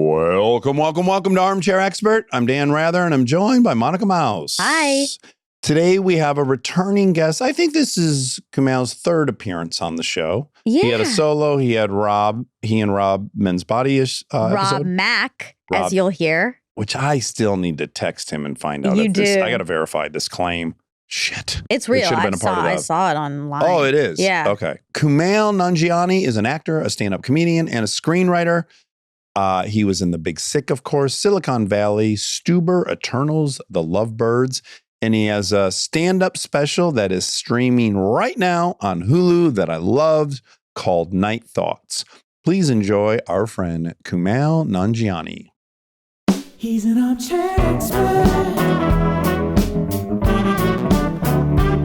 Welcome to Armchair Expert. I'm Dan Rather, and I'm joined by Monica Mouse. Hi. Today we have a returning guest. I think this is Kumail's third appearance on the show. Yeah. He had a solo. He had he and Rob Men's Body-ish Rob episode. Mack, Rob, as you'll hear. which I still need to text him and find out You if this. do. I got to verify this claim. Shit. It's real. It should have been a part of I that. saw it online. Oh, it is? Yeah. Okay. Kumail Nanjiani is an actor, a stand-up comedian, and a screenwriter. He was in The Big Sick, of course, Silicon Valley, Stuber, Eternals, The Lovebirds, and he has a stand-up special that is streaming right now on Hulu that I loved called Night Thoughts. Please enjoy our friend Kumail Nanjiani. He's an armchair expert.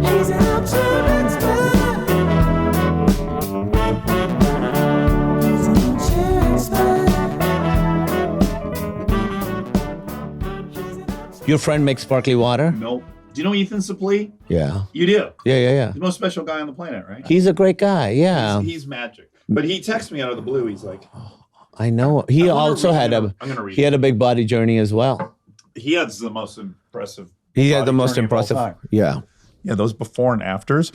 He's an armchair expert. He's an armchair expert. Your friend makes sparkly water? Nope. Do you know Ethan Suplee? Yeah. You do. Yeah. The most special guy on the planet, right? He's a great guy, yeah. He's magic. But he texted me out of the blue. He's like, I know. He also had I'm gonna read he had a big body journey as well. He has the most impressive. He had the body most journey of all impressive. time. Yeah. Yeah, those before and afters.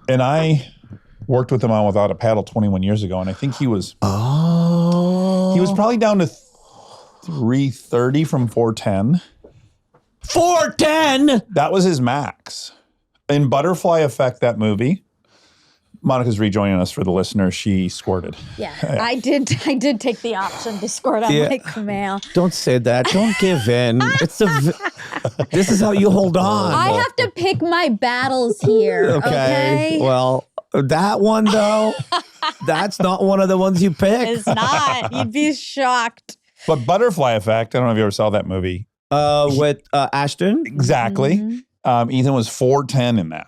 And I worked with him on Without a Paddle 21 years ago, and I think he was probably down to 330 from 410. 410. That was his max. In Butterfly Effect, that movie, Monica's rejoining us for the listener. She squirted. Yeah, I did take the option to squirt on Yeah. like Kumail. Don't say that. Don't give in. This is how you hold on. I have to pick my battles here, okay? Well, that one though, that's not one of the ones you pick. It's not. You'd be shocked. But Butterfly Effect, I don't know if you ever saw that movie. With Ashton. Exactly. Mm-hmm. Ethan was 4'10" in that.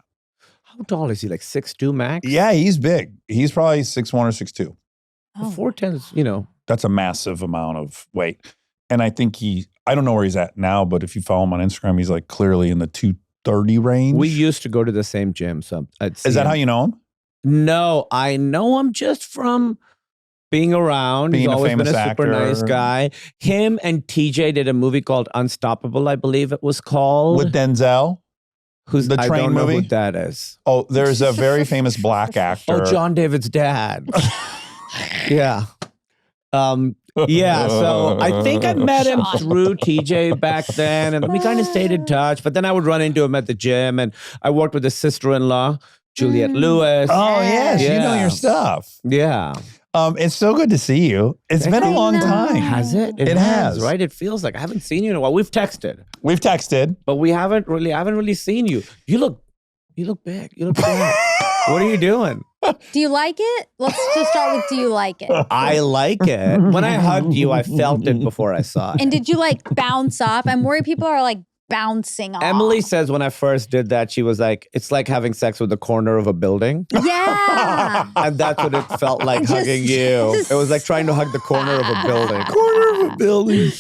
How tall is he? Like 6'2" max? Yeah, he's big. He's probably 6'1" or 6'2". Oh. 410 is, you know. That's a massive amount of weight. And I think I don't know where he's at now, but if you follow him on Instagram, he's like clearly in the 230 range. We used to go to the same gym. So Is that how you know him? No, I know him just from being around. Being He's a always been a famous super actor. nice guy. Him and TJ did a movie called Unstoppable, I believe it was called. With Denzel? the the I train don't know movie? who that is. Oh, there's a very famous black actor. Oh, John David's dad. Yeah. Yeah, so I think I met him through TJ back then, and we kind of stayed in touch. But then I would run into him at the gym, and I worked with his sister-in-law, Juliette Lewis. Oh, yes. You know Yeah. your stuff. Yeah. It's so good to see you. It's been a long time. Has it? It has. right? It feels like I haven't seen you in a while. We've texted, We've texted. but I haven't really seen you. You look big. You look big. What are you doing? Do you like it? Let's just start with, do you like it? I like it. When I hugged you, I felt it before I saw it. And did you like bounce off? I'm worried people are like bouncing off. Emily says when I first did that, she was like, it's like having sex with the corner of a building. Yeah. And that's what it felt like hugging you. It was like trying to hug the corner of a building. Corner of a building.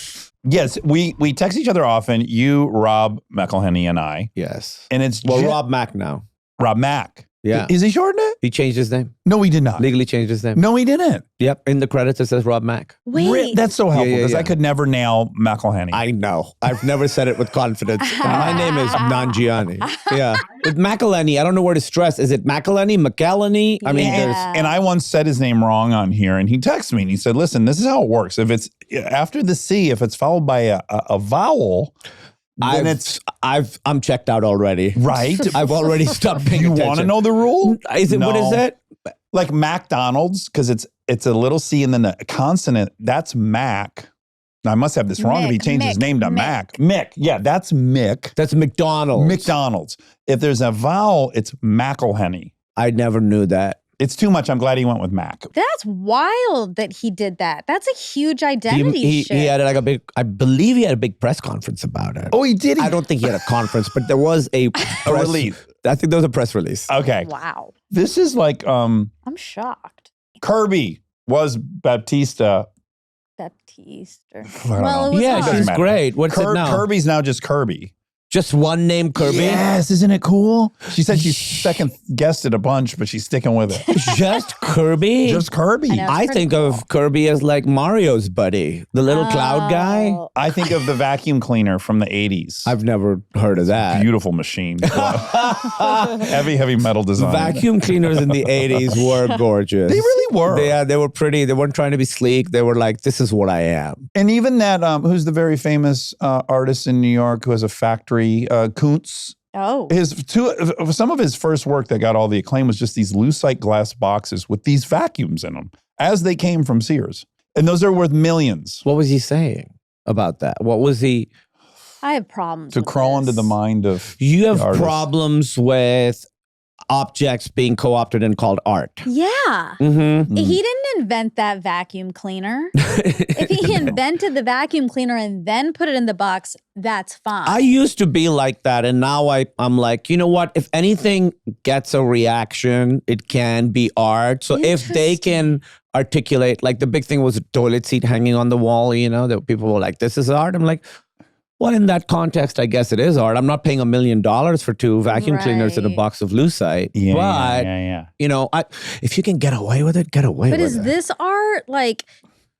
Yes, we text each other often. You, Rob McElhenney, and I. Yes. And it's Rob Mack now. Rob Mack. Yeah. Is he shortened it? He changed his name. No, he did not. Legally changed his name. No, he didn't. Yep. In the credits, it says Rob Mack. Wait. That's so helpful Yeah, because I yeah. could never nail McElhenney. I know. I've never said it with confidence. My name is Nanjiani. Yeah. With McElhenney, I don't know where to stress. Is it McElhenney? McElhenney? I mean, Yeah. there's... And I once said his name wrong on here, and he texted me and he said, listen, this is how it works. If it's after the C, if it's followed by a vowel, then I'm checked out already. right. I've already stopped paying You attention. want to know the rule? Is it, what is No. it? Like McDonald's, because it's a little C and then a consonant. That's Mac. Now, I must have this wrong if he Mick, changed his Mick, name to Mick. Mac. Mick. Yeah, that's Mick. That's McDonald's. McDonald's. If there's a vowel, it's McElhenney. I never knew that. It's too much. I'm glad he went with Mac. That's wild that he did that. That's a huge identity He shift. had like a big, I believe he had a big press conference about it. Oh, he did? I don't think he had a conference, but there was a press release. I think there was a press release. Okay. Wow. This is like I'm shocked. Kirby was Baptista. Baptiste. don't Well, know. it was Yeah, hard. she's matter. great. What's it now? Kirby's now just Kirby. Just one name, Kirby? Yes, isn't it cool? She said she second guessed it a bunch, but she's sticking with it. Just Kirby? Just Kirby. I know. I It's think pretty of Kirby as like Mario's buddy, the little cloud guy. Oh. I think of the vacuum cleaner from the 80s. I've never heard of that. Beautiful machine. Heavy metal design. Vacuum cleaners in the 80s were gorgeous. They really were. They were pretty. They weren't trying to be sleek. They were like, this is what I am. And even that, who's the very famous artist in New York who has a factory, Kuntz. Oh. Some of his first work that got all the acclaim was just these lucite glass boxes with these vacuums in them, as they came from Sears, and those are worth millions. What was he saying about that? What was he? I have problems To with crawl into this. the mind of You have the artist. problems with objects being co-opted and called art. Yeah. Mm-hmm. He didn't invent that vacuum cleaner. If he invented the vacuum cleaner and then put it in the box, that's fine. I used to be like that, and now I'm like, you know what? If anything gets a reaction, it can be art. So if they can articulate, like the big thing was a toilet seat hanging on the wall, you know, that people were like, this is art. I'm like, well, in that context, I guess it is art. I'm not paying $1 million for 2 vacuum cleaners and a Right. box of lucite. But, you know, if you can get away with it, get away But with is it. this art? Like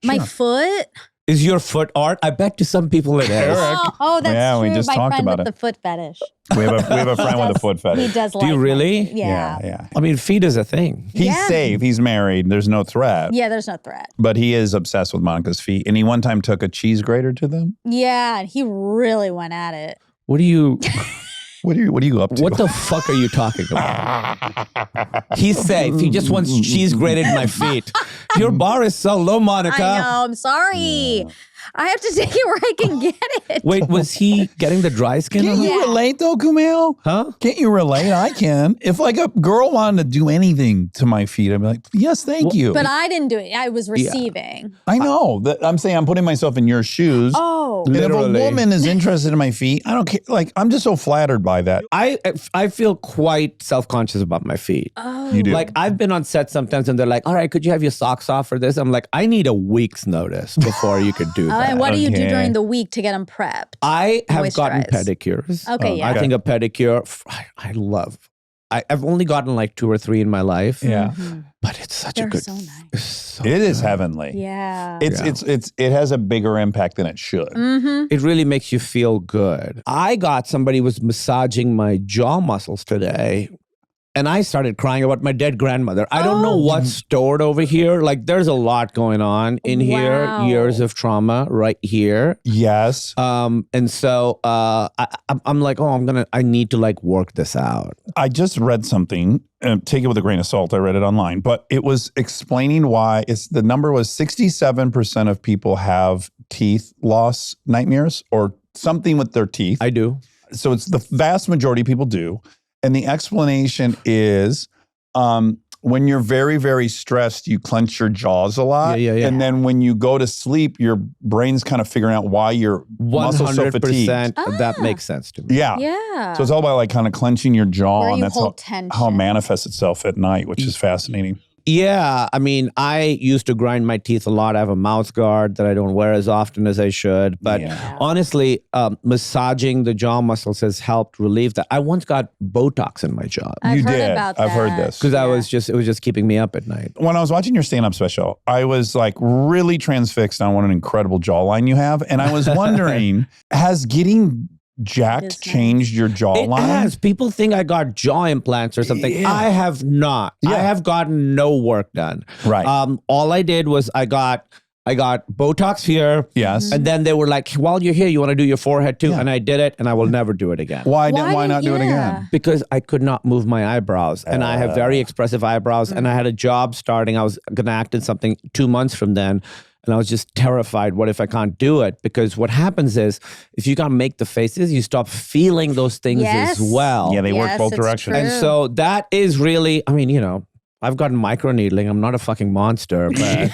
my foot? Is your foot art? I bet to some people it is. Oh, that's Yeah, true. we just my talked friend about with it. the foot fetish. We have a friend with a foot He fetish. does Do like you my really? feet. Yeah. Yeah. I mean, feet is a thing. He's Yeah. safe. He's married. There's no threat. Yeah, there's no threat. But he is obsessed with Monica's feet. And he one time took a cheese grater to them. Yeah, and he really went at it. What do you? What are you up to? What the fuck are you talking about? He's safe. He just wants cheese grated in my feet. Your bar is so low, Monica. I know. I'm sorry. I have to take it where I can get it. Wait, was he getting the dry skin? Can't on you it? Yeah. relate though, Kumail? Huh? Can't you relate? I can. If like a girl wanted to do anything to my feet, I'd be like, yes, thank you. But I didn't do it. I was receiving. I know. I'm saying I'm putting myself in your shoes. Oh. And if Literally. a woman is interested in my feet, I don't care. Like, I'm just so flattered by that. I feel quite self-conscious about my feet. Oh. You do. Like I've been on set sometimes and they're like, all right, could you have your socks off for this? I'm like, I need a week's notice before you could do that. And what do you do Okay. during the week to get them prepped? I have gotten Moisturize. pedicures. Okay, yeah. I think a pedicure, I love. I've only gotten like 2 or 3 in my life. Yeah. But it's such They're a good. so nice. It's so It is good. heavenly. Yeah. It has a bigger impact than it should. Mm-hmm. It really makes you feel good. I got somebody was massaging my jaw muscles today. And I started crying about my dead grandmother. I don't know what's stored over here. Like there's a lot going on in here. Wow. Years of trauma right here. Yes. And so I'm like, I need to like work this out. I just read something. Take it with a grain of salt. I read it online, but it was explaining why the number was 67% of people have teeth loss nightmares or something with their teeth. I do. So it's the vast majority of people do. And the explanation is when you're very, very stressed, you clench your jaws a lot. Yeah. And then when you go to sleep, your brain's kind of figuring out why your muscles so fatigued. 100%. That makes sense to me. Yeah. Yeah. So it's all about like kind of clenching your jaw. Where and you that's hold tension. how it manifests itself at night, which is fascinating. Yeah, I mean, I used to grind my teeth a lot. I have a mouth guard that I don't wear as often as I should. But Yeah. honestly, massaging the jaw muscles has helped relieve that. I once got Botox in my jaw I've You heard did. about I've heard that. this. because Yeah. it was just keeping me up at night. When I was watching your stand-up special, I was like really transfixed on what an incredible jawline you have. And I was wondering, has getting jacked It is nice. changed your It jawline? has. People think I got jaw implants or something. Yeah. I have not. Yeah. I have gotten no work done. Right. All I did was I got Botox here. Yes. And then they were like, while you're here, you want to do your forehead too? Yeah. And I did it and I will never do it again. Why not do it yeah. again? Because I could not move my eyebrows. And I have very expressive eyebrows. And I had a job starting. I was going to act in something 2 months from then. And I was just terrified. What if I can't do it? Because what happens is if you can't make the faces, you stop feeling those things Yes. as well. Yeah, they work Yes, both it's directions. true. And so that is really, I mean, you know, I've gotten microneedling. I'm not a fucking monster, but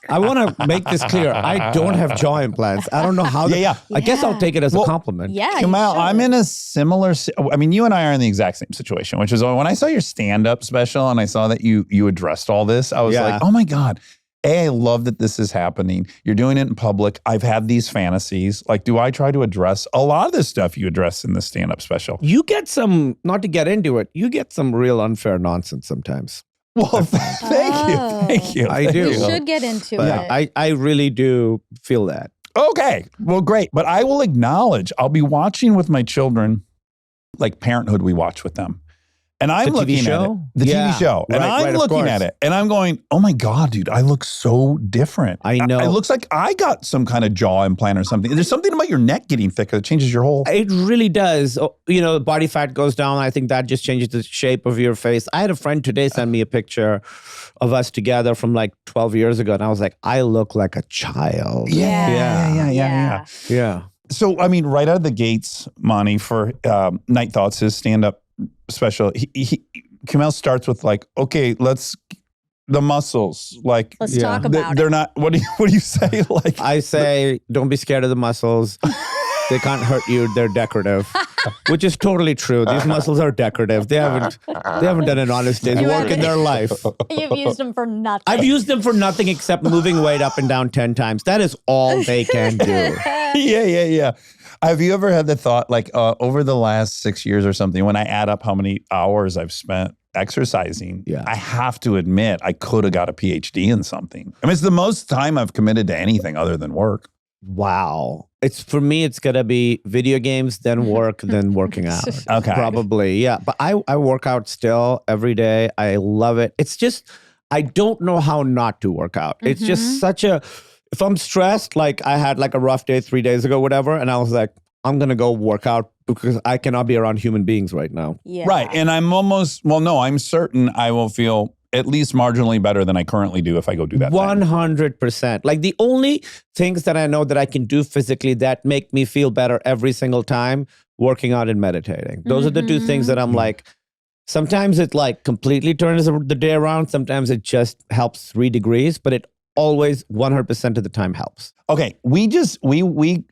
I want to make this clear. I don't have jaw implants. I don't know how. Yeah. I guess I'll take it as a compliment. Yeah. you Kumail, should. I'm in a similar. I mean, you and I are in the exact same situation, which is when I saw your stand-up special and I saw that you addressed all this. I was Yeah. like, oh my god, I love that this is happening. You're doing it in public. I've had these fantasies. Like, do I try to address a lot of this stuff you address in the stand-up special? You get some, not to get into it, you get some real unfair nonsense sometimes. Well, thank you. I do. You should get into Yeah, it. I really do feel that. Okay, well, great. But I will acknowledge, I'll be watching with my children, like Parenthood we watch with them. And I'm The TV looking at it. show? The Yeah, TV show. And right, I'm of looking course. at it. And I'm going, oh my God, dude, I look so different. I know. It looks like I got some kind of jaw implant or something. There's something about your neck getting thicker that changes your whole... It really does. You know, body fat goes down. I think that just changes the shape of your face. I had a friend today send me a picture of us together from like 12 years ago. And I was like, I look like a child. Yeah. Yeah. So, I mean, right out of the gates, Monty, for Night Thoughts, his stand-up special, Kumail starts with like, okay, the muscles, like Let's Yeah. talk about they're it. not. What do you say? Like, I say, don't be scared of the muscles. They can't hurt you. They're decorative, which is totally true. These muscles are decorative. They haven't done an honest day's You work in their life. You've used them for nothing. I've used them for nothing except moving weight up and down 10 times. That is all they can do. yeah. Have you ever had the thought, like, over the last 6 years or something, when I add up how many hours I've spent exercising, Yeah. I have to admit I could have got a PhD in something. I mean, it's the most time I've committed to anything other than work. Wow. For me, it's going to be video games, then work, then working out. Okay. Probably. Yeah. But I work out still every day. I love it. It's just, I don't know how not to work out. It's just such a, if I'm stressed, like I had like a rough day 3 days ago, whatever, and I was like, I'm going to go work out because I cannot be around human beings right now. Yeah. Right. And I'm certain I will feel at least marginally better than I currently do if I go do that thing. 100%. Like the only things that I know that I can do physically that make me feel better every single time, working out and meditating. Those are the two things that I'm like, sometimes it like completely turns the day around. Sometimes it just helps 3 degrees, but it always 100% of the time helps. Okay, we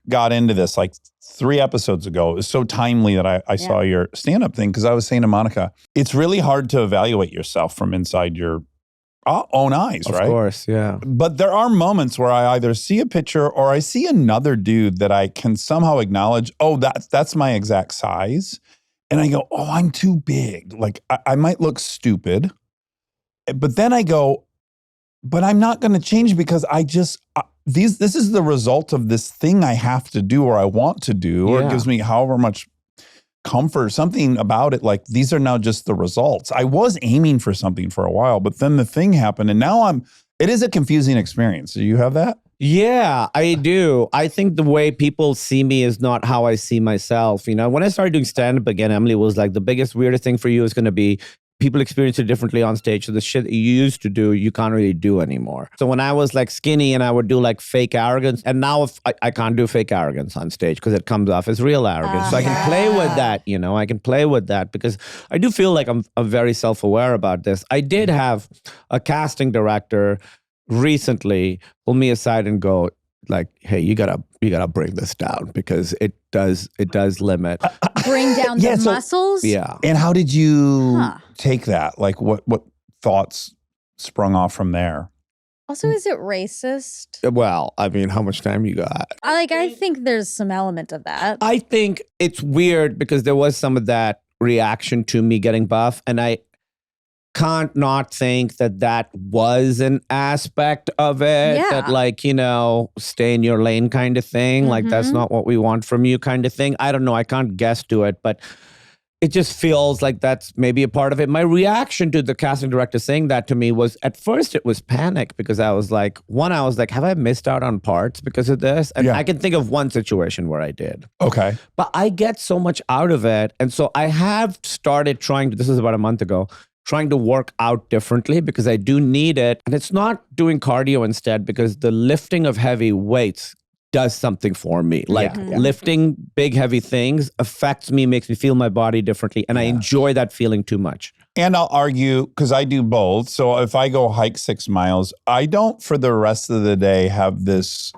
got into this like 3 episodes ago. It was so timely that I saw your stand-up thing because I was saying to Monica, it's really hard to evaluate yourself from inside your own eyes, right? Of course, yeah. But there are moments where I either see a picture or I see another dude that I can somehow acknowledge, oh, that's my exact size. And I go, oh, I'm too big. Like I might look stupid. But then I go, but I'm not going to change because this is the result of this thing I have to do or I want to do, or it gives me however much comfort, something about it. Like these are now just the results. I was aiming for something for a while, but then the thing happened and now it is a confusing experience. Do you have that? Yeah, I do. I think the way people see me is not how I see myself. You know, when I started doing stand-up again, Emily was like, the biggest, weirdest thing for you is going to be people experience it differently on stage. So the shit that you used to do, you can't really do anymore. So when I was like skinny and I would do like fake arrogance, and now if I can't do fake arrogance on stage because it comes off as real arrogance. So I can play with that, you know, I can play with that because I do feel like I'm very self-aware about this. I did have a casting director recently pull me aside and go like, hey, you gotta bring this down because it does limit. Bring down the muscles? Yeah. And how did you take that? Like what thoughts sprung off from there? Also, is it racist? Well, I mean, how much time you got? I think there's some element of that. I think it's weird because there was some of that reaction to me getting buff, and I can't not think that was an aspect of it. Yeah. That like, you know, stay in your lane kind of thing. Like that's not what we want from you kind of thing. I don't know. I can't guess to it, but it just feels like that's maybe a part of it. My reaction to the casting director saying that to me was, at first it was panic because I was like, have I missed out on parts because of this? And I can think of one situation where I did. Okay. But I get so much out of it. And so I have started this is about a month ago, trying to work out differently because I do need it. And it's not doing cardio instead because the lifting of heavy weights does something for me. Like lifting big, heavy things affects me, makes me feel my body differently. And I enjoy that feeling too much. And I'll argue, because I do both. So if I go hike 6 miles, I don't for the rest of the day have this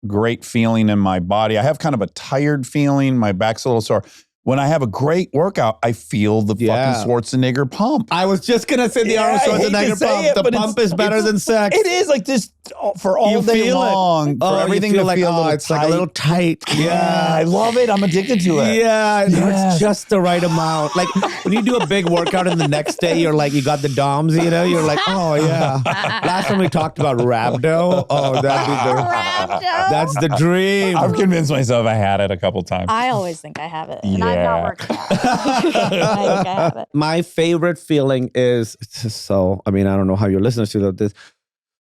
great feeling in my body. I have kind of a tired feeling. My back's a little sore. when I have a great workout, I feel the fucking Schwarzenegger pump. I was just going to say the Arnold Schwarzenegger pump. The pump is better than sex. It is like this for all day long. For everything you feel to like, feel a little it's like a little tight. Yeah, I love it. I'm addicted to it. Yeah, it hurts just the right amount. Like when you do a big workout and the next day you're like, you got the DOMs, you know? You're like, oh yeah. Last time we talked about rhabdo. Oh, that's the dream. I've convinced myself I had it a couple times. I always think I have it. And I've not worked it out. I think I have it. My favorite feeling is, I don't know how your listeners feel about this,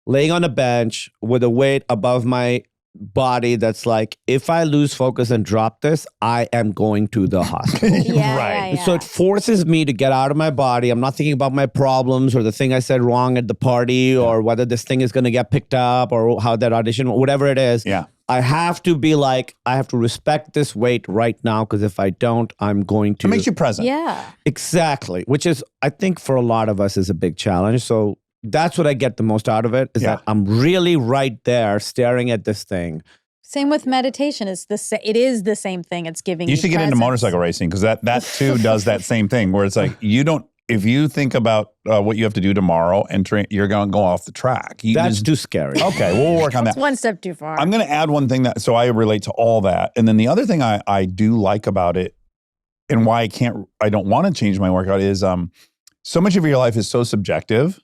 laying on a bench with a weight above my body that's like, if I lose focus and drop this, I am going to the hospital. Yeah. So it forces me to get out of my body. I'm not thinking about my problems or the thing I said wrong at the party or whether this thing is going to get picked up or how that audition, whatever it is. Yeah. I have to be like, I have to respect this weight right now because if I don't, I'm going to. It makes you present. Yeah. Exactly. Which is, I think for a lot of us is a big challenge. So that's what I get the most out of it is that I'm really right there staring at this thing. Same with meditation. It is the same thing. It's giving you should get into motorcycle racing because that too does that same thing where it's like if you think about what you have to do tomorrow and train, you're going to go off the track. That's too scary. Okay, we'll work on that. That's one step too far. I'm going to add one thing so I relate to all that. And then the other thing I do like about it and why I don't want to change my workout is so much of your life is so subjective.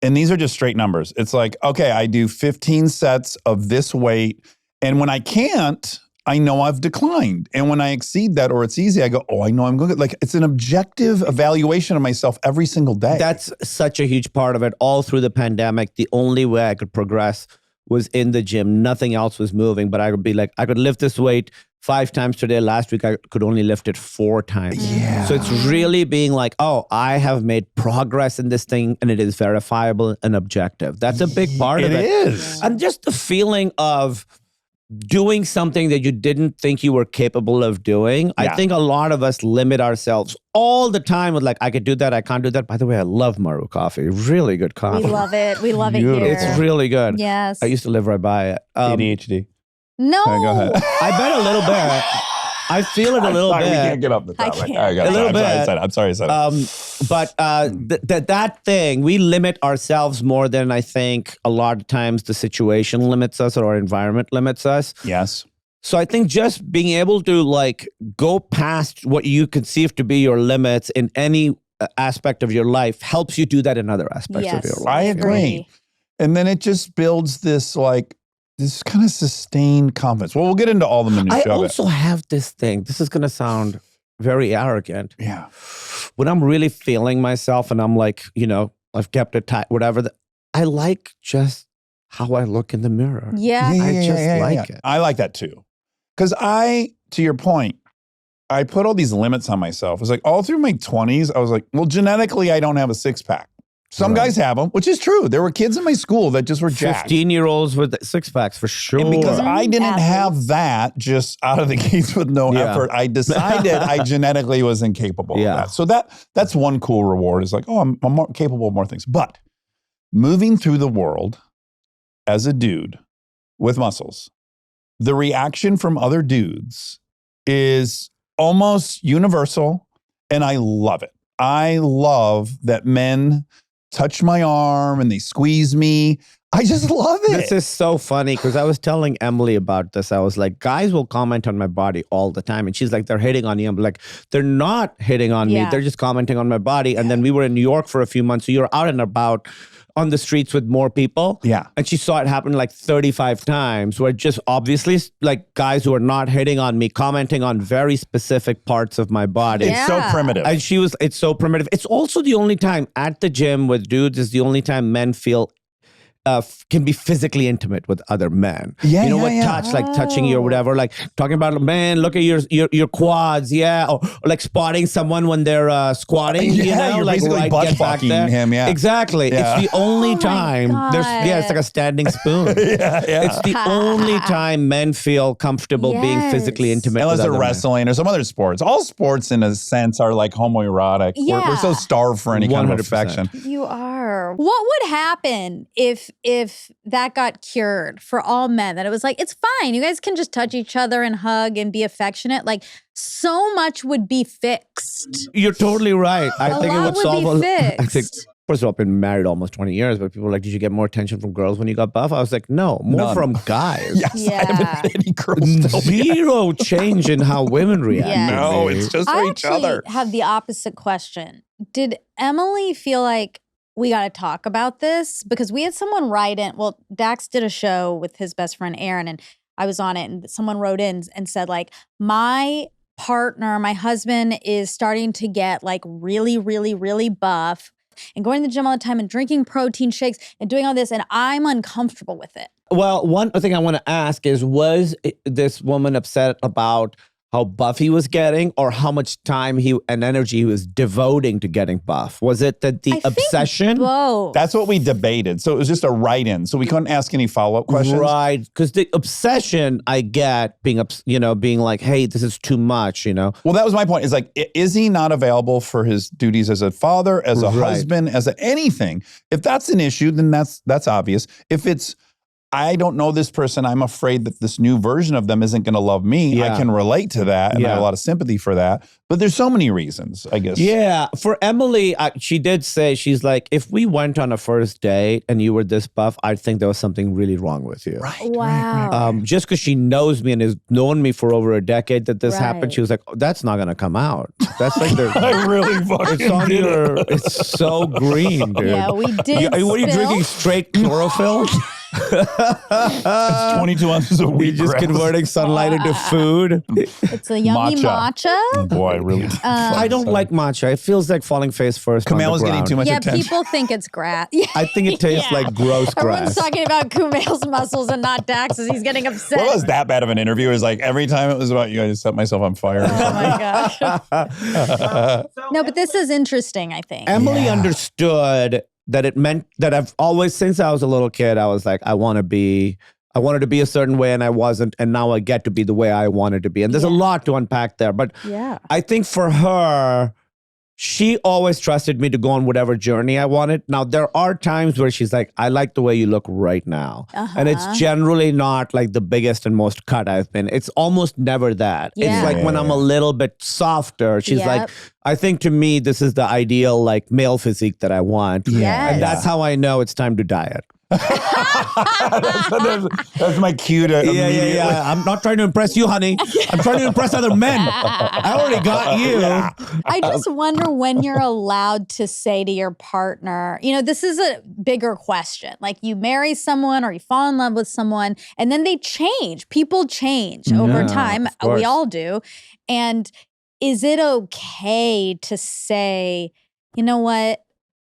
And these are just straight numbers. It's like, okay, I do 15 sets of this weight. And when I can't, I know I've declined. And when I exceed that or it's easy, I go, oh, I know I'm going. Like it's an objective evaluation of myself every single day. That's such a huge part of it. All through the pandemic, the only way I could progress was in the gym. Nothing else was moving, but I would be like, I could lift this weight 5 times today. Last week, I could only lift it 4 times. Yeah. So it's really being like, oh, I have made progress in this thing and it is verifiable and objective. That's a big part of it. It is. And just the feeling of doing something that you didn't think you were capable of doing. Yeah. I think a lot of us limit ourselves all the time with like, I could do that, I can't do that. By the way, I love Maru coffee. Really good coffee. We love it. We love it here. It's really good. Yes. I used to live right by it. ADHD. No. Okay, go ahead. I bet a little bit. I feel it a little Sorry, bit. we can't get up the I topic. can't. A little bit. I'm sorry I said it. But that thing, we limit ourselves more than I think a lot of times the situation limits us or our environment limits us. Yes. So I think just being able to like go past what you conceive to be your limits in any aspect of your life helps you do that in other aspects of your life. I agree. And then it just builds this kind of sustained confidence. Well, we'll get into all the minutiae I of it. also have this thing. This is going to sound very arrogant. Yeah. When I'm really feeling myself and I'm like, I've kept it tight, whatever. I like just how I look in the mirror. Yeah. I just like it. I like that too. Because to your point, I put all these limits on myself. It's like all through my 20s, I was like, well, genetically, I don't have a 6-pack. Some guys have them, which is true. There were kids in my school that just were jacked. 15-year-olds with 6-packs for sure. And because I didn't have that just out of the gates with no effort, I decided I genetically was incapable of that. So that's one cool reward is like, oh, I'm more capable of more things. But moving through the world as a dude with muscles, the reaction from other dudes is almost universal, and I love it. I love that men touch my arm and they squeeze me. I just love it. This is so funny because I was telling Emily about this. I was like, guys will comment on my body all the time. And she's like, they're hitting on you. I'm like, they're not hitting on me. They're just commenting on my body. And then we were in New York for a few months. So you're out and about on the streets with more people. Yeah. And she saw it happen like 35 times where just obviously like guys who are not hitting on me, commenting on very specific parts of my body. It's so primitive. And it's so primitive. It's also the only time at the gym with dudes is the only time men feel can be physically intimate with other men. Touch, like touching you or whatever, like talking about, man, look at your quads, or like spotting someone when they're squatting, you're like basically butt fucking him, Exactly. It's the only time it's like a standing spoon. It's the only time men feel comfortable being physically intimate unless with they're other wrestling or some other sports. All sports in a sense are like homoerotic. We're so starved for any kind of 100%. affection. You are. What would happen if if that got cured for all men, that it was like, it's fine. You guys can just touch each other and hug and be affectionate. Like so much would be fixed. You're totally right. I think it lot would solve be I think, fixed. first of all, I've been married almost 20 years, but people were like, did you get more attention from girls when you got buff? I was like, no, more None. from guys. Yes, I haven't Yeah. had any girls tell me. Zero change in how women react. Yeah. to No, me. it's just for I each actually other. have the opposite question. Did Emily feel like we got to talk about this? Because we had someone write in. Well, Dax did a show with his best friend Aaron, and I was on it, and someone wrote in and said, like, my partner, my husband is starting to get like really, really, really buff and going to the gym all the time and drinking protein shakes and doing all this, and I'm uncomfortable with it. Well, one thing I want to ask is, was this woman upset about how buff he was getting, or how much time and energy he was devoting to getting buff? Was it that the I think obsession? both. That's what we debated. So it was just a write-in. So we couldn't ask any follow-up questions. Right, because the obsession I get being like, hey, this is too much, Well, that was my point. Is like, is he not available for his duties as a father, as a Right. husband, as anything? If that's an issue, then that's obvious. If it's, I don't know this person, I'm afraid that this new version of them isn't going to love me. Yeah. I can relate to that, and I have a Yeah. lot of sympathy for that. But there's so many reasons, I guess. Yeah, for Emily, she did say, she's like, if we went on a first date and you were this buff, I'd think there was something really wrong with you. Right. Wow. Just because she knows me and has known me for over a decade that this happened, Right. she was like, oh, that's not going to come out. That's like the... I really fucking It's on did your... It's so green, dude. Yeah, we did. What are you spill. drinking? Straight chlorophyll? It's 22 ounces of You're just wheatgrass. converting sunlight into food? It's a yummy matcha. Oh, boy, I really did. I don't like matcha. It feels like falling face first on the Kumail was getting ground. too much Yeah, attention. people think it's grass. Yeah. I think it tastes Yeah. like gross Everyone's grass. talking about Kumail's muscles and not Dax's. He's getting upset. What was that bad of an interview? It was like every time it was about you, I just set myself on fire. Oh my gosh. No, but this is interesting, I think. Emily Yeah. understood that it meant that I've always, since I was a little kid, I was like, I wanted to be a certain way and I wasn't. And now I get to be the way I wanted to be. And there's a lot to unpack there. But Yeah. I think for her, she always trusted me to go on whatever journey I wanted. Now, there are times where she's like, I like the way you look right now. And it's generally not like the biggest and most cut I've been. It's almost never that. Yeah. It's like when I'm a little bit softer, she's like, Yep. I think to me, this is the ideal like male physique that I want. Yes. And that's how I know it's time to diet. That's my cue to immediately. I'm not trying to impress you, honey. I'm trying to impress other men. I already got you. I just wonder when you're allowed to say to your partner, this is a bigger question. Like you marry someone or you fall in love with someone and then they change. People change over Yeah, time. of course. We all do. And is it okay to say, you know what?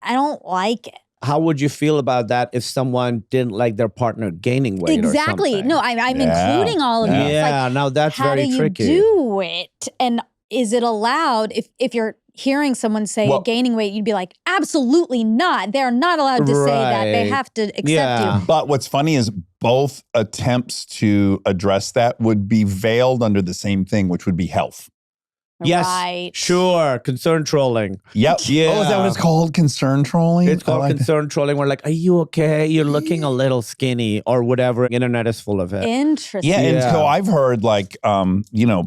I don't like it. How would you feel about that if someone didn't like their partner gaining weight? Exactly. Or something? No, I'm Yeah. including all of this. Yeah, Like, now that's how very do you tricky. do it? And is it allowed if you're hearing someone say Well- gaining weight, you'd be like, absolutely not. They're not allowed to say that. They Right. have to accept Yeah. you. But what's funny is both attempts to address that would be veiled under the same thing, which would be health. Yes, Right. sure. Concern trolling. Yep. Yeah. Oh, is that what it's called? Concern trolling? It's called I like concern trolling. We're like, are you okay? You're looking a little skinny or whatever. Internet is full of it. Interesting. Yeah, and Yeah. so I've heard like,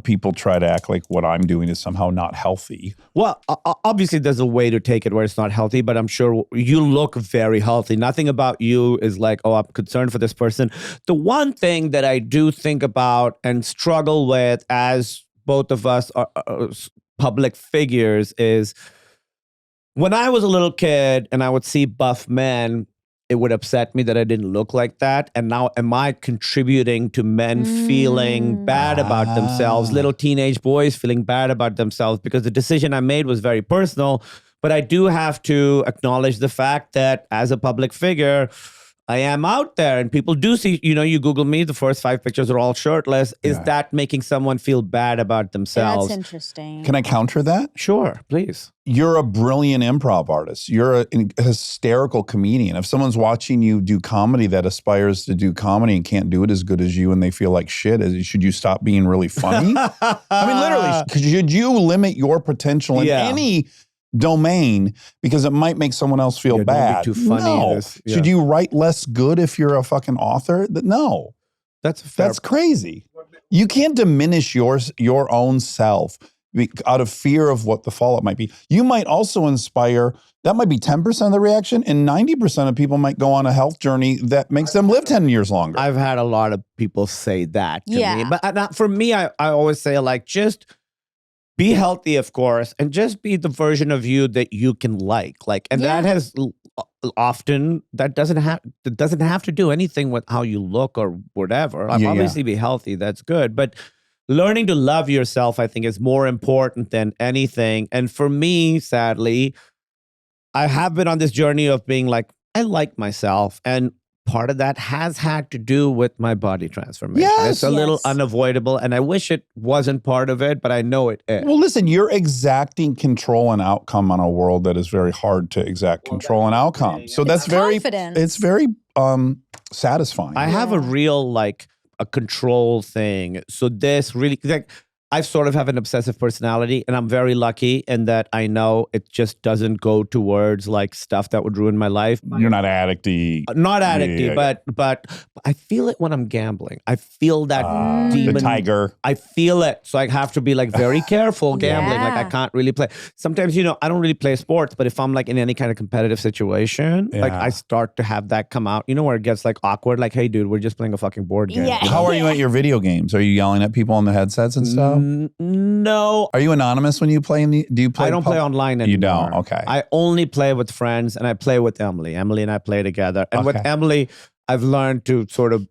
people try to act like what I'm doing is somehow not healthy. Well, obviously there's a way to take it where it's not healthy, but I'm sure you look very healthy. Nothing about you is like, oh, I'm concerned for this person. The one thing that I do think about and struggle with as both of us are public figures is when I was a little kid and I would see buff men, it would upset me that I didn't look like that. And now am I contributing to men feeling bad about themselves, little teenage boys feeling bad about themselves because the decision I made was very personal. But I do have to acknowledge the fact that as a public figure, I am out there and people do see, you Google me, the first 5 pictures are all shirtless. Is that making someone feel bad about themselves? That's interesting. Can I counter that? Sure, please. You're a brilliant improv artist. You're a hysterical comedian. If someone's watching you do comedy that aspires to do comedy and can't do it as good as you and they feel like shit, should you stop being really funny? I mean, literally, should you limit your potential in Yeah. any domain because it might make someone else feel Yeah, don't be bad. too funny. No. This- yeah. Should you write less good if you're a fucking author? No. That's a fair That's crazy. You can't diminish your own self out of fear of what the fallout might be. You might also inspire, that might be 10% of the reaction, and 90% of people might go on a health journey that makes them live 10 years longer. I've had a lot of people say that to Yeah. me. But for me, I always say, like, just be healthy, of course, and just be the version of you that you can like. And Yeah. that has often, that doesn't have to do anything with how you look or whatever. Yeah, yeah. Obviously, be healthy. That's good. But learning to love yourself, I think, is more important than anything. And for me, sadly, I have been on this journey of being like, I like myself. And part of that has had to do with my body transformation. Yes. It's a little Yes. unavoidable. And I wish it wasn't part of it, but I know it is. Well, listen, you're exacting control and outcome on a world that is very hard to exact control and outcome. So that's very, confidence. it's very satisfying. I have a Yeah. real, like, a control thing. So this really, like, I sort of have an obsessive personality, and I'm very lucky in that I know it just doesn't go towards like stuff that would ruin my life. You're not addicty. Not addicty, Yeah. but I feel it when I'm gambling. I feel that The demon. tiger. I feel it, so I have to be like very careful gambling. Like I Yeah. can't really play. Sometimes, I don't really play sports, but if I'm like in any kind of competitive situation, like Yeah. I start to have that come out. Where it gets like awkward. Like, hey, dude, we're just playing a fucking board game. Yeah. How are you at your video games? Are you yelling at people on the headsets and stuff? No, Are you anonymous when you play do you play? I don't play online anymore. You don't? Okay. I only play with friends, and I play with Emily. Emily and I play together. And with Okay. Emily, I've learned to sort of,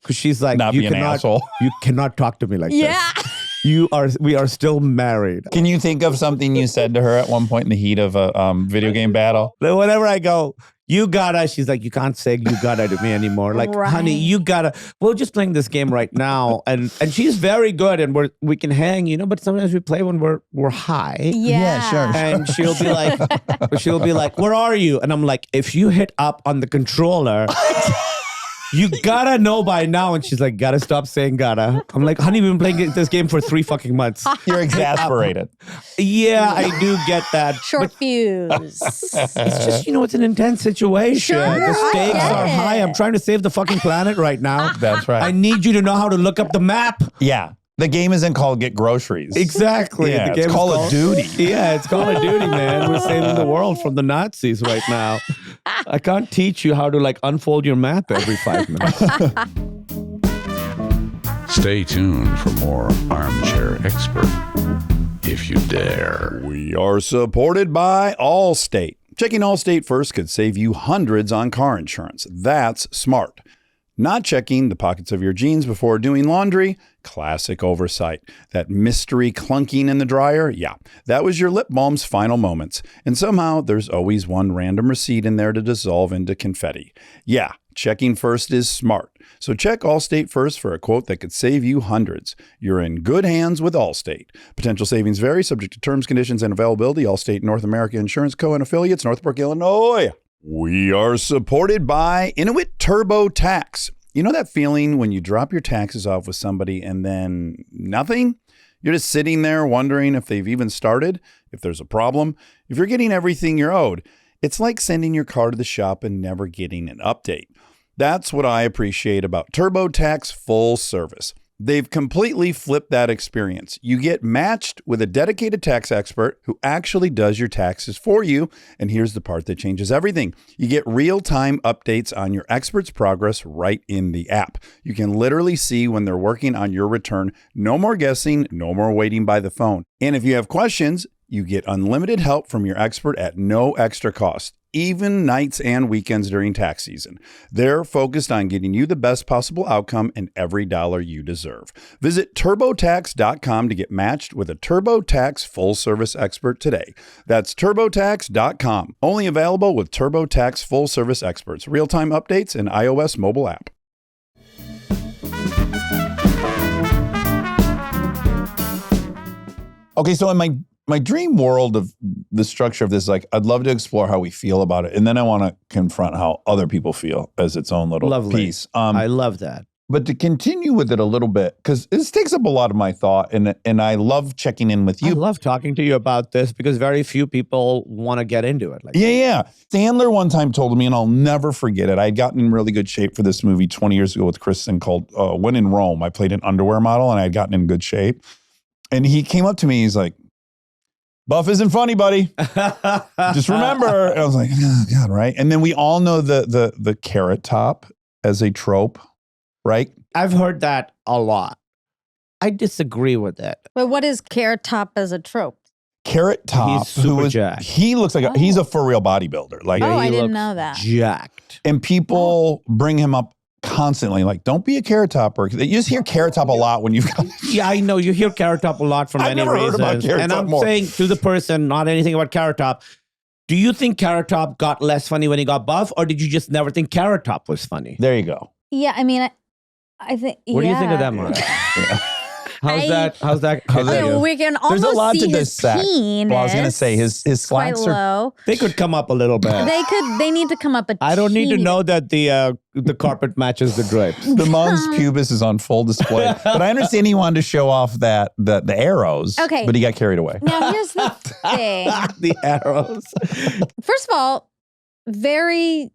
because she's like, Not you be an cannot, asshole. you cannot talk to me like Yeah. this. We are still married. Can you think of something you said to her at one point in the heat of a video game battle? Then whenever I go, you gotta, she's like, you can't say you gotta to me anymore. Like, honey, Right. you gotta. We're just playing this game right now, and she's very good, and we can hang, But sometimes we play when we're high. Yeah. sure. And she'll be like, where are you? And I'm like, if you hit up on the controller, you gotta know by now. And she's like, gotta stop saying gotta. I'm like, honey, we've been playing this game for 3 fucking months. You're exasperated. Yeah, I do get that. Short fuse. It's just, it's an intense situation. Sure, The I stakes get are high. it. I'm trying to save the fucking planet right now. That's right. I need you to know how to look up the map. Yeah. The game isn't called Get Groceries. Exactly. Yeah, The it's game is Call of Duty. Yeah, it's Call of Duty, man. We're saving the world from the Nazis right now. I can't teach you how to like unfold your map every 5 minutes. Stay tuned for more Armchair Expert, if you dare. We are supported by Allstate. Checking Allstate first could save you hundreds on car insurance. That's smart. Not checking the pockets of your jeans before doing laundry, classic oversight. That mystery clunking in the dryer, yeah, that was your lip balm's final moments. And somehow there's always one random receipt in there to dissolve into confetti. Yeah, checking first is smart. So check Allstate first for a quote that could save you hundreds. You're in good hands with Allstate. Potential savings vary, subject to terms, conditions, and availability. Allstate North America Insurance Co. and affiliates, Northbrook, Illinois. We are supported by Inuit TurboTax. You know that feeling when you drop your taxes off with somebody and then nothing? You're just sitting there wondering if they've even started, if there's a problem, if you're getting everything you're owed. It's like sending your car to the shop and never getting an update. That's what I appreciate about TurboTax Full Service. They've completely flipped that experience. You get matched with a dedicated tax expert who actually does your taxes for you. And here's the part that changes everything. You get real-time updates on your expert's progress right in the app. You can literally see when they're working on your return. No more guessing, no more waiting by the phone. And if you have questions, you get unlimited help from your expert at no extra cost, even nights and weekends during tax season. They're focused on getting you the best possible outcome and every dollar you deserve. Visit TurboTax.com to get matched with a TurboTax full-service expert today. That's TurboTax.com. Only available with TurboTax full-service experts. Real-time updates and iOS mobile app. Okay, so in my dream world of the structure of this, like, I'd love to explore how we feel about it, and then I want to confront how other people feel as its own little Lovely. piece. I love that. But to continue with it a little bit, because this takes up a lot of my thought, and I love checking in with I you. love talking to you about this because very few people want to get into it. Like, Yeah. Sandler one time told me, and I'll never forget it. I had gotten in really good shape for this movie 20 years ago with Kristen called When in Rome. I played an underwear model, and I had gotten in good shape. And he came up to me, he's like, buff isn't funny, buddy. Just remember. And I was like, oh, God, right? And then we all know the carrot top as a trope, right? I've heard that a lot. I disagree with it. But what is Carrot Top as a trope? Carrot Top, He's super jacked. he looks like he's a for real bodybuilder. Like, Oh, I he didn't looks know that. Jacked. and people bring him up constantly, like, don't be a carrot topper. You just hear carrot top a lot when you've got. Yeah, I know. You hear Carrot Top a lot for I've many never heard reasons. about Carrot And Top I'm more. saying to the person, not anything about Carrot Top. Do you think Carrot Top got less funny when he got buff, or did you just never think Carrot Top was funny? There you go. Yeah, I mean, I think. What do you think of that, one? Mark? Yeah. How's that? How's that? How's Okay, that? well, we can There's almost a lot see to his dissect. penis. Well, I was gonna say his quite slacks are. low. They could come up a little bit. They need to come up a I don't need to teeny know that the carpet matches the drapes. The mons pubis is on full display, but I understand he wanted to show off that the arrows. Okay. but he got carried away. Now here's the thing. The arrows. First of all, very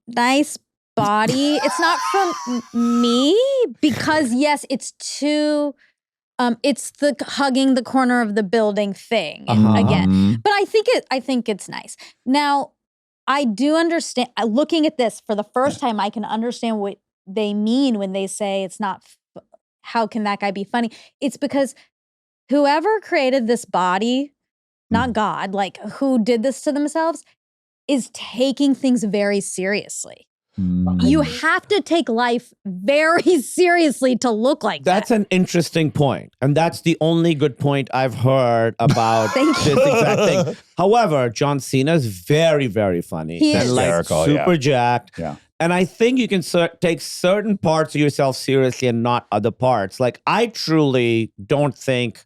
nice body. It's not from me because yes, it's too. It's the hugging the corner of the building thing again. Mhm. But I think it's nice. Now, I do understand. Looking at this for the first time, I can understand what they mean when they say it's not. How can that guy be funny? It's because whoever created this body, not God, like who did this to themselves, is taking things very seriously. You have to take life very seriously to look like That's that. an interesting point. And that's the only good point I've heard about Thank this you. exact thing. However, John Cena is very, very funny. He and is. like Hysterical, super yeah. jacked. Yeah. And I think you can take certain parts of yourself seriously and not other parts. Like, I truly don't think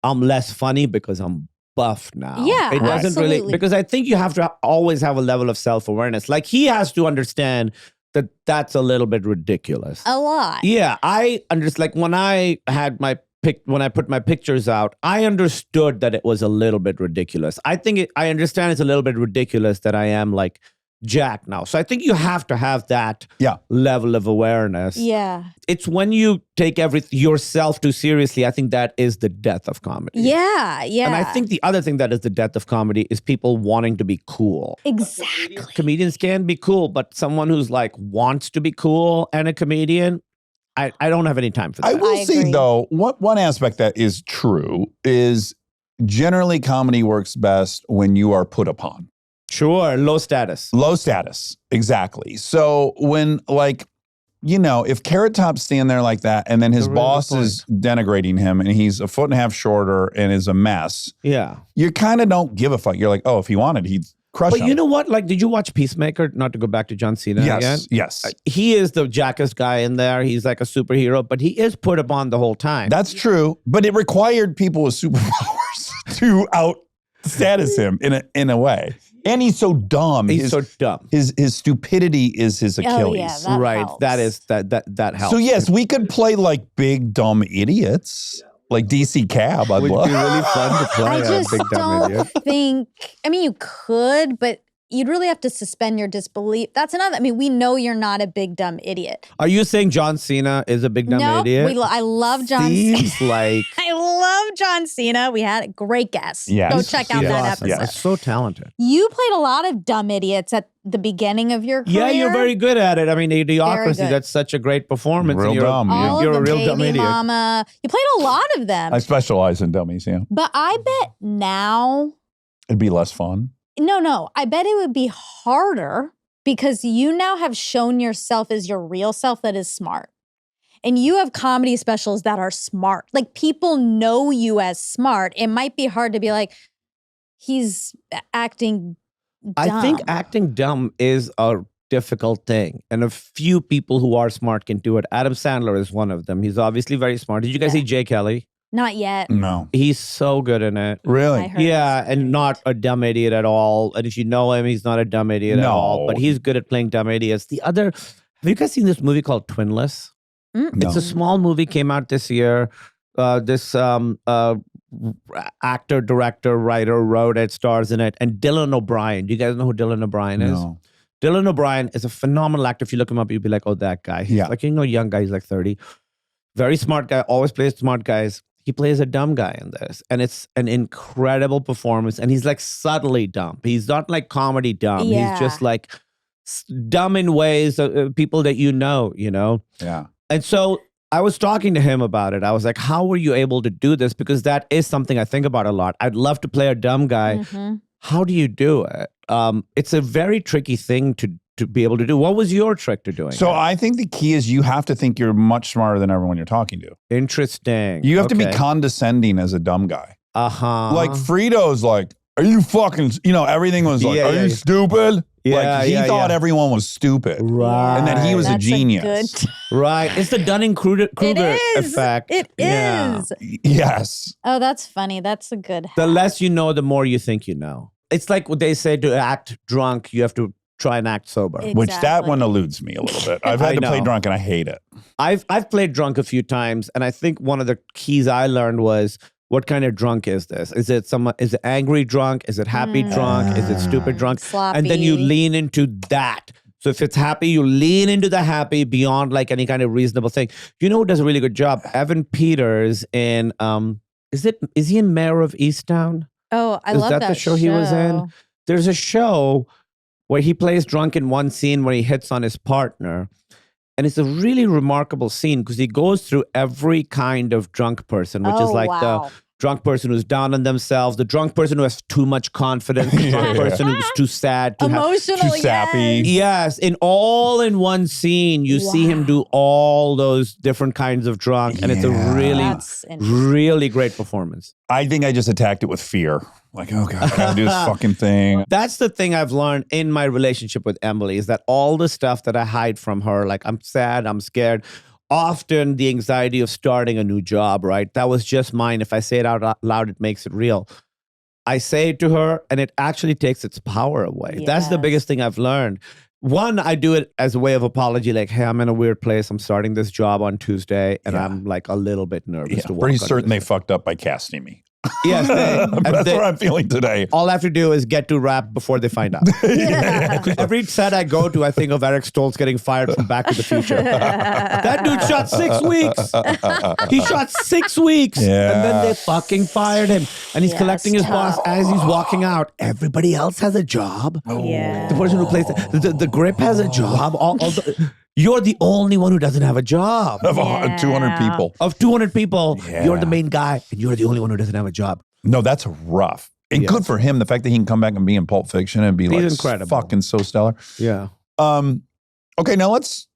I'm less funny because I'm buff now. Yeah, it doesn't really, absolutely. because I think you have to always have a level of self-awareness. Like, he has to understand that that's a little bit ridiculous. A lot. Yeah, I understand. Like, when I had when I put my pictures out, I understood that it was a little bit ridiculous. I understand it's a little bit ridiculous that I am like jacked now. So I think you have to have that level of awareness. Yeah. It's when you take yourself too seriously, I think that is the death of comedy. Yeah. Yeah. And I think the other thing that is the death of comedy is people wanting to be cool. exactly. Comedians can be cool, but someone who's like wants to be cool and a comedian, I don't have any time for that. I will I say agree. though, one aspect that is true is generally comedy works best when you are put upon. Sure, low status. Low status, exactly. So when if Carrot Top's stand there like that, and then his That's a really boss good is denigrating him, and he's a foot and a half shorter and is a mess, Yeah. you kind of don't give a fuck. You're like, oh, if he wanted, he'd crush But him. you know what? Like, did you watch Peacemaker? Not to go back to John Cena again. Yes. He is the jackest guy in there. He's like a superhero, but he is put upon the whole time. That's true, but it required people with superpowers to out status him in a way. And he's so dumb. He's so dumb. His stupidity is his Achilles. Oh, yeah, that Right. helps. That is that helps. So yes, we could play like big dumb idiots, like DC Cab. I'd Would love. be really fun to play I a just big dumb don't idiot. think. I mean, you could, but you'd really have to suspend your disbelief. That's another. I mean, we know you're not a big dumb idiot. Are you saying John Cena is a big dumb No, idiot? I love John Cena. Seems like I love John Cena. We had a great guest. Yes. Go check out he's that awesome. episode. He's so talented. You played a lot of dumb idiots at the beginning of your career. Yeah, you're very good at it. I mean, Idiocracy, good. that's such a great performance. Real and you're, dumb, yeah. All You're of a the real dumb Baby idiot. Mama. You played a lot of them. I specialize in dummies. Yeah, But I bet now, it'd be less fun. no. I bet it would be harder because you now have shown yourself as your real self that is smart. And you have comedy specials that are smart. Like, people know you as smart. It might be hard to be like, he's acting dumb. I think acting dumb is a difficult thing. And a few people who are smart can do it. Adam Sandler is one of them. He's obviously very smart. Did you guys see Jay Kelly? Not yet. No, He's so good in it. really. I heard Yeah, it's and not a dumb idiot at all. And if you know him, he's not a dumb idiot at all. No. But he's good at playing dumb idiots. The other, Have you guys seen this movie called Twinless? Mm. No. It's a small movie, came out this year. This actor, director, writer wrote it, stars in it. And Dylan O'Brien. Do you guys know who Dylan O'Brien is? No. Dylan O'Brien is a phenomenal actor. If you look him up, you'll be like, oh, that guy. He's Yeah. like, young guy. He's like 30. Very smart guy. Always plays smart guys. He plays a dumb guy in this. And it's an incredible performance. And he's like subtly dumb. He's not like comedy dumb. Yeah. He's just like dumb in ways of people that you know. Yeah. And so I was talking to him about it. I was like, how were you able to do this? Because that is something I think about a lot. I'd love to play a dumb guy. Mhm. How do you do it? It's a very tricky thing to be able to do. What was your trick to doing So it? I think the key is you have to think you're much smarter than everyone you're talking to. Interesting. You have to be Okay. condescending as a dumb guy. Uh-huh. Like Frito's like, are you fucking, everything was like, Yeah, are yeah, you yeah. stupid? Yeah, like he yeah, thought yeah. everyone was stupid. Right. And then he was a That's genius. good- Right. It's the Dunning-Kruger is. effect. It Yeah. is. Yes. Oh, that's funny. That's a good The hack. less you know, the more you think you know. It's like what they say, to act drunk, you have to try and act sober. Which that Exactly. one eludes me a little bit. I've had I to play know. drunk and I hate it. I've played drunk a few times, and I think one of the keys I learned was, what kind of drunk is this? Is it angry drunk? Is it happy drunk? Is it stupid drunk? Sloppy. And then you lean into that. So if it's happy, you lean into the happy beyond like any kind of reasonable thing. You know who does a really good job? Evan Peters in is he in Mayor of Easttown? Oh, I Is love that that the show he was in? There's a show where he plays drunk in one scene where he hits on his partner. And it's a really remarkable scene because he goes through every kind of drunk person, which is Oh, like wow. the drunk person who's down on themselves, the drunk person who has too much confidence, the drunk person who's too sad to have. Emotional, too sappy. yes. Yes, in one scene, you see him do all those different kinds of drunk, and it's a Yeah. really, That's interesting. really great performance. I think I just attacked it with fear. Like, oh God, I gotta do this fucking thing. That's the thing I've learned in my relationship with Emily is that all the stuff that I hide from her, like I'm sad, I'm scared, often the anxiety of starting a new job, right? That was just mine. If I say it out loud, it makes it real. I say it to her and it actually takes its power away. That's the Yes. biggest thing I've learned. One, I do it as a way of apology, like, hey, I'm in a weird place. I'm starting this job on Tuesday and Yeah. I'm like a little bit nervous Yeah, to walk pretty onto certain this they fucked up by casting me. Yes, That's what I'm feeling today. all I have to do is get to rap before they find out. Every set I go to, I think of Eric Stoltz getting fired from Back to the Future. That dude shot 6 weeks. He shot 6 weeks. Yeah. And then they fucking fired him. And he's Yes, collecting his boss tough. as he's walking out. Everybody else has a job. Yeah. The person who plays the grip has a job. You're the only one who doesn't have a job. Of Yeah. 200 people. Of 200 people, Yeah. you're the main guy, and you're the only one who doesn't have a job. No, that's rough. And Yeah. good for him. The fact that he can come back and be in Pulp Fiction and be He's like incredible. fucking so stellar. Yeah. Okay, now let's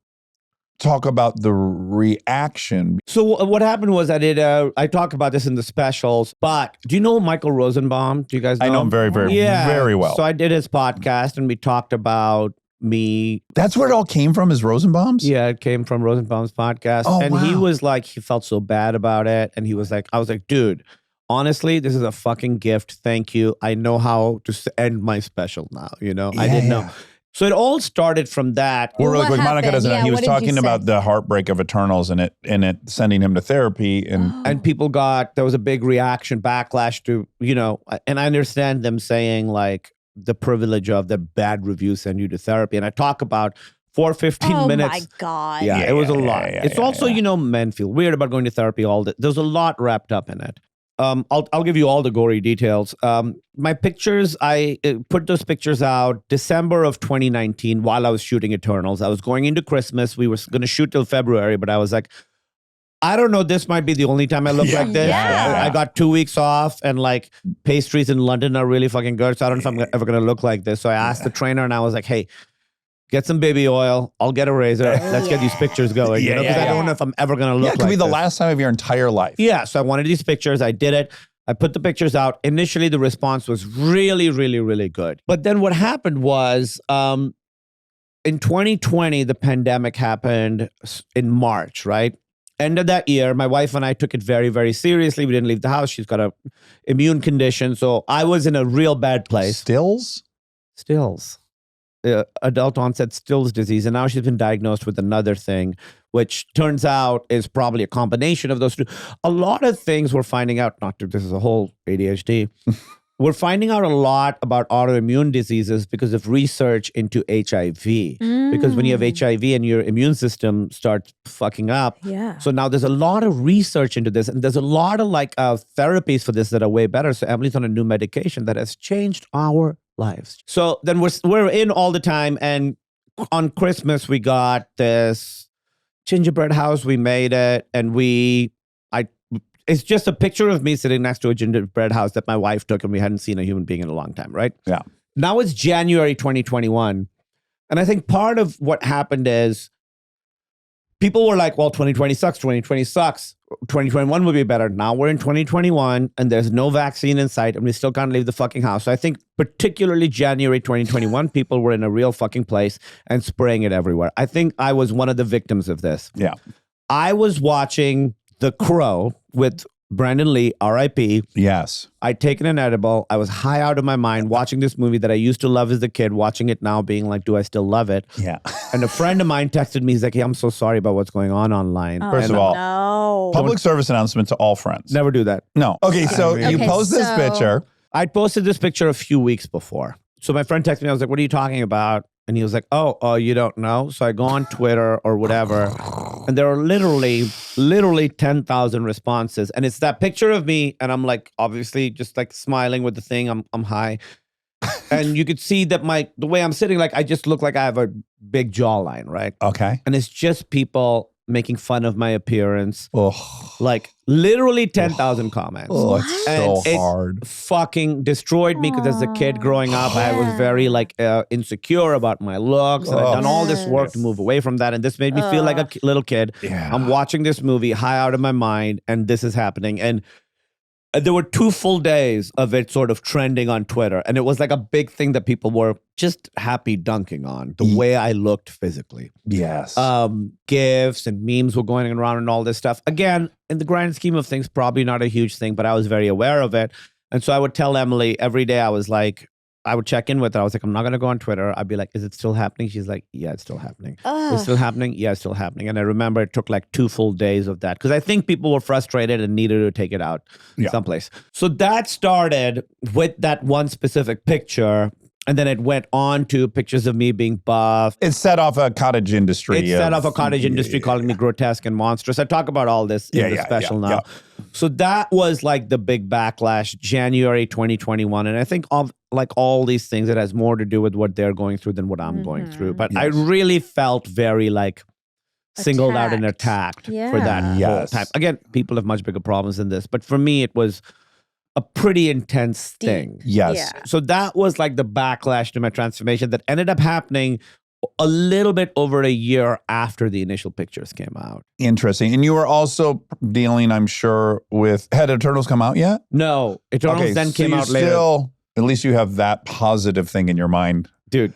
talk about the reaction. So what happened was I talk about this in the specials, but do you know Michael Rosenbaum? Do you guys know I know him very, very, very well. So I did his podcast and we talked about me. That's where it all came from, is Rosenbaum's? Yeah, it came from Rosenbaum's podcast. Oh, and he wow. was like, he felt so bad about it. And he was like, I was like, dude, honestly, this is a fucking gift. Thank you. I know how to end my special now, I didn't know. Yeah. So it all started from that. Well, really What quick, Monica happened? doesn't know. Yeah, He was what did you talking say? about the heartbreak of Eternals and it sending him to therapy. And And people there was a big reaction, backlash to, and I understand them saying like the privilege of the bad reviews send you to therapy. And I talk about for 15 Oh minutes. my God. Yeah, it was a lot. yeah, It's yeah, also, yeah. Men feel weird about going to therapy all that. There's a lot wrapped up in it. I'll give you all the gory details. My pictures, I put those pictures out December of 2019 while I was shooting Eternals. I was going into Christmas. We were going to shoot till February, but I was like, I don't know, this might be the only time I look Yeah. like this. Yeah. I got 2 weeks off and like pastries in London are really fucking good. So I don't know if I'm ever going to look like this. So I asked the trainer and I was like, hey, get some baby oil. I'll get a razor. Let's get these pictures going. Yeah, Because I yeah. don't know if I'm ever going to look yeah, it could like be the this. last time of your entire life. Yeah, so I wanted these pictures. I did it. I put the pictures out. Initially, the response was really, really, really good. But then what happened was in 2020, the pandemic happened in March, right? End of that year, my wife and I took it very, very seriously. We didn't leave the house. She's got a immune condition. So I was in a real bad place. Stills? Stills. adult onset Still's disease, and now she's been diagnosed with another thing, which turns out is probably a combination of those two. A lot of things we're finding out, this is a whole ADHD. We're finding out a lot about autoimmune diseases because of research into HIV. Because when you have HIV and your immune system starts fucking up. Yeah. So now there's a lot of research into this, and there's a lot of therapies for this that are way better. So Emily's on a new medication that has changed our lives. So then we're in all the time, and on Christmas we got this gingerbread house. We made it, and it's just a picture of me sitting next to a gingerbread house that my wife took, and we hadn't seen a human being in a long time, right? Yeah. Now it's January 2021. And I think part of what happened is people were like, well, 2020 sucks, 2020 sucks. 2021 will be better. Now we're in 2021 and there's no vaccine in sight and we still can't leave the fucking house. So I think particularly January 2021, people were in a real fucking place and spraying it everywhere. I think I was one of the victims of this. Yeah. I was watching The Crow with Brandon Lee, R.I.P. Yes. I'd taken an edible. I was high out of my mind watching this movie that I used to love as a kid, watching it now being like, do I still love it? Yeah. And a friend of mine texted me, he's like, hey, I'm so sorry about what's going on online. First of all, no. public service announcement to all friends. Never do that. No. Okay, so you Okay, post this so- picture. I'd posted this picture a few weeks before. So my friend texted me, I was like, what are you talking about? And he was like, oh, you don't know? So I go on Twitter or whatever, and there are literally 10,000 responses. And it's that picture of me, and I'm like, obviously just like smiling with the thing, I'm high. And you could see that the way I'm sitting, like I just look like I have a big jawline, right? Okay. And it's just people making fun of my appearance. Oh, Like literally 10,000 comments. it's so And it hard. fucking destroyed me because as a kid growing up, I was very insecure about my looks, and I'd done all this work to move away from that. And this made me feel like a little kid. Yeah. I'm watching this movie high out of my mind, and this is happening. And there were 2 full days of it sort of trending on Twitter. And it was like a big thing that people were just happy dunking on, the way I looked physically. Yes. GIFs and memes were going around and all this stuff. Again, in the grand scheme of things, probably not a huge thing, but I was very aware of it. And so I would tell Emily every day, I would check in with her. I was like, I'm not going to go on Twitter. I'd be like, is it still happening? She's like, yeah, it's still happening. It's still happening? Yeah, it's still happening. And I remember it took like 2 full days of that because I think people were frustrated and needed to take it out someplace. So that started with that one specific picture. And then it went on to pictures of me being buff. It set off a cottage industry. It set off a cottage industry calling me grotesque and monstrous. I talk about all this in the special now. So that was like the big backlash, January 2021. And I think of like all these things, it has more to do with what they're going through than what I'm going through. But I really felt very like singled out and attacked for that whole time. Again, people have much bigger problems than this. But for me, it was a pretty intense thing. Yes. Yeah. So that was like the backlash to my transformation that ended up happening a little bit over a year after the initial pictures came out. Interesting. And you were also dealing, I'm sure, with, had Eternals come out yet? No, Eternals then came out later. Still, at least you have that positive thing in your mind. Dude.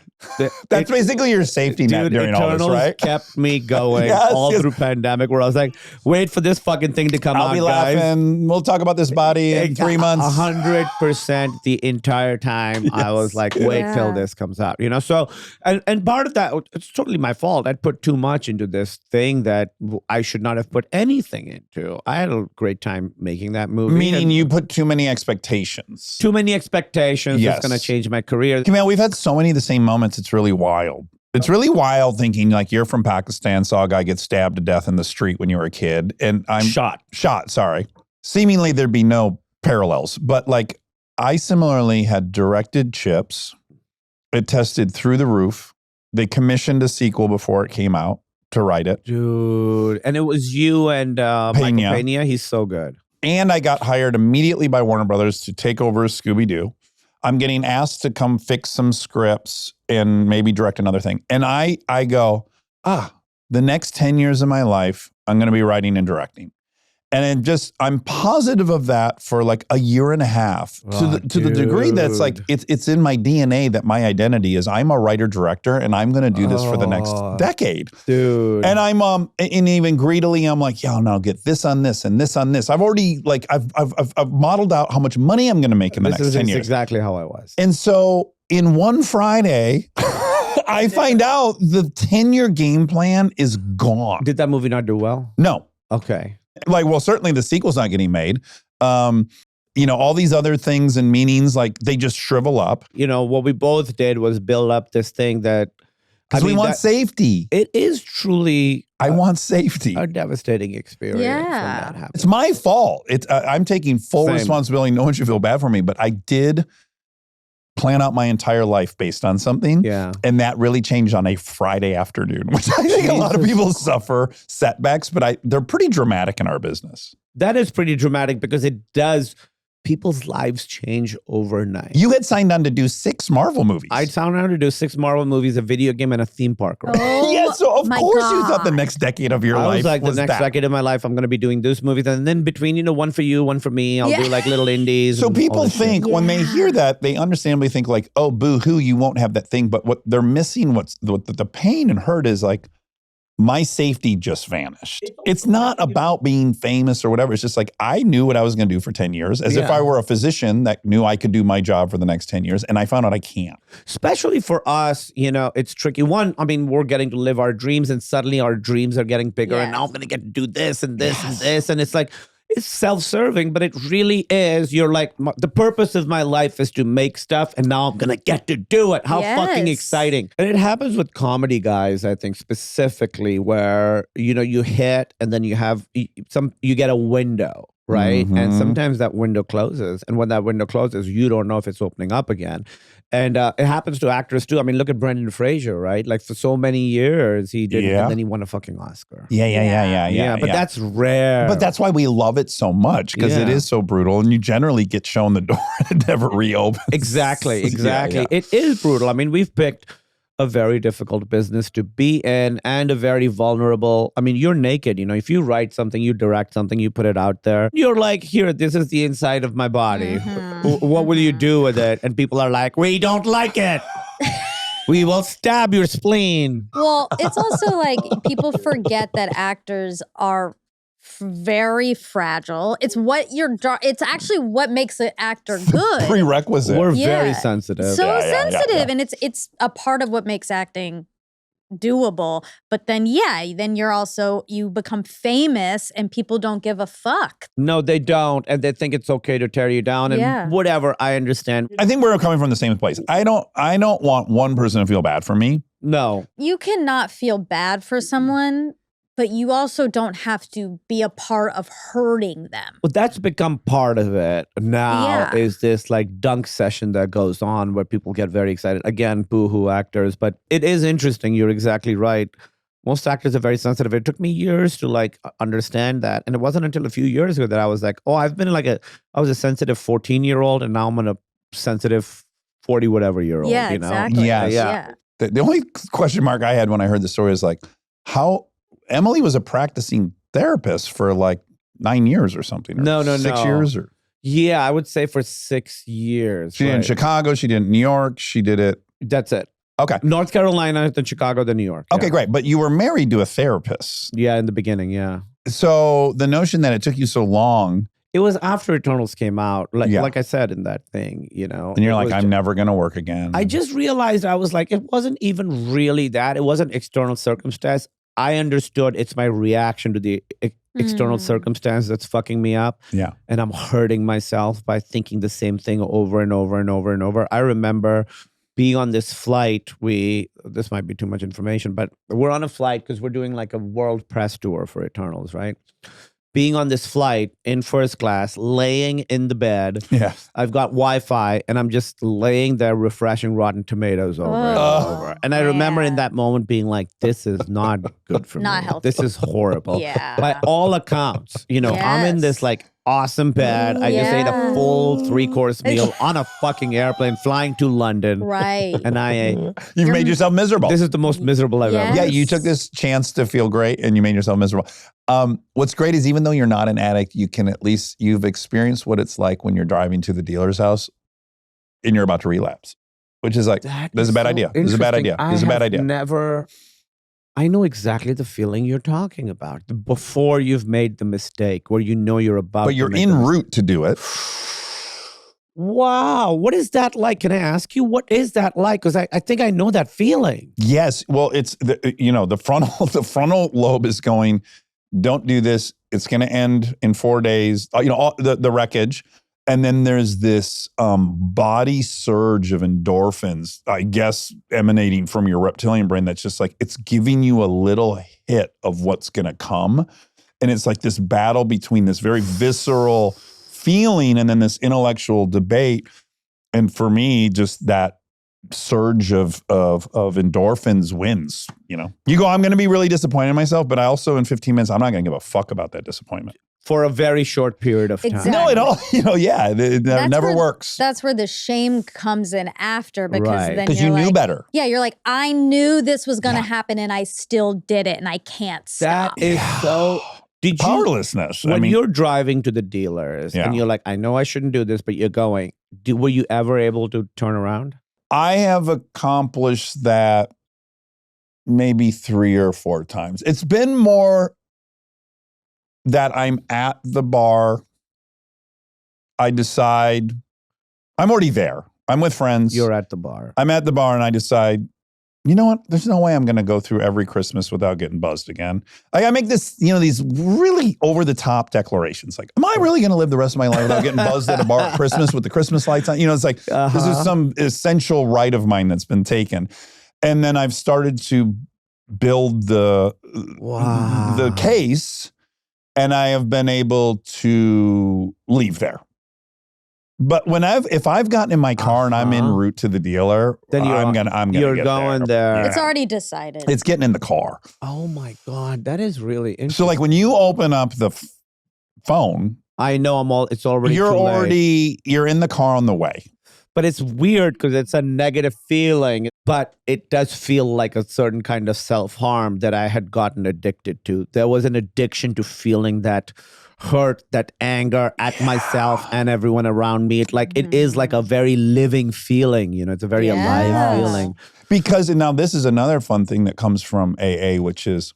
That's basically your safety net during Eternals all this, right? kept me going Yes, all yes. through pandemic where I was like, wait for this fucking thing to come out, I'll be guys. laughing. We'll talk about this body in 3 months. 100% the entire time. I was like, wait till this comes out, you know? So, and part of that, it's totally my fault. I'd put too much into this thing that I should not have put anything into. I had a great time making that movie. Meaning you put too many expectations. Too many expectations. Yes. It's going to change my career. Kumail, we've had so many of the same moments. It's really wild. It's really wild thinking like you're from Pakistan, saw a guy get stabbed to death in the street when you were a kid. And I'm shot, sorry. Seemingly there'd be no parallels. But like I similarly had directed Chips. It tested through the roof. They commissioned a sequel before it came out to write it. Dude. And it was you and Michael Pena. He's so good. And I got hired immediately by Warner Brothers to take over as Scooby-Doo. I'm getting asked to come fix some scripts and maybe direct another thing. And I go, the next 10 years of my life, I'm going to be writing and directing. And I'm positive of that for like a year and a half to the degree that's like, it's in my DNA that my identity is I'm a writer director and I'm going to do this for the next decade. Dude. And I'm, and even greedily, I'm like, yeah, no, I'll get this on this and this on this. I've already like, I've modeled out how much money I'm going to make in the next 10 years. Exactly how I was. And so in one Friday, I find out the 10-year game plan is gone. Did that movie not do well? No. Okay. Like, well, certainly the sequel's not getting made. All these other things and meanings, like they just shrivel up. What we both did was build up this thing that Because we want safety. It is truly I want safety. a devastating experience. Yeah. When that happens. It's my fault. I'm taking full Same. responsibility. No one should feel bad for me, but I did plan out my entire life based on something. Yeah. And that really changed on a Friday afternoon, which I think a lot of people suffer setbacks, but they're pretty dramatic in our business. That is pretty dramatic because it does. People's lives change overnight. You had signed on to do 6 Marvel movies. I signed on to do 6 Marvel movies, a video game, and a theme park. Right? Oh, yeah, so of my course you thought the God. next decade of your I life was like, the next that. decade of my life, I'm going to be doing those movies. And then between, one for you, one for me, I'll Yeah. do like little indies. So and all people this shit. think when they hear that, they understandably think like, oh, boo-hoo, you won't have that thing. But what they're missing, what the pain and hurt is like, my safety just vanished. It's not about being famous or whatever. It's just like, I knew what I was going to do for 10 years as if Yeah. I were a physician that knew I could do my job for the next 10 years. And I found out I can't. Especially for us, it's tricky. One, we're getting to live our dreams and suddenly our dreams are getting bigger and now I'm going to get to do this and this and this. And it's like, it's self-serving, but it really is. You're like, the purpose of my life is to make stuff and now I'm going to get to do it. How fucking Yes. exciting. And it happens with comedy guys, I think, specifically where, you hit and then you get a window. Right. And Mhm. sometimes that window closes. And when that window closes, you don't know if it's opening up again. And it happens to actors too. Look at Brendan Fraser, right? Like for so many years he did, Yeah. and then he won a fucking Oscar. Yeah. But that's rare. But that's why we love it so much because it Yeah. is so brutal and you generally get shown the door and it never reopens. exactly. Yeah. It is brutal. We've picked a very difficult business to be in and a very vulnerable. You're naked. If you write something, you direct something, you put it out there. You're like, here, this is the inside of my body. What will you do with it? And people are like, we don't like it. We will stab your spleen. Well, it's also like people forget that actors are very fragile. It's it's actually what makes an actor good. Prerequisite. We're Yeah. very sensitive. So Yeah. sensitive, and it's a part of what makes acting doable. But then you become famous and people don't give a fuck. No, they don't. And they think it's okay to tear you down and Yeah. whatever. I understand. I think we're coming from the same place. I don't want one person to feel bad for me. No. You cannot feel bad for someone, but you also don't have to be a part of hurting them. Well, that's become part of it now. Yeah. Is this like dunk session that goes on where people get very excited. Again, boohoo actors. But it is interesting. You're exactly right. Most actors are very sensitive. It took me years to understand that. And it wasn't until a few years ago that I was like, oh, I was a sensitive 14-year-old and now I'm a sensitive 40-whatever-year-old. Yeah, exactly. Yes. Yeah. The only question mark I had when I heard the story is like, how Emily was a practicing therapist for like 9 years or something. Or No. 6 years or Yeah, I would say for 6 years. she did it in right. Chicago, she did it in New York, she did it. That's it. Okay. North Carolina, then Chicago, then New York. Okay, yeah. great. But you were married to a therapist. Yeah, in the beginning, yeah. So the notion that it took you so long, It was after Eternals came out, Yeah. like I said in that thing, and you're It like, was I'm never going to work again. I just realized I was like, it wasn't even really that. It wasn't external circumstance. I understood it's my reaction to the external Mm. circumstance that's fucking me up. Yeah. And I'm hurting myself by thinking the same thing over and over and over and over. I remember being on this flight. This might be too much information, but we're on a flight because we're doing like a world press tour for Eternals, right? Being on this flight in first class, laying in the bed. Yeah. I've got Wi-Fi and I'm just laying there refreshing Rotten Tomatoes over and Oh, over. And I remember in man. that moment being like, this is not good for Not me. healthy. This is horrible. Yeah. By all accounts, I'm in this Yes. like awesome bed. I just ate a Yeah. full 3-course meal on a fucking airplane flying to London. Right. And I ate. You've made yourself miserable. This is the most miserable I've ever Yeah. Yeah, you took this chance to feel great and you made yourself miserable. What's great is even though you're not an addict, you've experienced what it's like when you're driving to the dealer's house and you're about to relapse, which is like, That this is a bad idea. This is a bad idea. This is a bad idea. I know exactly the feeling you're talking about. Before you've made the mistake, where you're about But to you're make en the route to do it. Wow. What is that like? Can I ask you, what is that like? Because I think I know that feeling. Yes. Well, it's the frontal lobe is going, don't do this. It's going to end in 4 days. All the wreckage. And then there's this body surge of endorphins, I guess, emanating from your reptilian brain that's just like, it's giving you a little hit of what's going to come. And it's like this battle between this very visceral feeling and then this intellectual debate. And for me, just that surge of endorphins wins. You go, I'm going to be really disappointed in myself, but I also in 15 minutes, I'm not going to give a fuck about that disappointment. For a very short period of time. Exactly. No, it all, it never works. That's where the shame comes in after, because Right. then Because you're you knew like, better. yeah, you're like, I knew this was going to happen and I still did it and I can't That stop. is so. Did you, Powerlessness. when you're driving to the dealers Yeah. and you're like, I know I shouldn't do this, but you're going, were you ever able to turn around? I have accomplished that maybe 3 or 4 times. It's been more that I'm at the bar. I decide I'm already there. I'm with friends. You're at the bar. I'm at the bar and I decide, you know what? There's no way I'm going to go through every Christmas without getting buzzed again. I make this, these really over the top declarations. Like, am I really going to live the rest of my life without getting buzzed at a bar at Christmas with the Christmas lights on? It's like, this is some essential right of mine that's been taken. And then I've started to build the case, and I have been able to leave there. But if I've gotten in my car and I'm en route to the dealer, Then I'm gonna you're get going there. It's already decided. It's getting in the car. Oh my God, that is really interesting. So like when you open up the phone, I know it's already you're too late. you're in the car on the way. But it's weird because it's a negative feeling, but it does feel like a certain kind of self-harm that I had gotten addicted to. There was an addiction to feeling that hurt, that anger at myself and everyone around me. It is like a very living feeling, it's a very alive feeling. Because now this is another fun thing that comes from AA, which is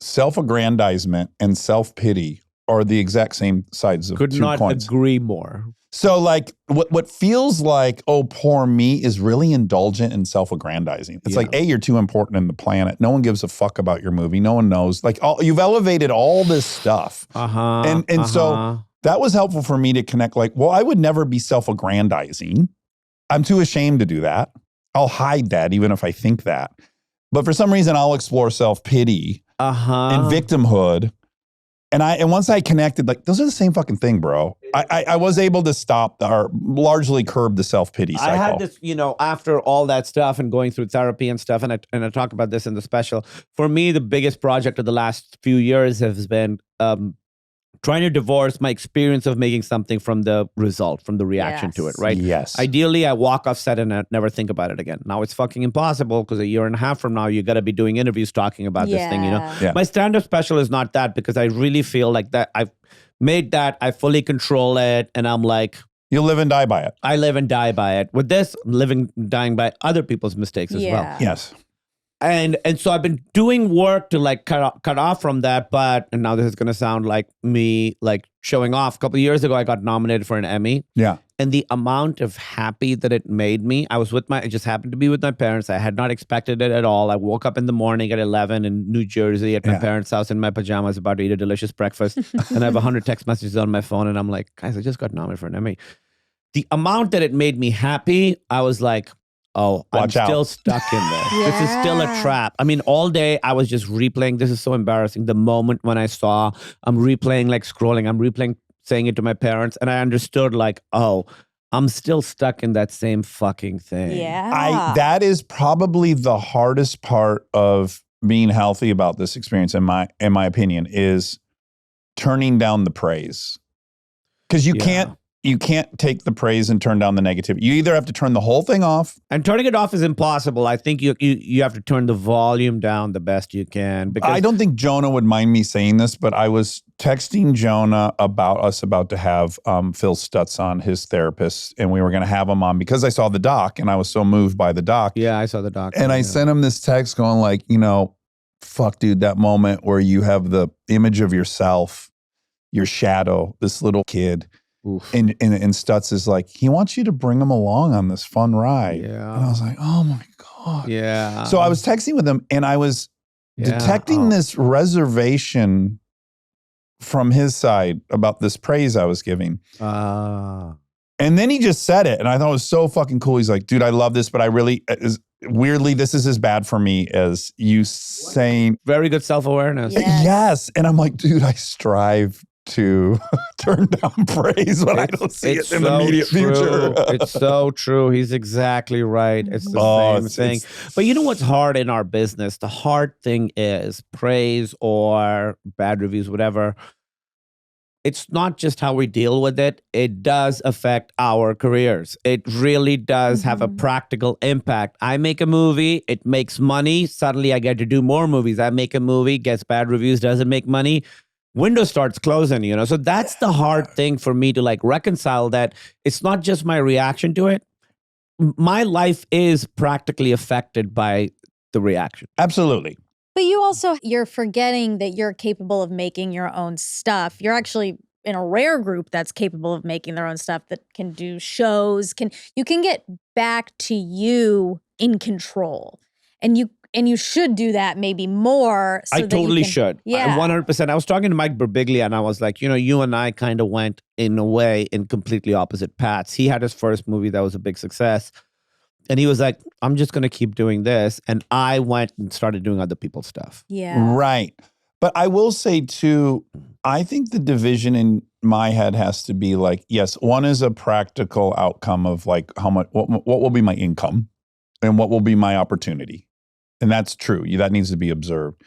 self-aggrandizement and self-pity are the exact same sides of Could two not coins. agree more. So like what feels like, oh, poor me is really indulgent and self-aggrandizing. It's like, A, you're too important in the planet. No one gives a fuck about your movie. No one knows. Like you've elevated all this stuff. So that was helpful for me to connect like, well, I would never be self-aggrandizing. I'm too ashamed to do that. I'll hide that even if I think that. But for some reason, I'll explore self-pity and victimhood. And once I connected, like, those are the same fucking thing, bro. I was able to stop or largely curb the self-pity cycle. I had this, after all that stuff and going through therapy and stuff, and I talk about this in the special, for me, the biggest project of the last few years has been trying to divorce my experience of making something from the result, from the reaction to it, right? Yes. Ideally, I walk off set and I never think about it again. Now it's fucking impossible because a year and a half from now, you got to be doing interviews talking about this thing, Yeah. My stand-up special is not that because I really feel like that I've made that, I fully control it, and I'm like... You live and die by it. I live and die by it. With this, I'm living, dying by other people's mistakes as well. Yes. And so I've been doing work to like cut off from that, and now this is going to sound like me like showing off. A couple of years ago, I got nominated for an Emmy. Yeah. And the amount of happy that it made me, I just happened to be with my parents. I had not expected it at all. I woke up in the morning at 11 in New Jersey at my parents' house in my pajamas, about to eat a delicious breakfast. And I have 100 text messages on my phone. And I'm like, guys, I just got nominated for an Emmy. The amount that it made me happy, I was like, oh, Watch I'm out. still stuck in this. This is still a trap. I mean, all day I was just replaying. This is so embarrassing. The moment when I saw, I'm replaying, like scrolling, I'm replaying, saying it to my parents. And I understood like, oh, I'm still stuck in that same fucking thing. Yeah. That is probably the hardest part of being healthy about this experience, in my opinion, is turning down the praise. Because you can't take the praise and turn down the negativity. You either have to turn the whole thing off. And turning it off is impossible. I think you have to turn the volume down the best you can. Because I don't think Jonah would mind me saying this, but I was texting Jonah about to have Phil Stutz on, his therapist, and we were going to have him on because I saw the doc and I was so moved by the doc. Yeah, I saw the doc. And I sent him this text going like, fuck, dude, that moment where you have the image of yourself, your shadow, this little kid. Oof. And Stutz is like, he wants you to bring him along on this fun ride. Yeah. And I was like, oh my God. Yeah. So I was texting with him and I was detecting this reservation from his side about this praise I was giving. And then he just said it. And I thought it was so fucking cool. He's like, dude, I love this, but I really, weirdly, this is as bad for me as you saying. Very good self-awareness. Yes. And I'm like, dude, I strive to turn down praise when I don't see it in the immediate future. It's so true. He's exactly right. It's the same thing. But you know what's hard in our business? The hard thing is praise or bad reviews, whatever. It's not just how we deal with it. It does affect our careers. It really does have a practical impact. I make a movie, it makes money. Suddenly I get to do more movies. I make a movie, gets bad reviews, doesn't make money. Window starts closing, you know? So that's the hard thing for me to like reconcile, that it's not just my reaction to it. My life is practically affected by the reaction. Absolutely. But you're forgetting that you're capable of making your own stuff. You're actually in a rare group that's capable of making their own stuff, that can do shows, you can get back to you in control. And you should do that maybe more. So I that totally you can, should. Yeah. 100%. I was talking to Mike Birbiglia and I was like, you know, you and I kind of went in a way in completely opposite paths. He had his first movie that was a big success. And he was like, I'm just going to keep doing this. And I went and started doing other people's stuff. Yeah. Right. But I will say too, I think the division in my head has to be like, yes, one is a practical outcome of like how much, what will be my income and what will be my opportunity. And that's true. That needs to be observed.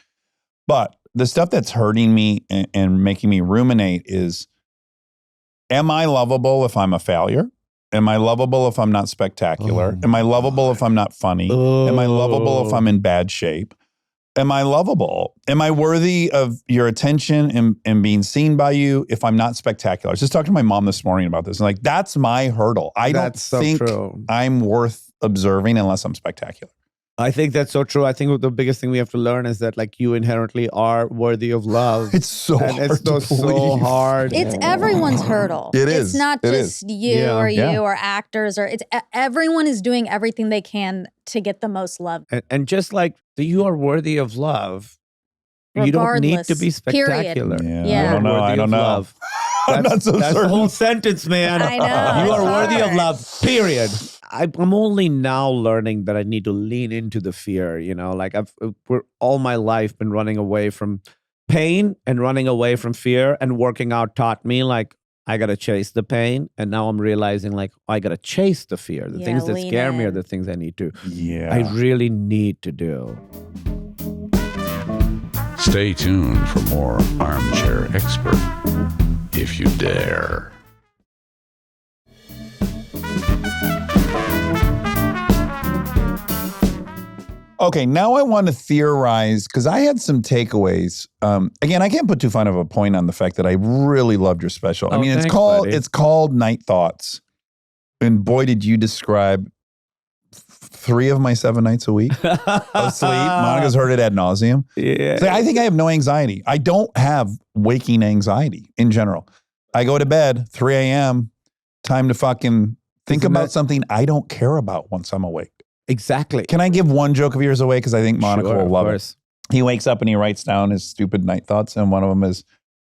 But the stuff that's hurting me and making me ruminate is, am I lovable if I'm a failure? Am I lovable if I'm not spectacular? Am I lovable if I'm not funny? Am I lovable if I'm in bad shape? Am I lovable? Am I worthy of your attention and being seen by you if I'm not spectacular? I was just talking to my mom this morning about this. And like, that's my hurdle. I don't think I'm worth observing unless I'm spectacular. I think that's so true. I think the biggest thing we have to learn is that like you inherently are worthy of love. It's so and hard it's to so believe. hard. It's everyone's hurdle. It is. It's not It just is. you Yeah. or you Yeah. or actors, or it's everyone is doing everything they can to get the most love. And just like you are worthy of love, you don't need to be Regardless. Period. spectacular. Yeah. Yeah. I don't know. Worthy I don't of know. love. I'm not so That's certain. the whole sentence, man. I know, You it's are worthy of hard. love, period. I'm only now learning that I need to lean into the fear, you know, like we're all my life been running away from pain and running away from fear, and working out taught me like, I got to chase the pain. And now I'm realizing like, I got to chase the fear. The things that lean scare me are in. the things I need to, Yeah. I really need to do. Stay tuned for more Armchair Expert, if you dare. Okay, now I want to theorize, because I had some takeaways. Again, I can't put too fine of a point on the fact that I really loved your special. I Oh, mean, thanks, buddy. it's called Night Thoughts. And boy, did you describe 3 of my 7 nights a week of sleep. Monica's heard it ad nauseum. Yeah. So I think I have no anxiety. I don't have waking anxiety in general. I go to bed, 3 a.m., time to fucking think Isn't about that- something I don't care about once I'm awake. Exactly. Can I give one joke of yours away? Because I think Monica Sure, will of love course. it. He wakes up and he writes down his stupid night thoughts. And one of them is,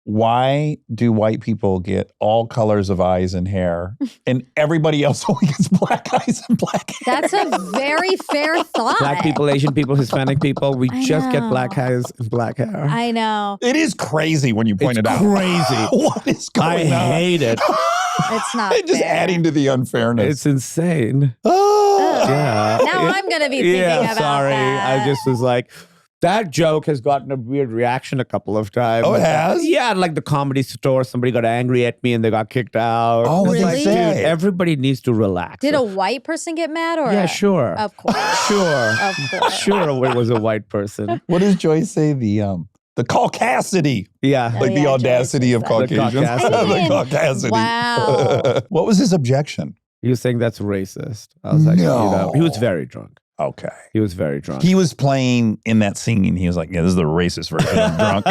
why do white people get all colors of eyes and hair and everybody else only gets black eyes and black hair? That's a very fair thought. Black people, Asian people, Hispanic people, we I just get know. black eyes and black hair. I know. It is crazy when you point It's it out. crazy. What is I going on? hate it. It's not Just fair. adding to the unfairness. It's insane. Oh. Yeah. Now I'm going to be thinking about sorry. that. I just was like, that joke has gotten a weird reaction a couple of times. Oh, it has? Yeah, like the Comedy Store, somebody got angry at me and they got kicked out. Oh, what It's did like, they say? dude, everybody needs to relax. Did a white person get mad or? Yeah, sure. Of course. Sure. Of course. Sure, it was a white person. What does Joyce say? The caucasity. Yeah. Oh, Like the yeah, audacity Joyce of says that. Caucasians. The The caucasity. caucasity. Wow. What was his objection? He was saying that's racist. I was like, No. he was very drunk. Okay. He was very drunk. He was playing in that scene. He was like, "Yeah, this is the racist version of drunk."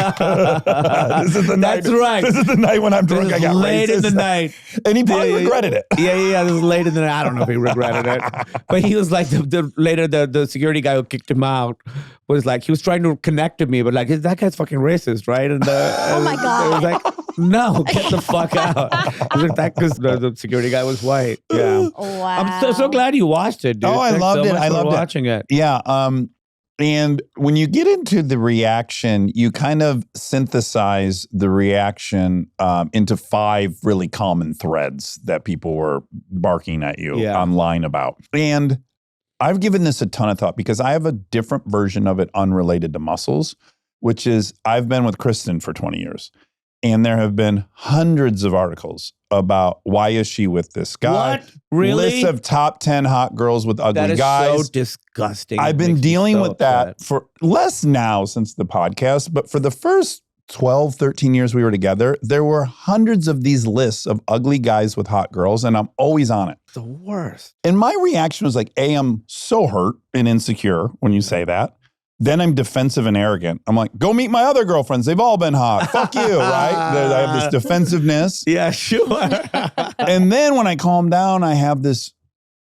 This is the night. That's right. This is the night when I'm drunk. I got late racist. in the night. And he probably regretted it. Yeah. This was late in the night. I don't know if he regretted it, but he was like the security guy who kicked him out was like he was trying to connect to me, but like that guy's fucking racist, right? And Oh my God. it was like, no, get the fuck out. I was like, that because the security guy was white. Yeah. Wow. I'm so glad you watched it, dude. Oh, I Thanks loved so it. much I for loved it. watching it. Yeah. And when you get into the reaction, you kind of synthesize the reaction into 5 really common threads that people were barking at you online about. And I've given this a ton of thought because I have a different version of it unrelated to muscles, which is I've been with Kristen for 20 years. And there have been hundreds of articles about why is she with this guy. What? Really? Lists of top 10 hot girls with ugly That is guys. so disgusting. I've It been makes me dealing so with upset. that for less now since the podcast, but for the first 12, 13 years we were together, there were hundreds of these lists of ugly guys with hot girls, and I'm always on it. The worst. And my reaction was like, A, I'm so hurt and insecure when you say that. Then I'm defensive and arrogant. I'm like, go meet my other girlfriends. They've all been hot. Fuck you, right? I have this defensiveness. Yeah, sure. And then when I calm down, I have this,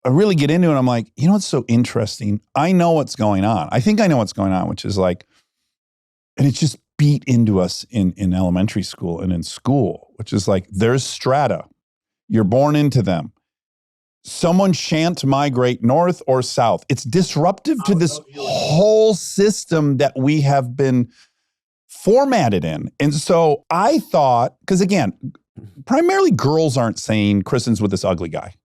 I really get into it. I'm like, you know what's so interesting? I know what's going on. I think I know what's going on, which is like, and it's just beat into us in elementary school and in school, which is like, there's strata. You're born into them. Someone shan't migrate north or south. It's disruptive to this whole system that we have been formatted in. And so I thought, because again, primarily girls aren't saying Kristen's with this ugly guy.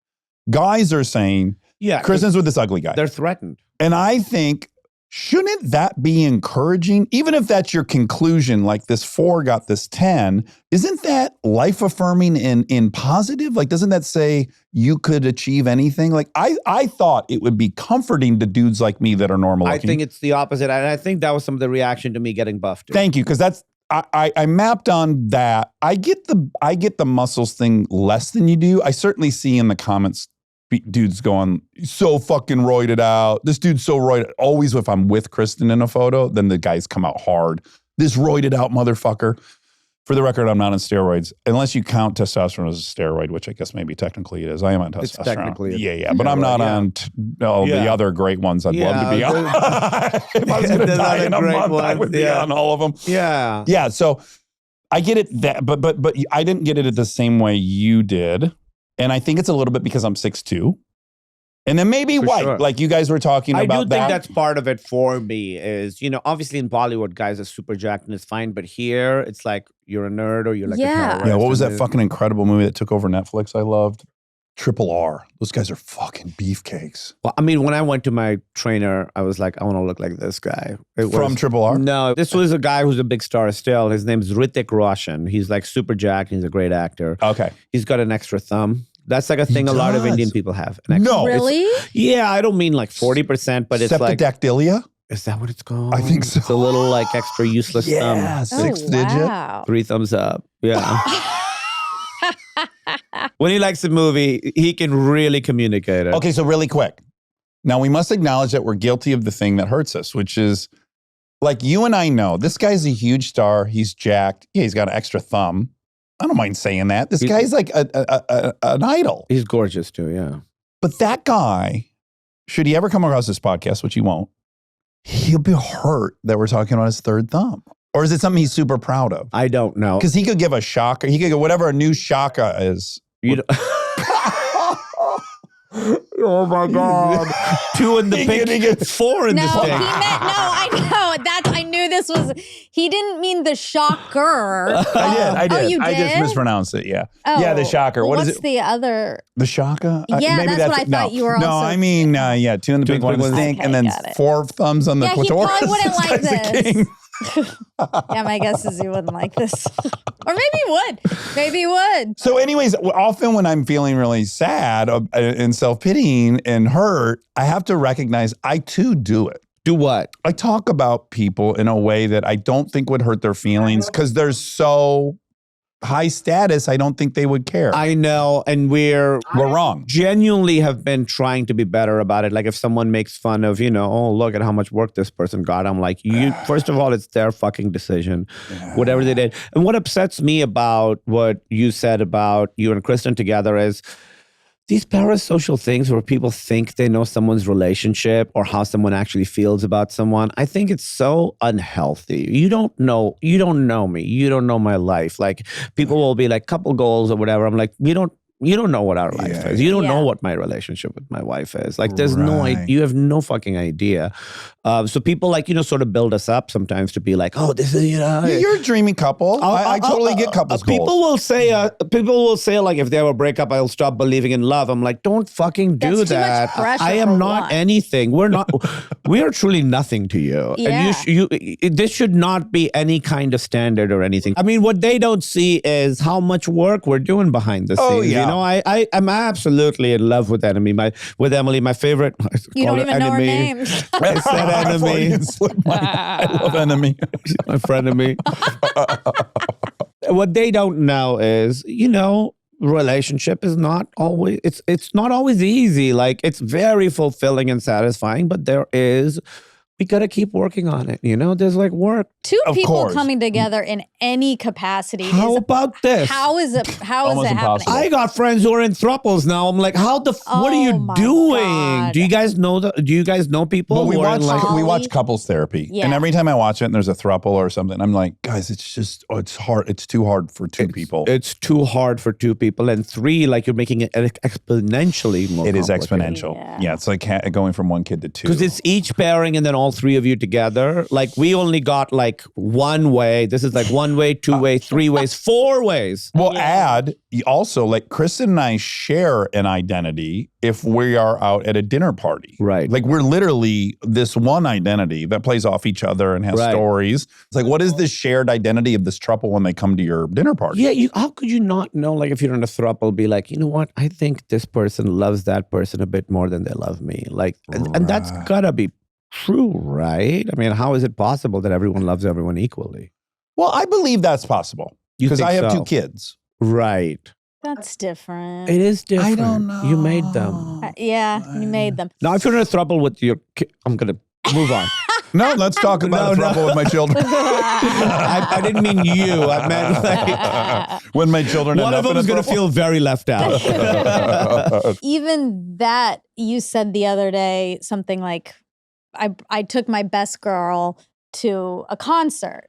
Guys are saying Kristen's with this ugly guy. They're threatened. And I think, shouldn't that be encouraging? Even if that's your conclusion, like this 4 got this 10, isn't that life affirming and positive? Like, doesn't that say you could achieve anything? Like, I thought it would be comforting to dudes like me that are normal I looking. think it's the opposite. And I think that was some of the reaction to me getting buffed. Thank you, because that's I mapped on that. I get the muscles thing less than you do. I certainly see in the comments dudes going, so fucking roided out. This dude's so roided. Always if I'm with Kristen in a photo, then the guys come out hard. This roided out motherfucker. For the record, I'm not on steroids. Unless you count testosterone as a steroid, which I guess maybe technically it is. I am on testosterone. It's technically yeah. But I'm not on the other great ones I'd love to be on. If I was going to die in a month, I would be on all of them. Yeah. Yeah, so I get it, but I didn't get it the same way you did. And I think it's a little bit because I'm 6'2". And then maybe For white, sure. like you guys were talking I about do think that's part of it for me is, obviously in Bollywood, guys are super jacked and it's fine. But here, it's like you're a nerd or you're like a terrorist. Yeah, what was that and fucking incredible movie that took over Netflix I loved? Triple R. Those guys are fucking beefcakes. Well, I mean, when I went to my trainer, I was like, I want to look like this guy. From Triple R? No, this was a guy who's a big star still. His name's Hrithik Roshan. He's like super jacked. He's a great actor. Okay. He's got an extra thumb. That's like a thing a lot of does? Indian people have. An extra- No. Really? Yeah, I don't mean like 40%, but it's like, Septidactylia? is that what it's called? I think so. It's a little like extra useless thumb. Yeah, 6 digit. Wow. 3 thumbs up. Yeah. When he likes a movie, he can really communicate it. Okay, so really quick. Now we must acknowledge that we're guilty of the thing that hurts us, which is like you and I know this guy's a huge star. He's jacked. Yeah, he's got an extra thumb. I don't mind saying that. This guy's like an idol. He's gorgeous too, yeah. But that guy, should he ever come across this podcast, which he won't, he'll be hurt that we're talking about his 3rd thumb. Or is it something he's super proud of? I don't know. Because he could give a shocker. He could go whatever a new shaka is. You don't- oh my God. 2 in the He pink, gets 4 in No, the he stink. meant I know. I knew this was. He didn't mean the shocker. I did. Oh, you did? I just mispronounced it. Yeah. Oh, Yeah, the shocker. well, What is what's it? the other? The shaka? Yeah, maybe that's what I it. thought you were No, also- I mean, 2 in the Two big, in the 1 in the big, stink, okay, and then got it. 4 thumbs on the Yeah, he clitoris. probably wouldn't This like guy's a this. king. Yeah, my guess is you wouldn't like this, or maybe you would. Maybe you would. So anyways, often when I'm feeling really sad and self-pitying and hurt, I have to recognize I too do it. Do what? I talk about people in a way that I don't think would hurt their feelings because they're so high status, I don't think they would care. I know, and we're wrong. genuinely have been trying to be better about it. Like if someone makes fun of, oh, look at how much work this person got. I'm like, first of all, it's their fucking decision, whatever they did. And what upsets me about what you said about you and Kristen together is these parasocial things where people think they know someone's relationship or how someone actually feels about someone. I think it's so unhealthy. You don't know me. You don't know my life. Like people will be like couple goals or whatever. I'm like, you don't know what our life is. You don't know what my relationship with my wife is. Like there's you have no fucking idea. So people like, sort of build us up sometimes to be like, oh, this is, You're a dreamy couple. I totally get couples goals. People will say like, if they have a breakup, I'll stop believing in love. I'm like, don't fucking do That's too much that. pressure I am for not one. anything. We're not, we are truly nothing to you. Yeah. And this should not be any kind of standard or anything. I mean, what they don't see is how much work we're doing behind the scenes. Oh, yeah. I'm absolutely in love with Emily. My favorite. You don't even know her enemy. name. I said enemy. I love enemy. My frenemy. What they don't know is, relationship is not always. It's not always easy. Like it's very fulfilling and satisfying, but we got to keep working on it. There's like work. Two Of people course. coming together in any capacity. How about this? How is it Almost happening? impossible. I got friends who are in thruples now. I'm like, what are Oh you my doing? God. Do you guys know Do you guys know people? But we who are watch in, like, we watch couples therapy, Yeah. and every time I watch it, and there's a throuple or something, I'm like, guys, it's just it's hard. It's too hard for two people. It's too hard for two people, and three, like you're making it exponentially more. It is complicated. exponential. Yeah, it's like going from one kid to two. Because it's each pairing and then all three of you together. Like we only got like one way. This is like one way, two way, three ways, four ways. Well, also like Kristen and I share an identity if we are out at a dinner party. Right. Like we're literally this one identity that plays off each other and has stories. It's like, what is this shared identity of this throuple when they come to your dinner party? Yeah, how could you not know? Like if you're in a throuple, be like, you know what? I think this person loves that person a bit more than they love me. Like, and that's gotta be true, right? I mean, how is it possible that everyone loves everyone equally? Well, I believe that's possible You because think I have so? two kids. Right. That's different. It is different. I don't know. You made them. Yeah, you made them. Now, if you're in a throuple with your kid, I'm going to move on. No, let's talk about a throuple with my children. I didn't mean you. I meant like When my children one end of up them is in a going to throuple. feel very left out. Even that, you said the other day something like, I took my best girl to a concert,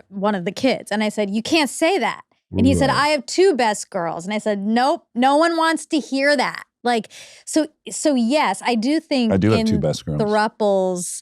one of the kids, and I said, you can't say that. And he said, I have two best girls. And I said, nope, no one wants to hear that. Like, so yes, I do think I do have in two best girls. thruples,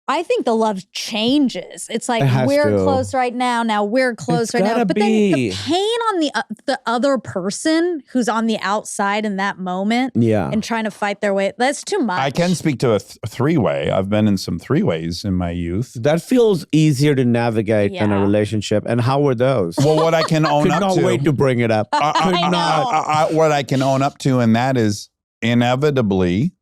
I think the love changes. It's like It has we're to. close right now we're close It's right now. gotta But then the be. pain on the other person who's on the outside in that moment Yeah. and trying to fight their way, that's too much. I can speak to a three-way. I've been in some three-ways in my youth. That feels easier to navigate than a Yeah. relationship. And how were those? Well, what I can own Could up not to. wait to bring it up. Could I not. know. What I can own up to, and that is inevitably,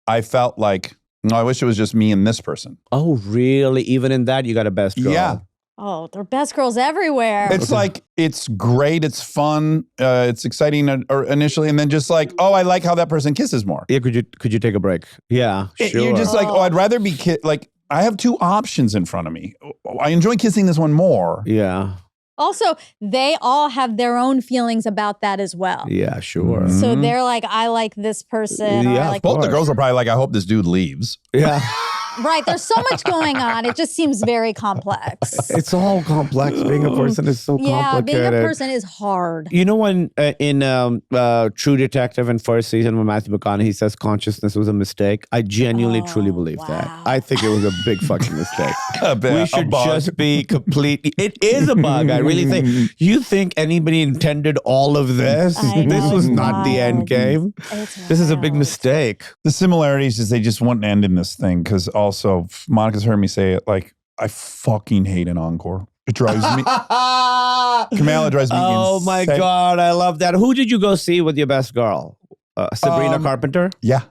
I felt like, no, I wish it was just me and this person. Oh, really? Even in that, you got a best girl. Yeah. Oh, there are best girls everywhere. It's like, it's great, it's fun, it's exciting initially, and then just like, oh, I like how that person kisses more. Yeah. Could you take a break? Yeah. Sure. You're just like, oh, I'd rather be like, I have two options in front of me. I enjoy kissing this one more. Yeah. Also, they all have their own feelings about that as well. Yeah. Sure. So they're like, I like this person. Or Yeah, I of like Both the course. girls are probably like, I hope this dude leaves. Yeah. Right. There's so much going on. It just seems very complex. It's all complex. Being a person is so Yeah, being complicated. a person is hard. You know when in True Detective in first season when Matthew McConaughey says consciousness was a mistake, I genuinely truly believe that. wow. I think it was a big fucking mistake. We We should just be completely. It is a bug. I really think. You think anybody intended all of this? I know, This was it's not the end wild. game. It's This is a big wild. mistake. The similarities is they just wouldn't end in this thing because also Monica's heard me say it like I fucking hate an encore. It drives me. Kumail, it drives me Oh my insane. God, I love that. Who did you go see with your best girl? Sabrina Carpenter. Yeah.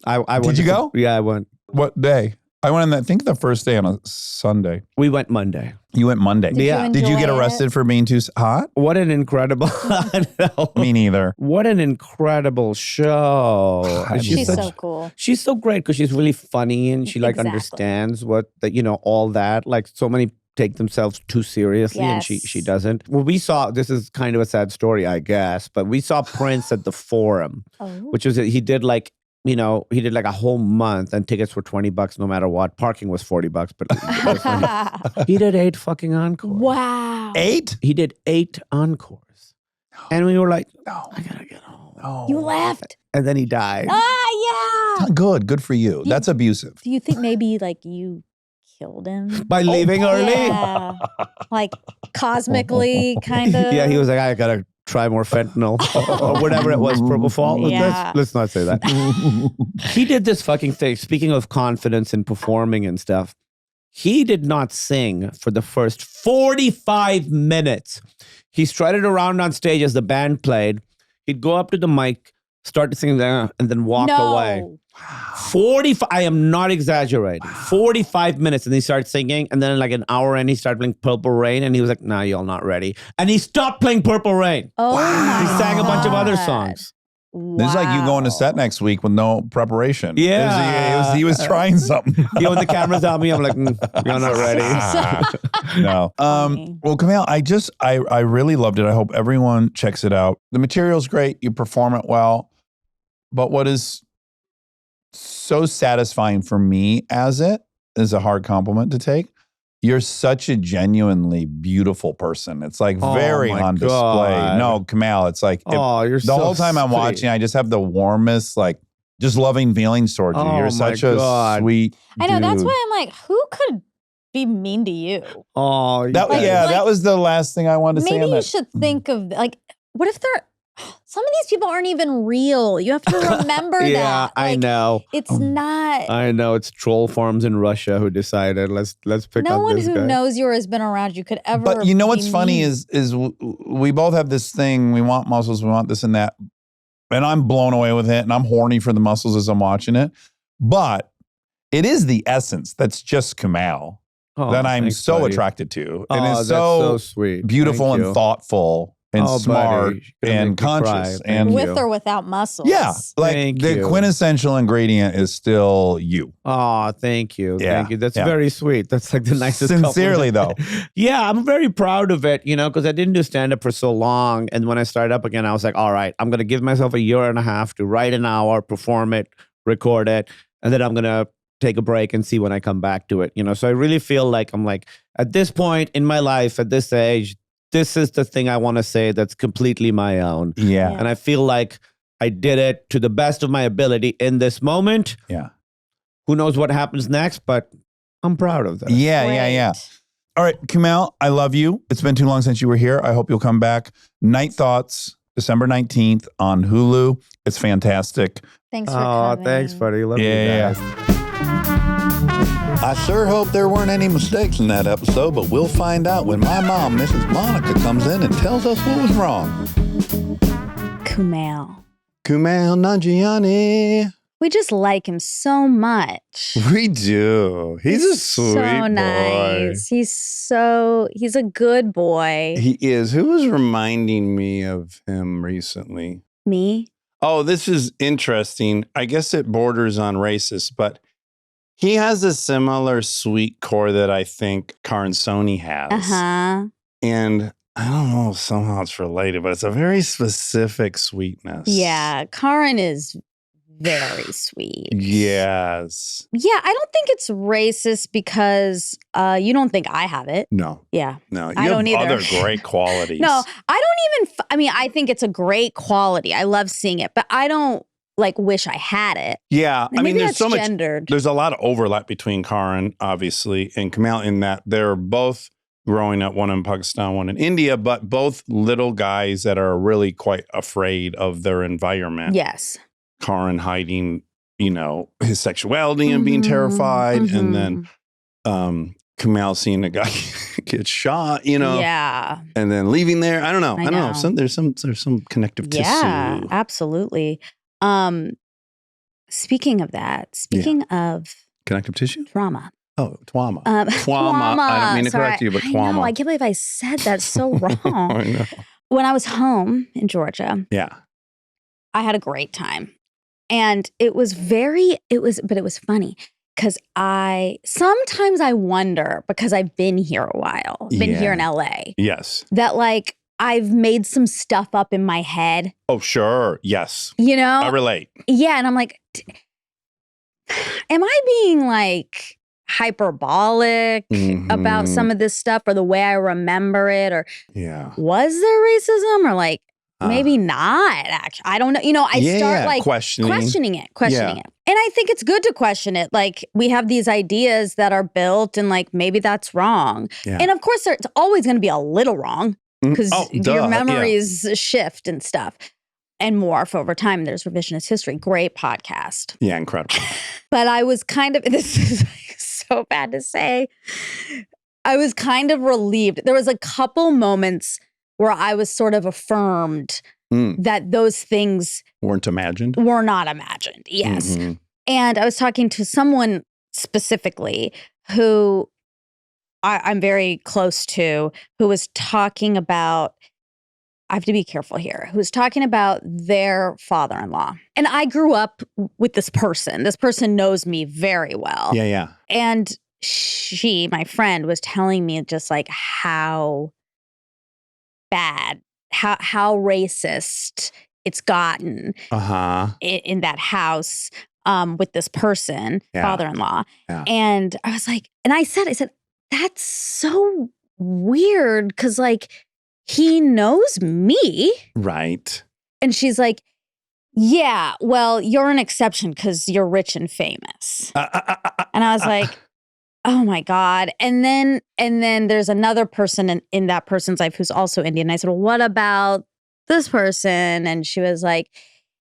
I went Did you to- go? Yeah, I went. What day? I went on, I think, the first day on a Sunday. We went Monday. You went Monday. Did Yeah. you Did you get enjoy arrested it? for being too hot? What an incredible. I know. Me neither. What an incredible show. God, She's such- so cool. She's so great because she's really funny and she like Exactly. understands what that, all that. Like so many take themselves too seriously and she Yes. doesn't. Well, we saw, this is kind of a sad story, I guess, but we saw Prince at the Forum, Oh. which was, he did like a whole month and tickets were $20 no matter what. Parking was $40, but he did 8 fucking encores. Wow. 8? He did 8 encores. And we were like, No. I gotta get home. No. You left. And then he died. Ah, yeah. Good for you. That's abusive. Do you think maybe like you killed him? By leaving early? Yeah. Like cosmically, kind of. Yeah, he was like, I gotta try more fentanyl or whatever it was, propofol. Yeah. Let's not say that. He did this fucking thing. Speaking of confidence and performing and stuff, he did not sing for the first 45 minutes. He strutted around on stage as the band played. He'd go up to the mic, start to sing there, and then walk away. 45, I am not exaggerating. 45 minutes, and he started singing, and then like an hour in, he started playing Purple Rain, and he was like, nah, y'all not ready. And he stopped playing Purple Rain. Oh, He my sang a bunch of other God. songs. This is like you going to set next week with no preparation. Yeah. He was trying something. Yeah, when the camera's on me, I'm like, you're not ready. No. Funny. Well, Kumail, I really loved it. I hope everyone checks it out. The material's great. You perform it well. But what is so satisfying for me as it is a hard compliment to take. You're such a genuinely beautiful person. It's like Oh very my on display. God. No, Kumail, it's like Oh, you're the so whole time I'm sweet. watching, I just have the warmest, like just loving feelings towards you. Oh You're my such a God. sweet I know. That's dude. why I'm like, who could be mean to you? Oh, That Like- yeah, like- that was the last thing I wanted to say Maybe on you that. should think of like, what if they're some of these people aren't even real? You have to remember yeah, that. I Like, know. It's not. I know. It's troll farms in Russia who decided let's pick No on one this who guy. knows you or has been around you could ever. But you know what's be funny mean. is we both have this thing. We want muscles. We want this and that. And I'm blown away with it. And I'm horny for the muscles as I'm watching it. But it is the essence that's just Kumail Oh, that I'm thanks, so buddy. attracted to. Oh, And that's it's so so sweet. beautiful Thank and you. thoughtful and Oh, smart buddy. You're gonna and make me cry. conscious. Thank And you. with or without muscles. yeah, like Thank the you. quintessential ingredient is still you. Oh, thank you. Yeah, Thank you. That's yeah. very sweet. That's like the nicest Sincerely, compliment. though. Yeah, I'm very proud of it, because I didn't do stand up for so long. And when I started up again, I was like, all right, I'm going to give myself a year and a half to write an hour, perform it, record it, and then I'm going to take a break and see when I come back to it. So I really feel like I'm like, at this point in my life, at this age, this is the thing I want to say that's completely my own. Yeah. And I feel like I did it to the best of my ability in this moment. Yeah. Who knows what happens next, but I'm proud of that. Yeah. Great. All right, Kumail, I love you. It's been too long since you were here. I hope you'll come back. Night Thoughts, December 19th on Hulu. It's fantastic. Thanks for Oh, coming. thanks, buddy. Love Yeah. you guys. I sure hope there weren't any mistakes in that episode, but we'll find out when my mom, Mrs. Monica, comes in and tells us what was wrong. Kumail. Kumail Nanjiani. We just like him so much. We do. He's a sweet so boy. nice. He's a good boy. He is. Who was reminding me of him recently? Me? Oh, this is interesting. I guess it borders on racist, but he has a similar sweet core that I think Sony has. Uh-huh. And I don't know if somehow it's related, but it's a very specific sweetness. Yeah, Karan is very sweet. Yes. Yeah, I don't think it's racist because you don't think I have it. No, Yeah. no. You I have don't either. other great qualities. No, I don't even, I mean, I think it's a great quality. I love seeing it, but I don't like wish I had it. Yeah. And I mean, maybe there's that's so much. gendered. There's a lot of overlap between Karan, obviously, and Kumail in that they're both growing up, one in Pakistan, one in India, but both little guys that are really quite afraid of their environment. Yes. Karan hiding, his sexuality and being Mhm, terrified. mhm. And then Kumail seeing a guy get shot, Yeah. and then leaving there. I don't know. I I don't know. know. There's some connective tissue. Yeah, absolutely. Speaking of that, speaking of Connective tissue? Trauma. Oh, twama. Twama. I don't mean to Sorry, correct you, but I twama. know. I can't believe I said that so wrong. I know. When I was home in Georgia, Yeah. I had a great time. And it was funny because sometimes I wonder, because I've been here a while, been here in LA, Yes. that like I've made some stuff up in my head, Oh, sure. Yes. you know? I relate. Yeah. And I'm like, am I being like hyperbolic about some of this stuff or the way I remember it? Or Yeah. was there racism or like maybe not? Actually, I don't know. You know, I start like questioning it. And I think it's good to question it. Like we have these ideas that are built and like maybe that's wrong. Yeah. And of course, it's always going to be a little wrong because your memories shift and stuff and morph over time. There's Revisionist History. Great podcast. Yeah, incredible. But I was kind of, this is like so bad to say, I was kind of relieved. There was a couple moments where I was sort of affirmed that those things Weren't imagined. were not imagined. Yes. Mhm. And I was talking to someone specifically who I'm very close to, who was talking about, I have to be careful here, who was talking about their father-in-law. And I grew up with this person. This person knows me very well. Yeah, yeah. And she, my friend, was telling me just like how bad, how racist it's gotten in that house with this person, father-in-law. Yeah. And I was like, and I said, that's so weird because like he knows me. Right. And she's like, yeah, well, you're an exception because you're rich and famous. And I was like, oh my God. And then there's another person in that person's life who's also Indian. I said, well, what about this person? And she was like,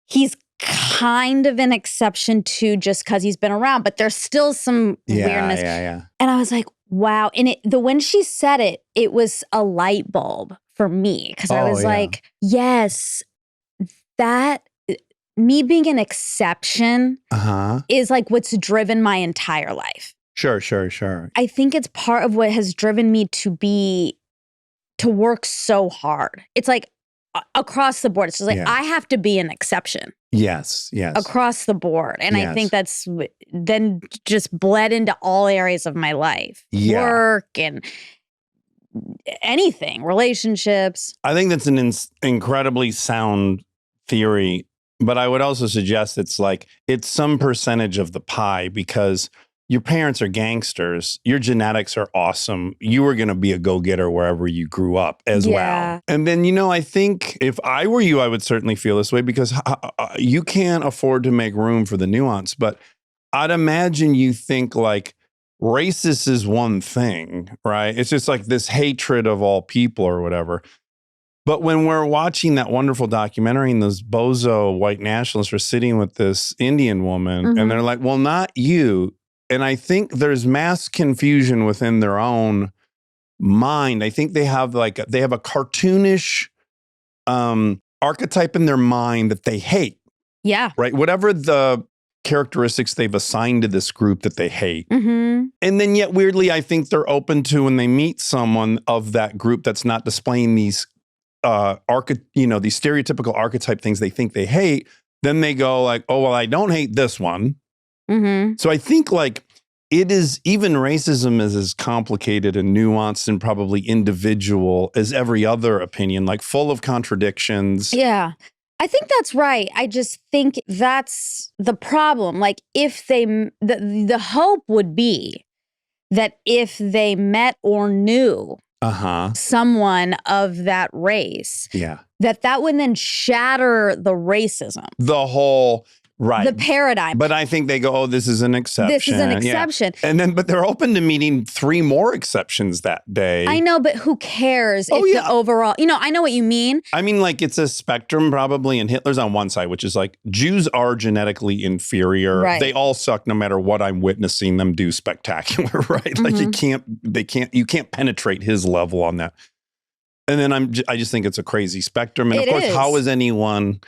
he's kind of an exception too, just because he's been around, but there's still some weirdness. Yeah. And I was like, wow. And when she said it, it was a light bulb for me because I was like, yes, that me being an exception is like what's driven my entire life. Sure. I think it's part of what has driven me to work so hard. It's like across the board. It's just like, I have to be an exception. Yes. Across the board. And I think that's then just bled into all areas of my life. Yeah. Work and anything, relationships. I think that's an incredibly sound theory, but I would also suggest it's some percentage of the pie because your parents are gangsters. Your genetics are awesome. You were going to be a go-getter wherever you grew up as well. And then, I think if I were you, I would certainly feel this way because you can't afford to make room for the nuance. But I'd imagine you think like racist is one thing, right? It's just like this hatred of all people or whatever. But when we're watching that wonderful documentary and those bozo white nationalists are sitting with this Indian woman and they're like, well, not you. And I think there's mass confusion within their own mind. I think they have a cartoonish archetype in their mind that they hate. Yeah. Right. Whatever the characteristics they've assigned to this group that they hate. And then yet weirdly, I think they're open to when they meet someone of that group that's not displaying these these stereotypical archetype things they think they hate. Then they go like, oh, well, I don't hate this one. So I think like it is, even racism is as complicated and nuanced and probably individual as every other opinion, like full of contradictions. Yeah, I think that's right. I just think that's the problem. Like if the hope would be that if they met or knew someone of that race, that would then shatter the racism. The whole... Right. The paradigm. But I think they go, oh, this is an exception. This is an exception. Yeah. And then, but they're open to meeting 3 more exceptions that day. I know, but who cares if the overall, I know what you mean. I mean, like it's a spectrum probably, and Hitler's on one side, which is like Jews are genetically inferior. Right. They all suck no matter what I'm witnessing them do spectacular, right? Like you can't penetrate his level on that. And then I just think it's a crazy spectrum. And of course, how is anyone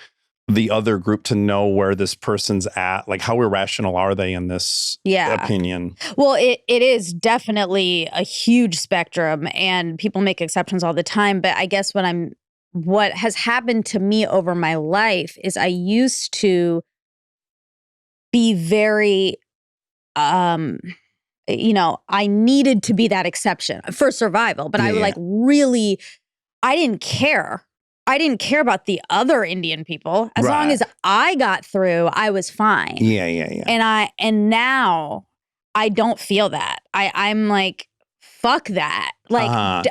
the other group to know where this person's at. Like, how irrational are they in this opinion? Well, it is definitely a huge spectrum, and people make exceptions all the time. But I guess what has happened to me over my life is I used to be very, I needed to be that exception for survival, but I would I didn't care. I didn't care about the other Indian people. As long as I got through, I was fine. Yeah. And now I don't feel that. I'm like, fuck that. Like,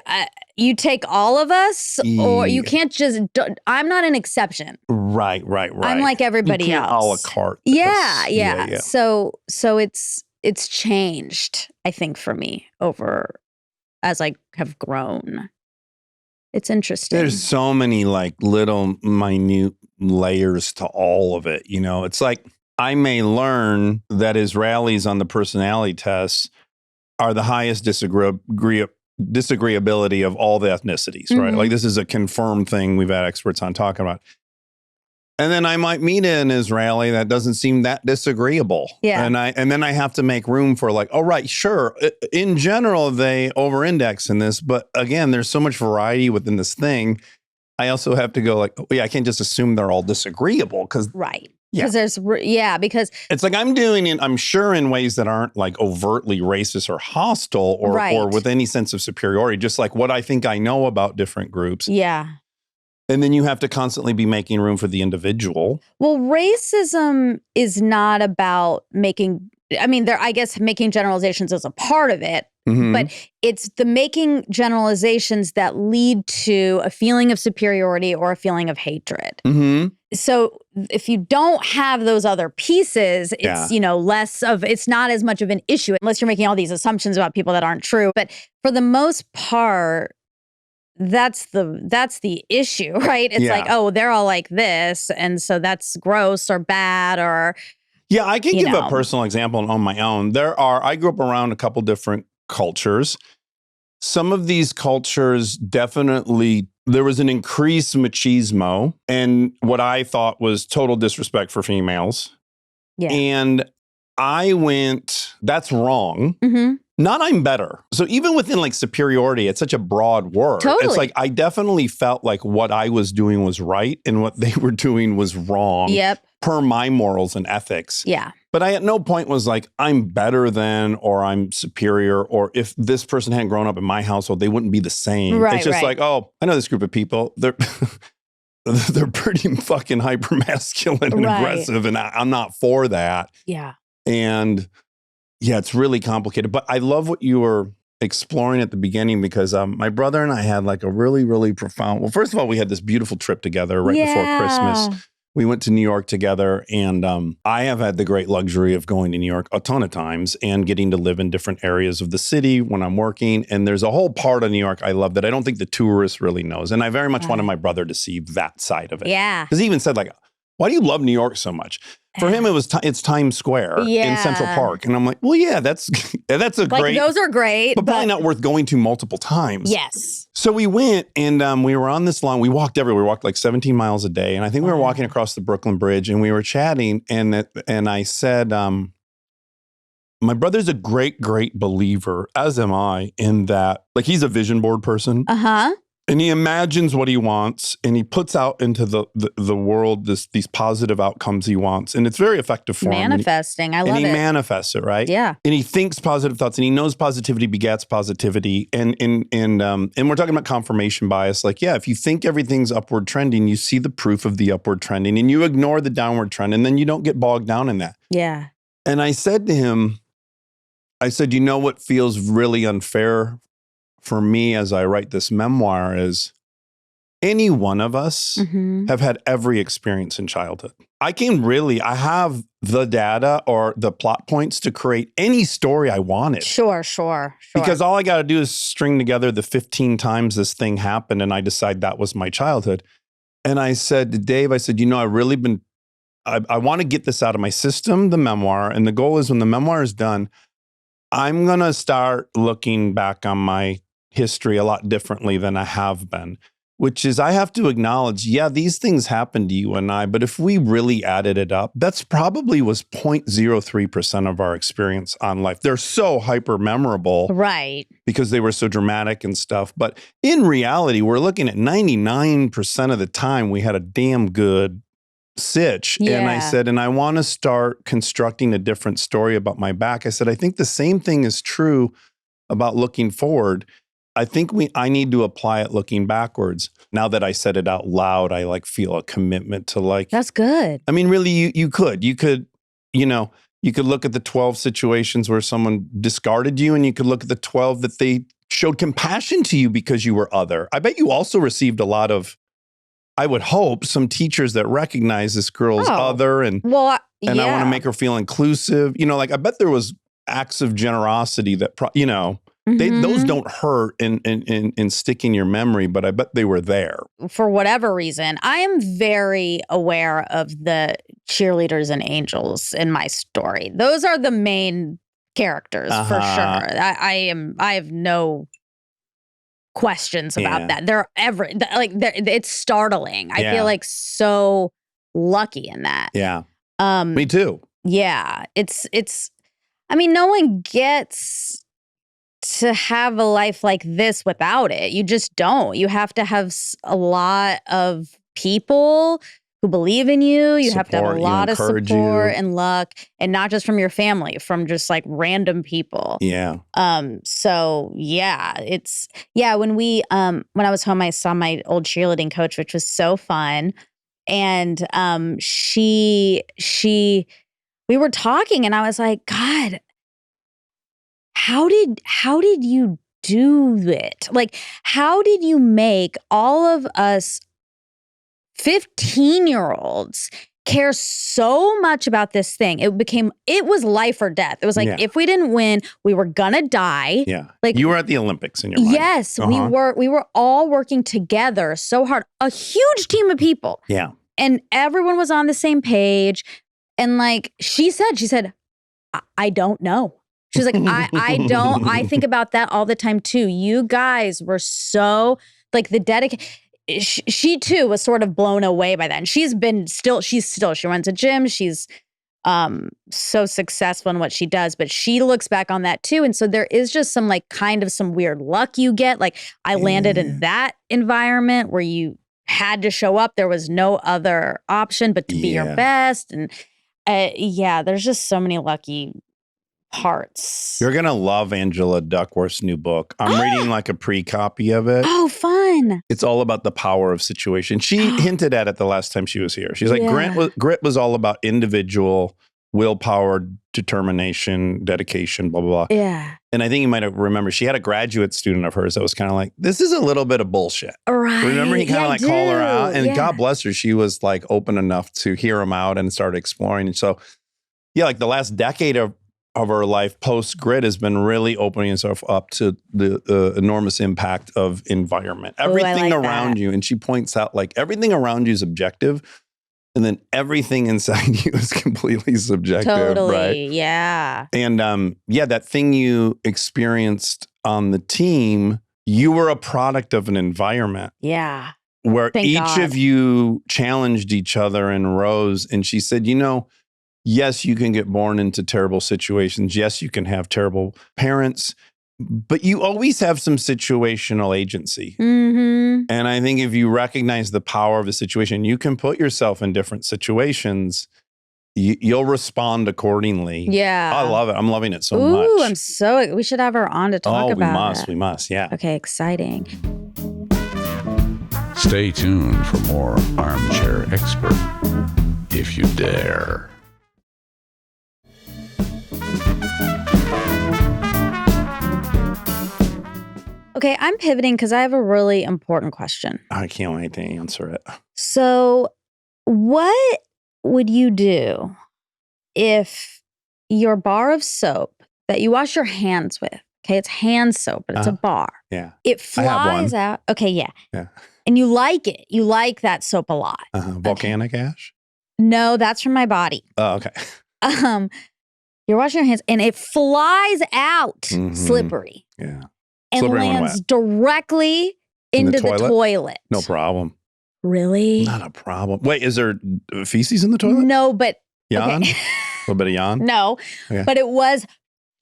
you take all of us, or you can't just. I'm not an exception. Right. I'm like everybody you can't else. A la carte. Yeah. So it's changed, I think, for me over as I have grown. It's interesting. There's so many like little minute layers to all of it. It's like I may learn that Israelis on the personality tests are the highest disagreeability of all the ethnicities, right? Mm-hmm. Like this is a confirmed thing we've had experts on talking about. And then I might meet an Israeli that doesn't seem that disagreeable. Yeah. And then I have to make room for like, oh, right, sure. In general, they over-index in this. But again, there's so much variety within this thing. I also have to go like, oh, yeah, I can't just assume they're all disagreeable because because it's like I'm doing it, I'm sure, in ways that aren't like overtly racist or hostile or with any sense of superiority, just like what I think I know about different groups. Yeah. And then you have to constantly be making room for the individual. Well, racism is not about making generalizations is a part of it, but it's the making generalizations that lead to a feeling of superiority or a feeling of hatred. So if you don't have those other pieces, it's, it's not as much of an issue unless you're making all these assumptions about people that aren't true. But for the most part, that's the issue, right? It's like, oh, they're all like this, and so that's gross or bad or I can give a personal example on my own. I grew up around a couple different cultures. Some of these cultures definitely, there was an increased machismo and what I thought was total disrespect for females. Yeah. And I went, that's wrong. Not I'm better. So even within like superiority, it's such a broad word. Totally. It's like I definitely felt like what I was doing was right and what they were doing was wrong. Yep. Per my morals and ethics. Yeah. But I at no point was like, I'm better than or I'm superior, or if this person hadn't grown up in my household, they wouldn't be the same. Right, it's just like, oh, I know this group of people. They're pretty fucking hyper masculine and aggressive, and I'm not for that. Yeah. And it's really complicated. But I love what you were exploring at the beginning because my brother and I had like a really, really profound. Well, first of all, we had this beautiful trip together right before Christmas. We went to New York together, and I have had the great luxury of going to New York a ton of times and getting to live in different areas of the city when I'm working. And there's a whole part of New York I love that I don't think the tourist really knows. And I very much wanted my brother to see that side of it. Yeah. Because he even said like, why do you love New York so much? For him, it's Times Square in Central Park. And I'm like, well, yeah, that's a like, great. Those are great. But probably not worth going to multiple times. Yes. So we went and we were on this long, we walked everywhere. We walked like 17 miles a day. And I think we were walking across the Brooklyn Bridge and we were chatting. And I said, my brother's a great, great believer, as am I, in that, like he's a vision board person. And he imagines what he wants and he puts out into the world these positive outcomes he wants. And it's very effective for him. Manifesting. I love it. And he manifests it, right? Yeah. And he thinks positive thoughts and he knows positivity begets positivity. And we're talking about confirmation bias. Like, yeah, if you think everything's upward trending, you see the proof of the upward trending and you ignore the downward trend and then you don't get bogged down in that. Yeah. And I said to him, you know what feels really unfair for me as I write this memoir is any one of us have had every experience in childhood. I have the data or the plot points to create any story I wanted. Sure. Because all I got to do is string together the 15 times this thing happened and I decide that was my childhood. And I said to Dave, I want to get this out of my system, the memoir. And the goal is when the memoir is done, I'm going to start looking back on my history a lot differently than I have been. which is I have to acknowledge, yeah, these things happen to you and I, but if we really added it up, that's probably was 0.03% of our experience on life. They're so hyper memorable Right. because they were so dramatic and stuff. But in reality, we're looking at 99% of the time we had a damn good sitch. And I Yeah. said, and I want to start constructing a different story about my back. I said, I think the same thing is true about looking forward. I think I need to apply it looking backwards. Now that I said it out loud, I like feel a commitment to like, That's good. I mean, really, you could, you could look at the 12 situations where someone discarded you, and you could look at the 12 that they showed compassion to you because you were other. I bet you also received a lot of, I would hope, some teachers that recognize this girl's Oh. other and Well, I want to yeah. make her feel inclusive. Like I bet there was acts of generosity that, those Mhm. don't hurt and stick in your memory, but I bet they were there. For whatever reason, I am very aware of the cheerleaders and angels in my story. Those are the main characters for Uh-huh. sure. I have no questions about Yeah. that. They're it's startling. I Yeah. feel like so lucky in that. Yeah, Um me too. yeah, it's I mean, no one gets to have a life like this without it. You just don't. You have to have a lot of people who believe in you. You have to have a Support you, lot of encourage support you. and luck, and not just from your family, from just like random people. Yeah. So yeah, when I was home, I saw my old cheerleading coach, which was so fun. And we were talking, and I was like, God, how did you do it? Like, how did you make all of us 15-year-olds care so much about this thing? It was life or death. It was like, Yeah. if we didn't win, we were gonna die. Yeah. Like, You were at the Olympics in your mind. yes, Uh-huh. we were all working together so hard. A huge team of people. Yeah. And everyone was on the same page. And like she said, I don't know. She was like, I don't. I think about that all the time too. You guys were so like the dedication. She too was sort of blown away by that. And she runs a gym. She's so successful in what she does, but she looks back on that too. And so there is just some like kind of some weird luck you get. Like I landed in that environment where you had to show up. There was no other option but to be your Yeah. best. And there's just so many lucky parts. You're going to love Angela Duckworth's new book. I'm reading like a pre-copy of it. Oh, fun. It's all about the power of situation. She hinted at it the last time she was here. She's like, Yeah. grit was all about individual willpower, determination, dedication, blah, blah, blah. Yeah. And I think you might have remembered she had a graduate student of hers that was kind of like, this is a little bit of bullshit. Right. Remember, he kind of Yeah, I like called her do. out, and Yeah. God bless her, she was like open enough to hear him out and start exploring. And so, yeah, like the last decade of her life post grit has been really opening herself up to the enormous impact of environment, I everything like around that. you. And she points out like everything around you is objective, and then everything inside you is completely subjective, Totally. right? Yeah. And that thing you experienced on the team, you were a product of an environment Yeah. where Thank each God. of you challenged each other and rose. And she said, yes, you can get born into terrible situations. Yes, you can have terrible parents, but you always have some situational agency. Mm-hmm. And I think if you recognize the power of a situation, you can put yourself in different situations. You'll respond accordingly. Yeah. I love it. I'm loving it so Ooh, much. we should have her on to talk about it. We must. Yeah. Okay, exciting. Stay tuned for more Armchair Expert, if you dare. Okay, I'm pivoting because I have a really important question. I can't wait to answer it. So, what would you do if your bar of soap that you wash your hands with, okay, it's hand soap, but it's a bar, Yeah. it I have flies one. out. Okay, yeah. Yeah. And you like it. You like that soap a lot. Volcanic ash? No, that's from my body. Oh, okay. You're washing your hands and it flies out Mhm. slippery Yeah. and Slippery when lands wet. directly In into the toilet. No problem. Really? Not a problem. Wait, is there feces in the toilet? No, but Yawn? okay. A little bit of yawn? No, Okay. but it was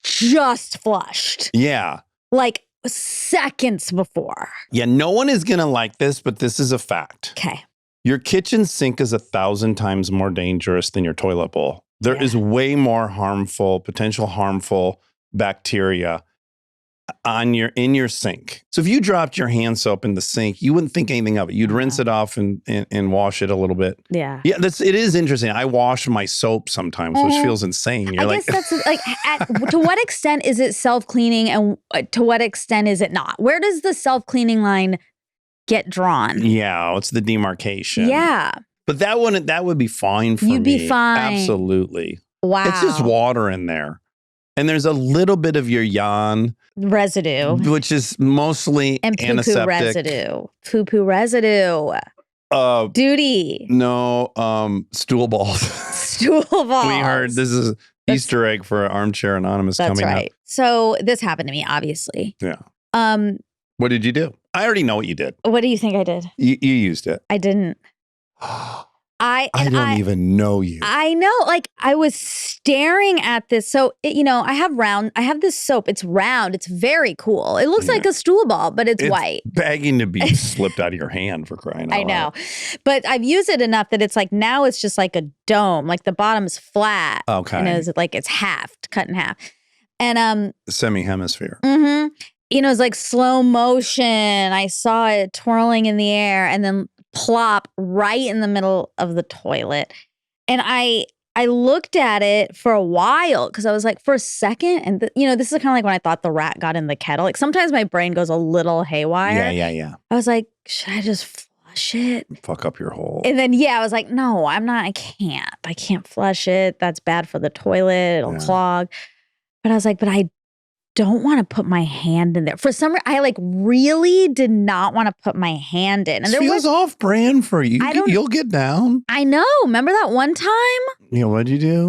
just flushed. Yeah. Like seconds before. Yeah, no one is going to like this, but this is a fact. Okay. Your kitchen sink is 1,000 times more dangerous than your toilet bowl. There is way more potential harmful bacteria in your sink. So if you dropped your hand soap in the sink, you wouldn't think anything of it. You'd rinse it off and wash it a little bit. Yeah. Yeah, it is interesting. I wash my soap sometimes, which feels insane. You're I like, guess that's like, to what extent is it self-cleaning and to what extent is it not? Where does the self-cleaning line get drawn? yeah, what's the demarcation? Yeah. But that would be fine for me. You'd be fine. Absolutely. Wow. It's just water in there. And there's a little bit of your yawn, residue. which is mostly And poo-poo antiseptic. residue. Poo-poo residue. Duty. No, stool balls. Stool balls. We heard this is Easter egg for Armchair Anonymous That's coming right. up. So this happened to me, obviously. Yeah. Um, What did you do? I already know what you did. what do you think I did? You used it. I didn't. I don't even know you. I know, like I was staring at this. So, I have this soap. It's round. It's very cool. It looks like a stool ball, but it's white. Begging to be slipped out of your hand for crying out I know. loud. But I've used it enough that it's like now it's just like a dome. Like the bottom's flat. Okay. And it's cut in half. And Semi-hemisphere. it's like slow motion. I saw it twirling in the air and then plop right in the middle of the toilet. And I looked at it for a while because I was like, for a second, and this is kind of like when I thought the rat got in the kettle. Like sometimes my brain goes a little haywire. Yeah. I was like, should I just flush it? Fuck up your hole. And then I was like, no, I'm not. I can't flush it. That's bad for the toilet. It'll clog. But I was like, but I don't want to put my hand in there. For some reason, I like really did not want to put my hand in. And This feels off brand for you. You'll get down. I know. Remember that one time? Yeah, what'd you do?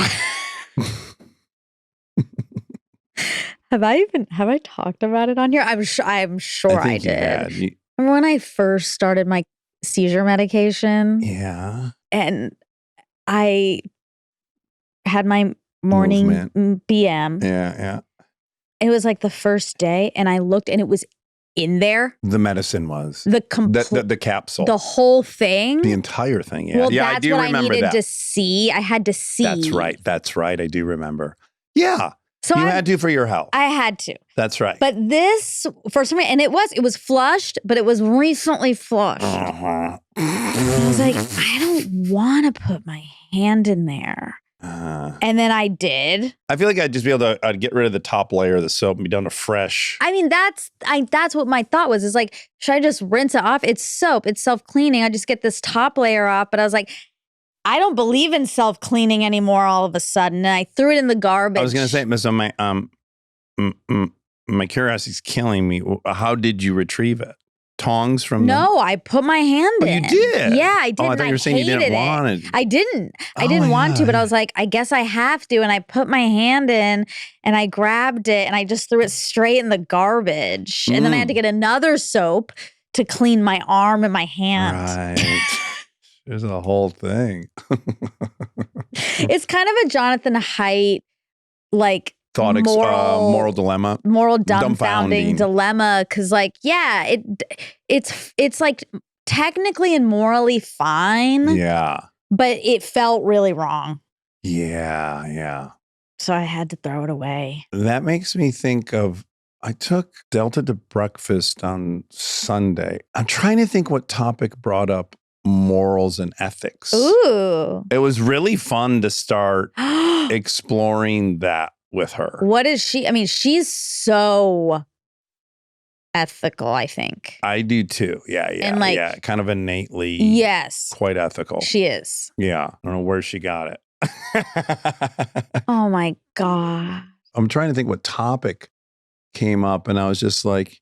Have I talked about it on here? I'm sure I think you did. had. Remember when I first started my seizure medication? Yeah. And I had my morning BM. Yeah. It was like the first day, and I looked, and it was in there. The medicine was. The capsule. The whole thing. The entire thing. Yeah. Well, yeah, that's I do what remember I needed that. to see. I had to see. That's right. I do remember. Yeah. So you had to for your health. I had to. That's right. But this, for some reason, and it was flushed, but it was recently flushed. Uh-huh. I was like, I don't want to put my hand in there. And then I did. I feel like I'd just be able to get rid of the top layer of the soap and be done afresh. I mean, that's what my thought was. Is like, should I just rinse it off? It's soap. It's self-cleaning. I just get this top layer off. But I was like, I don't believe in self-cleaning anymore all of a sudden. And I threw it in the garbage. I was going to say, Miss, my curiosity's killing me. How did you retrieve it? Tongs from No, I put my hand in. You did? Yeah, I did. Oh, I thought you were saying you didn't want it. I didn't. I didn't want to, but I was like, I guess I have to. And I put my hand in and I grabbed it and I just threw it straight in the garbage. And then I had to get another soap to clean my arm and my hand. Right. There's a whole thing. It's kind of a Jonathan Haidt, like, moral dilemma. Moral dumbfounding dilemma. Cause like, yeah, it's like technically and morally fine. Yeah. But it felt really wrong. Yeah. So I had to throw it away. That makes me think of, I took Delta to breakfast on Sunday. I'm trying to think what topic brought up morals and ethics. Ooh. It was really fun to start exploring that with her. What is she? I mean, she's so ethical, I think. I do too. Yeah. And like, yeah. Kind of innately. Yes. Quite ethical. She is. Yeah. I don't know where she got it. Oh my God. I'm trying to think what topic came up, and I was just like,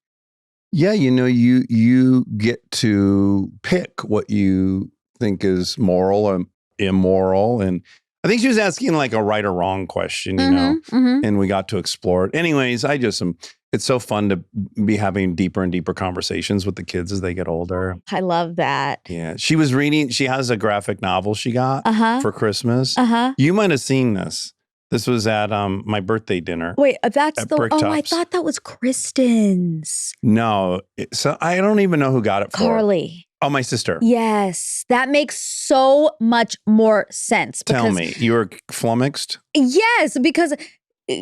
yeah, you get to pick what you think is moral or immoral. And I think she was asking like a right or wrong question, you know, and we got to explore it. Anyways, I just am It's so fun to be having deeper and deeper conversations with the kids as they get older. I love that. Yeah. She was reading, she has a graphic novel she got for Christmas. Uh-huh. You might have seen this. This was at my birthday dinner. Wait, that's At the Bricktops. I thought that was Kristen's. No. So I don't even know who got it for. Carly. Oh, my sister. Yes, that makes so much more sense. Tell because- me, you were flummoxed? Yes, because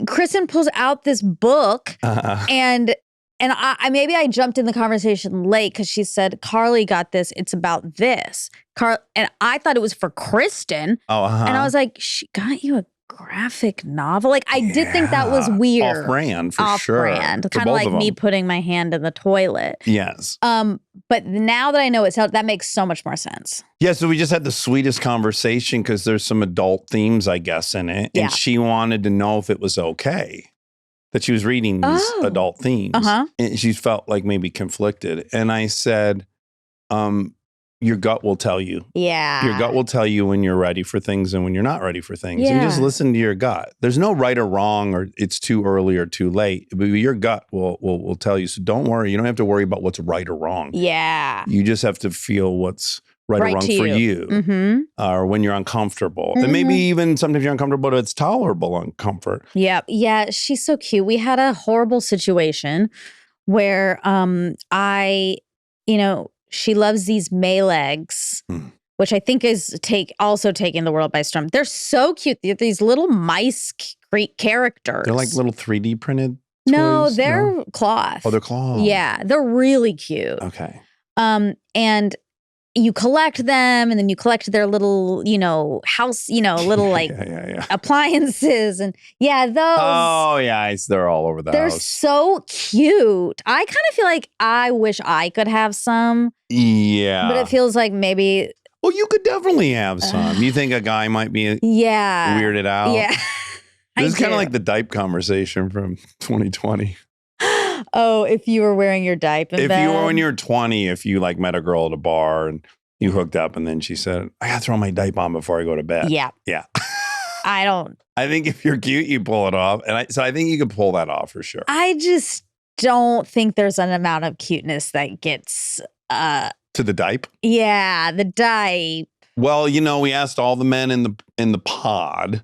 Kristen pulls out this book and I maybe I jumped in the conversation late because she said Carly got this. It's about this. And I thought it was for Kristen. Oh, And I was like, she got you a graphic novel? Like I did think that was Yeah. weird. Off-brand, for sure. Off-brand. For Kind of both like me putting my hand in the toilet. Yes. But now that I know it's out, that makes so much more sense. Yeah, so we just had the sweetest conversation because there's some adult themes, I guess, in it. Yeah. And she wanted to know if it was okay that she was reading these Oh. adult themes. Uh-huh. And she felt like maybe conflicted. And I said, your gut will tell you. Yeah. Your gut will tell you when you're ready for things and when you're not ready for things. And just Yeah. listen to your gut. There's no right or wrong or it's too early or too late. But your gut will tell you. So don't worry. You don't have to worry about what's right or wrong. Yeah. You just have to feel what's right or Right wrong to for you. you. Mm-hmm. Or when you're uncomfortable. And maybe even sometimes you're uncomfortable, but it's tolerable uncomfort. Yep. Yeah. She's so cute. We had a horrible situation where she loves these Maylegs, which I think is also taking the world by storm. They're so cute. They're these little mice characters. They're like little 3D printed No, toys? they're cloth. Oh, they're claws. Yeah, they're really cute. Okay. And you collect them, and then you collect their little, house, little like Yeah. appliances, and those. Oh, yeah. They're all over the They're house. so cute. I kind of feel like I wish I could have some, Yeah. but it feels like maybe, Well, you could definitely have some. You think a guy might be weirded out? Yeah. This is kind do. of like the diaper conversation from 2020. Oh, if you were wearing your diaper in If bed. you were when you were 20, if you like met a girl at a bar and you hooked up and then she said, I gotta throw my diaper on before I go to bed. Yeah. Yeah. I think if you're cute, you pull it off. And so I think you could pull that off for sure. I just don't think there's an amount of cuteness that gets, To the diaper? the diaper. Well, we asked all the men in the pod,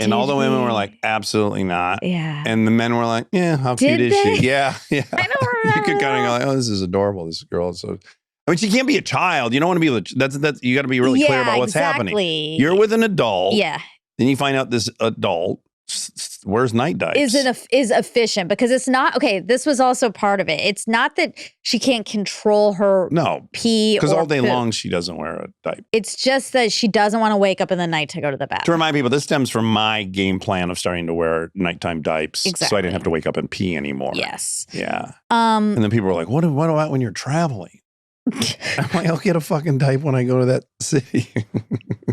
and all Did the women we? were like, absolutely not. Yeah. And the men were like, yeah, how Did cute is they? she? Yeah. I don't You remember. could kind of go like, oh, this is adorable. This girl is so. I mean, she can't be a child. You don't want to be. That's. You got to be really clear about what's happening. Exactly. You're with an adult. Yeah. Then you find out this adult wears night diapers. Is efficient because it's not okay. This was also part of it. It's not that she can't control her No, pee because or all day poop. long she doesn't wear a diaper. It's just that she doesn't want to wake up in the night to go to the To bathroom. remind people, this stems from my game plan of starting to wear nighttime diapers, so I Exactly. didn't have to wake up and pee anymore. Yes. Yeah. And then people were like, what about when you're traveling? I'm like, I'll get a fucking diaper when I go to that city.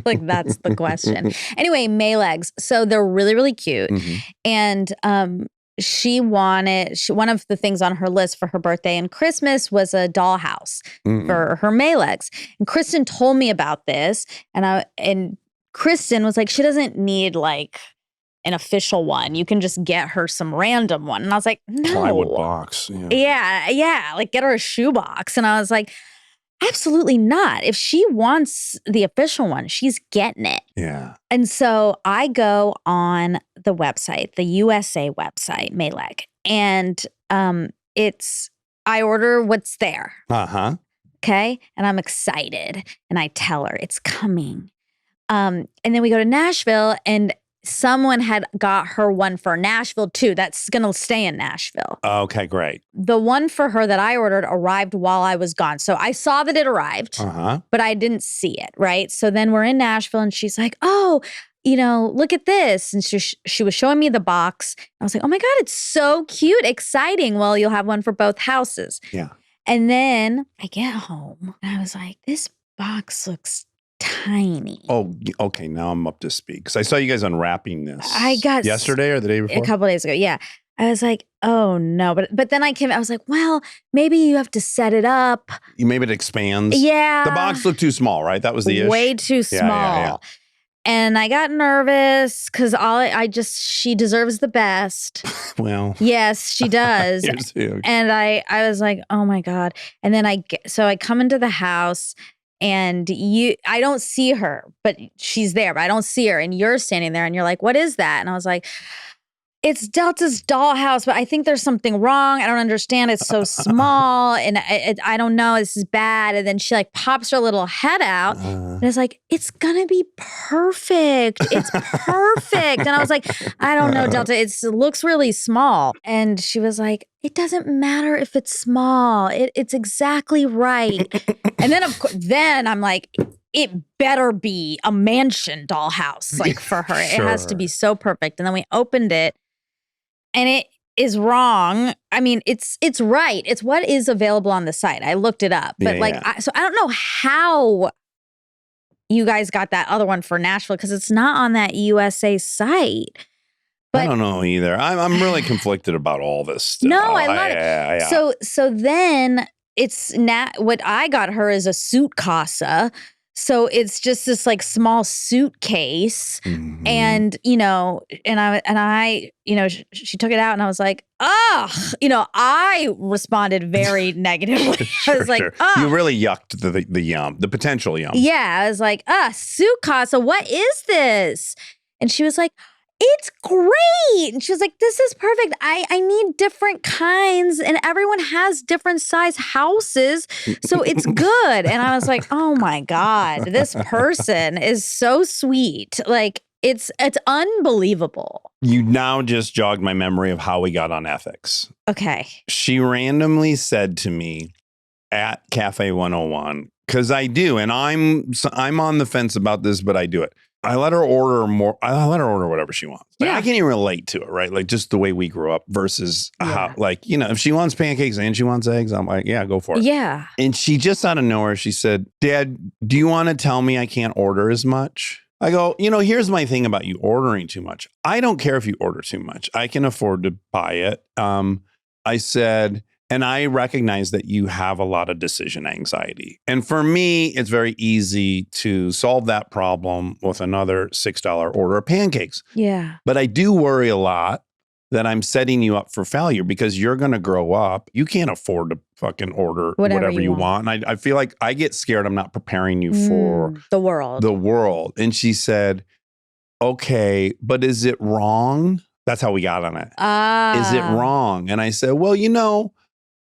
Like that's the question. Anyway, Maylegs. So they're really, really cute. Mhm. And she wanted one of the things on her list for her birthday and Christmas was a dollhouse Mm. for her Maylegs. And Kristen told me about this, and Kristen was like, she doesn't need like an official one. You can just get her some random one. And I was like, no. Plywood box. Yeah. Yeah, like get her a shoebox. And I was like, absolutely not. If she wants the official one, she's getting it. Yeah. And so I go on the website, the USA website, Mayleg, and I order what's there. Uh-huh. Okay. And I'm excited. And I tell her it's coming. And then we go to Nashville and someone had got her one for Nashville too. That's going to stay in Nashville. Okay, great. The one for her that I ordered arrived while I was gone. So I saw that it arrived, Uh-huh. but I didn't see it, right? So then we're in Nashville and she's like, oh, look at this. And she was showing me the box. I was like, oh my God, it's so cute, exciting. Well, you'll have one for both houses. Yeah. And then I get home and I was like, this box looks tiny. Oh, okay. Now I'm up to speed. Because I saw you guys unwrapping this. I got yesterday or the day a before? couple days ago. Yeah. I was like, oh no. But then I was like, well, maybe you have to set it up. Maybe it expands. Yeah. The box looked too small, right? That was the issue. Way too Yeah, small. yeah, yeah. And I got nervous because she deserves the best. Well, Yes, she does. And I was like, oh my God. And then I come into the house and I don't see her, but she's there, but I don't see her. And you're standing there and you're like, what is that? And I was like, it's Delta's dollhouse, but I think there's something wrong. I don't understand. It's so small and I don't know. This is bad. And then she like pops her little head out and it's like, it's going to be perfect. It's perfect. And I was like, I don't know, Delta. It looks really small. And she was like, it doesn't matter if it's small. It's exactly right. And then, then I'm like, it better be a mansion dollhouse, like for her. It has to be so perfect. And then we opened it. And it is wrong. I mean, it's right. It's what is available on the site. I looked it up. But so I don't know how you guys got that other one for Nashville because it's not on that USA site. But I don't know either. I'm really conflicted about all this stuff. No, I love it. So then it's what I got her is a suit casa. So it's just this like small suitcase and, she took it out and I was like, I responded very negatively. I was like, You really yucked the potential yum. Yeah. I was like, suit casa, what is this? And she was like, it's great. And she was like, this is perfect. I need different kinds and everyone has different size houses. So it's good. And I was like, oh my God, this person is so sweet. Like it's unbelievable. You now just jogged my memory of how we got on ethics. Okay. She randomly said to me at Cafe 101, because I do, and I'm on the fence about this, but I do it. I let her order more. I let her order whatever she wants. Like, I can't even relate to it, right? Like just the way we grew up versus how, if she wants pancakes and she wants eggs, I'm like, yeah, go for it. Yeah. And she just out of nowhere, she said, Dad, do you want to tell me I can't order as much? I go, here's my thing about you ordering too much. I don't care if you order too much. I can afford to buy it. I said, and I recognize that you have a lot of decision anxiety. And for me, it's very easy to solve that problem with another $6 order of pancakes. Yeah. But I do worry a lot that I'm setting you up for failure because you're going to grow up. You can't afford to fucking order whatever you want. And I feel like I get scared I'm not preparing you for the world. And she said, okay, but is it wrong? That's how we got on it. Is it wrong? And I said, well,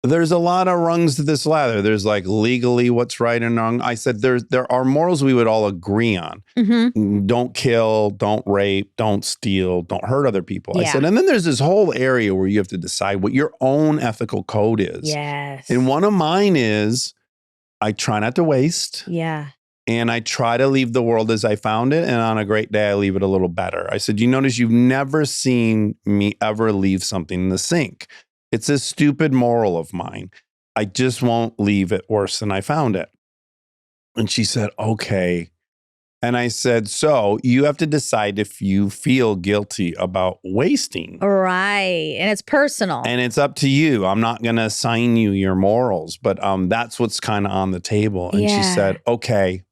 there's a lot of rungs to this ladder. There's like legally what's right and wrong. I said there are morals we would all agree on. Mm-hmm. Don't kill, don't rape, don't steal, don't hurt other people. Yeah. I said, and then there's this whole area where you have to decide what your own ethical code is. Yes. And one of mine is I try not to waste. Yeah. And I try to leave the world as I found it. And on a great day, I leave it a little better. I said, you notice you've never seen me ever leave something in the sink. It's a stupid moral of mine. I just won't leave it worse than I found it. And she said, okay. And I said, so you have to decide if you feel guilty about wasting. Right. And it's personal. And it's up to you. I'm not going to assign you your morals, but that's what's kind of on the table. And she said, okay,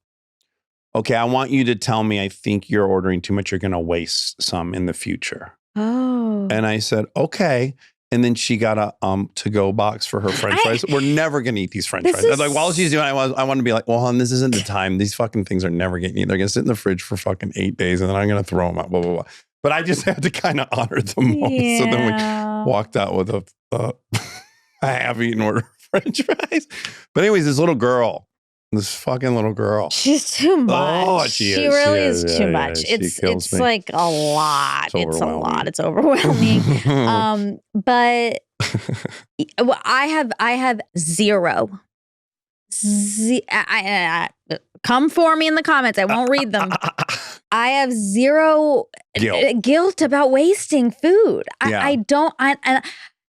I want you to tell me I think you're ordering too much. You're going to waste some in the future. Oh. And I said, okay. And then she got a to-go box for her French fries. We're never going to eat these French fries. Like while she's doing it, I want to be like, well, hon, this isn't the time. These fucking things are never getting eaten. They're going to sit in the fridge for fucking 8 days and then I'm going to throw them out, blah, blah, blah. But I just had to kind of honor the moment. Yeah. So then we walked out with a half-eaten order of French fries. But anyways, this fucking little girl. She's too much. Oh, she really is too much. It's like a lot. It's a lot. It's overwhelming. But I have zero. Come for me in the comments. I won't read them. I have zero guilt about wasting food. I don't.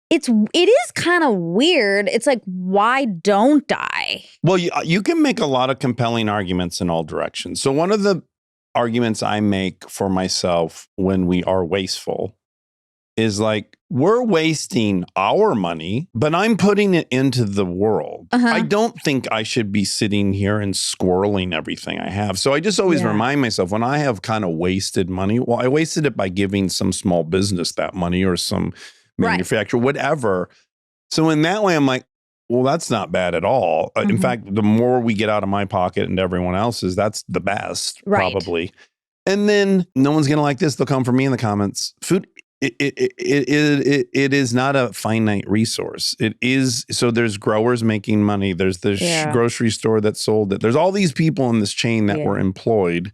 It is kind of weird. It's like, why don't I? Well, you can make a lot of compelling arguments in all directions. So one of the arguments I make for myself when we are wasteful is like, we're wasting our money, but I'm putting it into the world. I don't think I should be sitting here and squirreling everything I have. So I just always remind myself when I have kind of wasted money, well, I wasted it by giving some small business that money or some manufacturer, whatever. So in that way, I'm like, well, that's not bad at all. In fact, the more we get out of my pocket and everyone else's, that's the best, probably. And then no one's going to like this. They'll come for me in the comments. Food, it is not a finite resource. It is. So there's growers making money. There's the grocery store that sold it. There's all these people in this chain that were employed.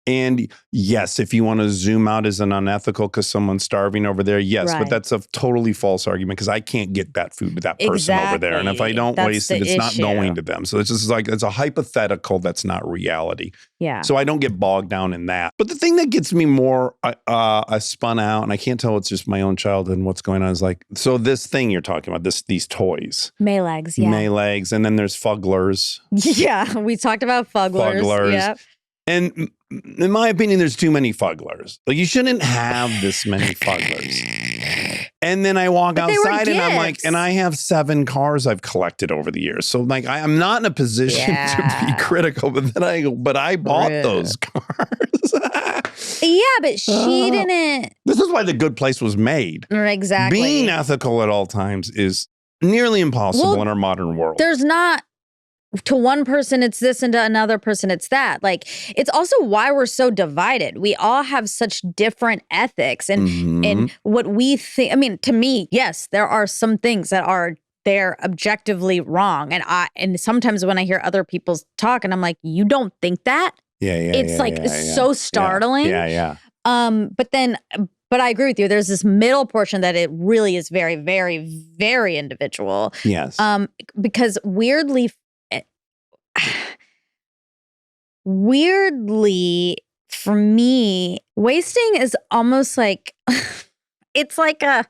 And yes, if you want to zoom out as an unethical because someone's starving over there, yes, but that's a totally false argument because I can't get that food with that person over there. And if I don't waste it, it's not going to them. So it's just like, it's a hypothetical that's not reality. Yeah. So I don't get bogged down in that. But the thing that gets me more spun out, and I can't tell it's just my own childhood and what's going on, is like, so this thing you're talking about, these toys. Maylegs, yeah. Maylegs, and then there's fugglers. Yeah, we talked about fugglers. Yep. And in my opinion, there's too many fugglers. Like, you shouldn't have this many fugglers. And then I walk outside and I'm like, and I have 7 cars I've collected over the years. So like, I'm not in a position to be critical, but then I go, but I bought those cars. Yeah, but she didn't. This is why The Good Place was made. Exactly. Being ethical at all times is nearly impossible in our modern world. There's not. To one person, it's this, and to another person, it's that. Like, it's also why we're so divided. We all have such different ethics and what we think. I mean, to me, yes, there are some things that are they're objectively wrong. And sometimes when I hear other people talk and I'm like, you don't think that? It's so startling. But I agree with you. There's this middle portion that it really is very, very, very individual. Yes. Because weirdly, for me, wasting is almost like it's like a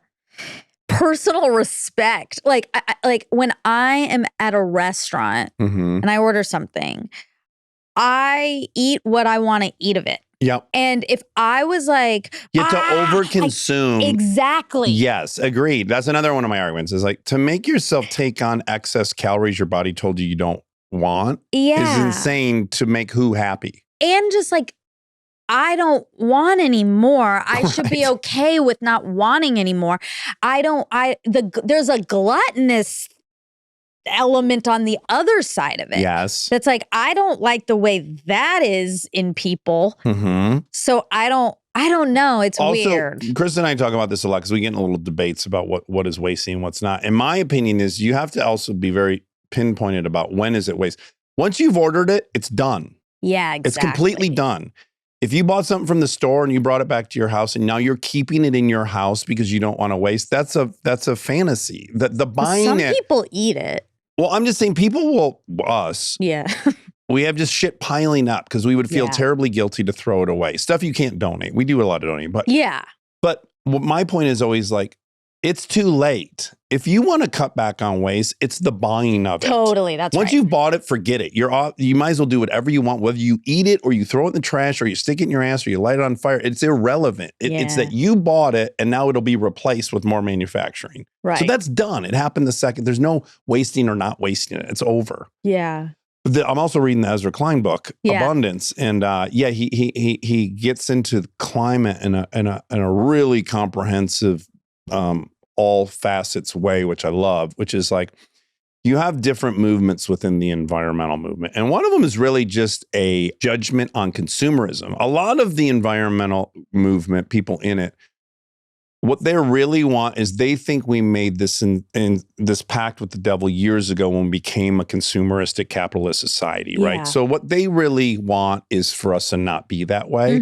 personal respect. Like, like when I am at a restaurant and I order something, I eat what I want to eat of it. Yep. And if I was like, you have to overconsume. Exactly. Yes, agreed. That's another one of my arguments is like, to make yourself take on excess calories your body told you don't want is insane to make who happy. And just like, I don't want any more. I should be okay with not wanting anymore. There's a gluttonous element on the other side of it. Yes. That's like, I don't like the way that is in people. So I don't know. It's also weird. Chris and I talk about this a lot because we get in little debates about what is wasting and what's not. And my opinion is you have to also be very pinpointed about when is it waste. Once you've ordered it, it's done. Yeah, exactly. It's completely done. If you bought something from the store and you brought it back to your house and now you're keeping it in your house because you don't want to waste, that's a fantasy. The buying Some people eat it. Well, I'm just saying us. Yeah. We have just shit piling up because we would feel terribly guilty to throw it away. Stuff you can't donate. We do a lot of donating, but But my point is always like, it's too late. If you want to cut back on waste, it's the buying of it. Totally, that's Once you've bought it, forget it. You might as well do whatever you want, whether you eat it or you throw it in the trash or you stick it in your ass or you light it on fire. It's irrelevant. It's that you bought it and now it'll be replaced with more manufacturing. Right. So that's done. It happened the second. There's no wasting or not wasting it. It's over. Yeah. I'm also reading the Ezra Klein book, Abundance, and he gets into climate in a really comprehensive, all facets way, which I love. Which is like you have different movements within the environmental movement, and one of them is really just a judgment on consumerism. A lot of the environmental movement, people in it, what they really want is they think we made this in this pact with the devil years ago when we became a consumeristic capitalist society, right? So what they really want is for us to not be that way.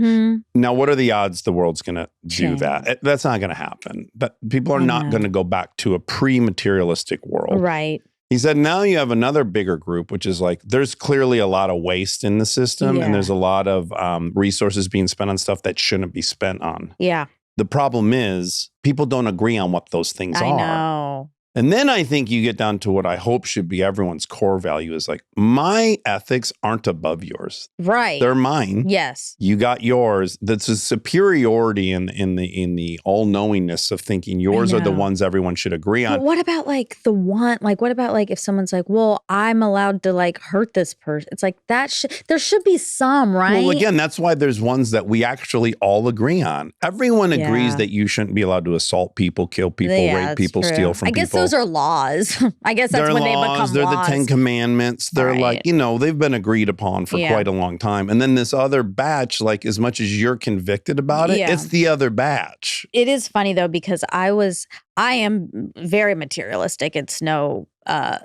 Now, what are the odds the world's going to do that? That's not going to happen. But people are not going to go back to a pre-materialistic world. Right. He said, now you have another bigger group, which is like, there's clearly a lot of waste in the system and there's a lot of resources being spent on stuff that shouldn't be spent on. Yeah. The problem is people don't agree on what those things are. I know. And then I think you get down to what I hope should be everyone's core value is like, my ethics aren't above yours. Right. They're mine. Yes. You got yours. That's a superiority in the all-knowingness of thinking yours are the know. ones everyone should agree But on. what about like the one, like what about like if someone's like, well, I'm allowed to like hurt this person. It's like there should be some, right? Well, again, that's why there's ones that we actually all agree on. Everyone agrees Yeah. that you shouldn't be allowed to assault people, kill people, Yeah, rape that's people, true. steal from I guess people. those are laws. I guess that's They're when they laws, become they're laws. the 10 Commandments. They're Right. like, they've been agreed upon for Yeah. quite a long time. And then this other batch, like as much as you're convicted about it, Yeah. it's the other batch. It is funny though, because I am very materialistic. It's no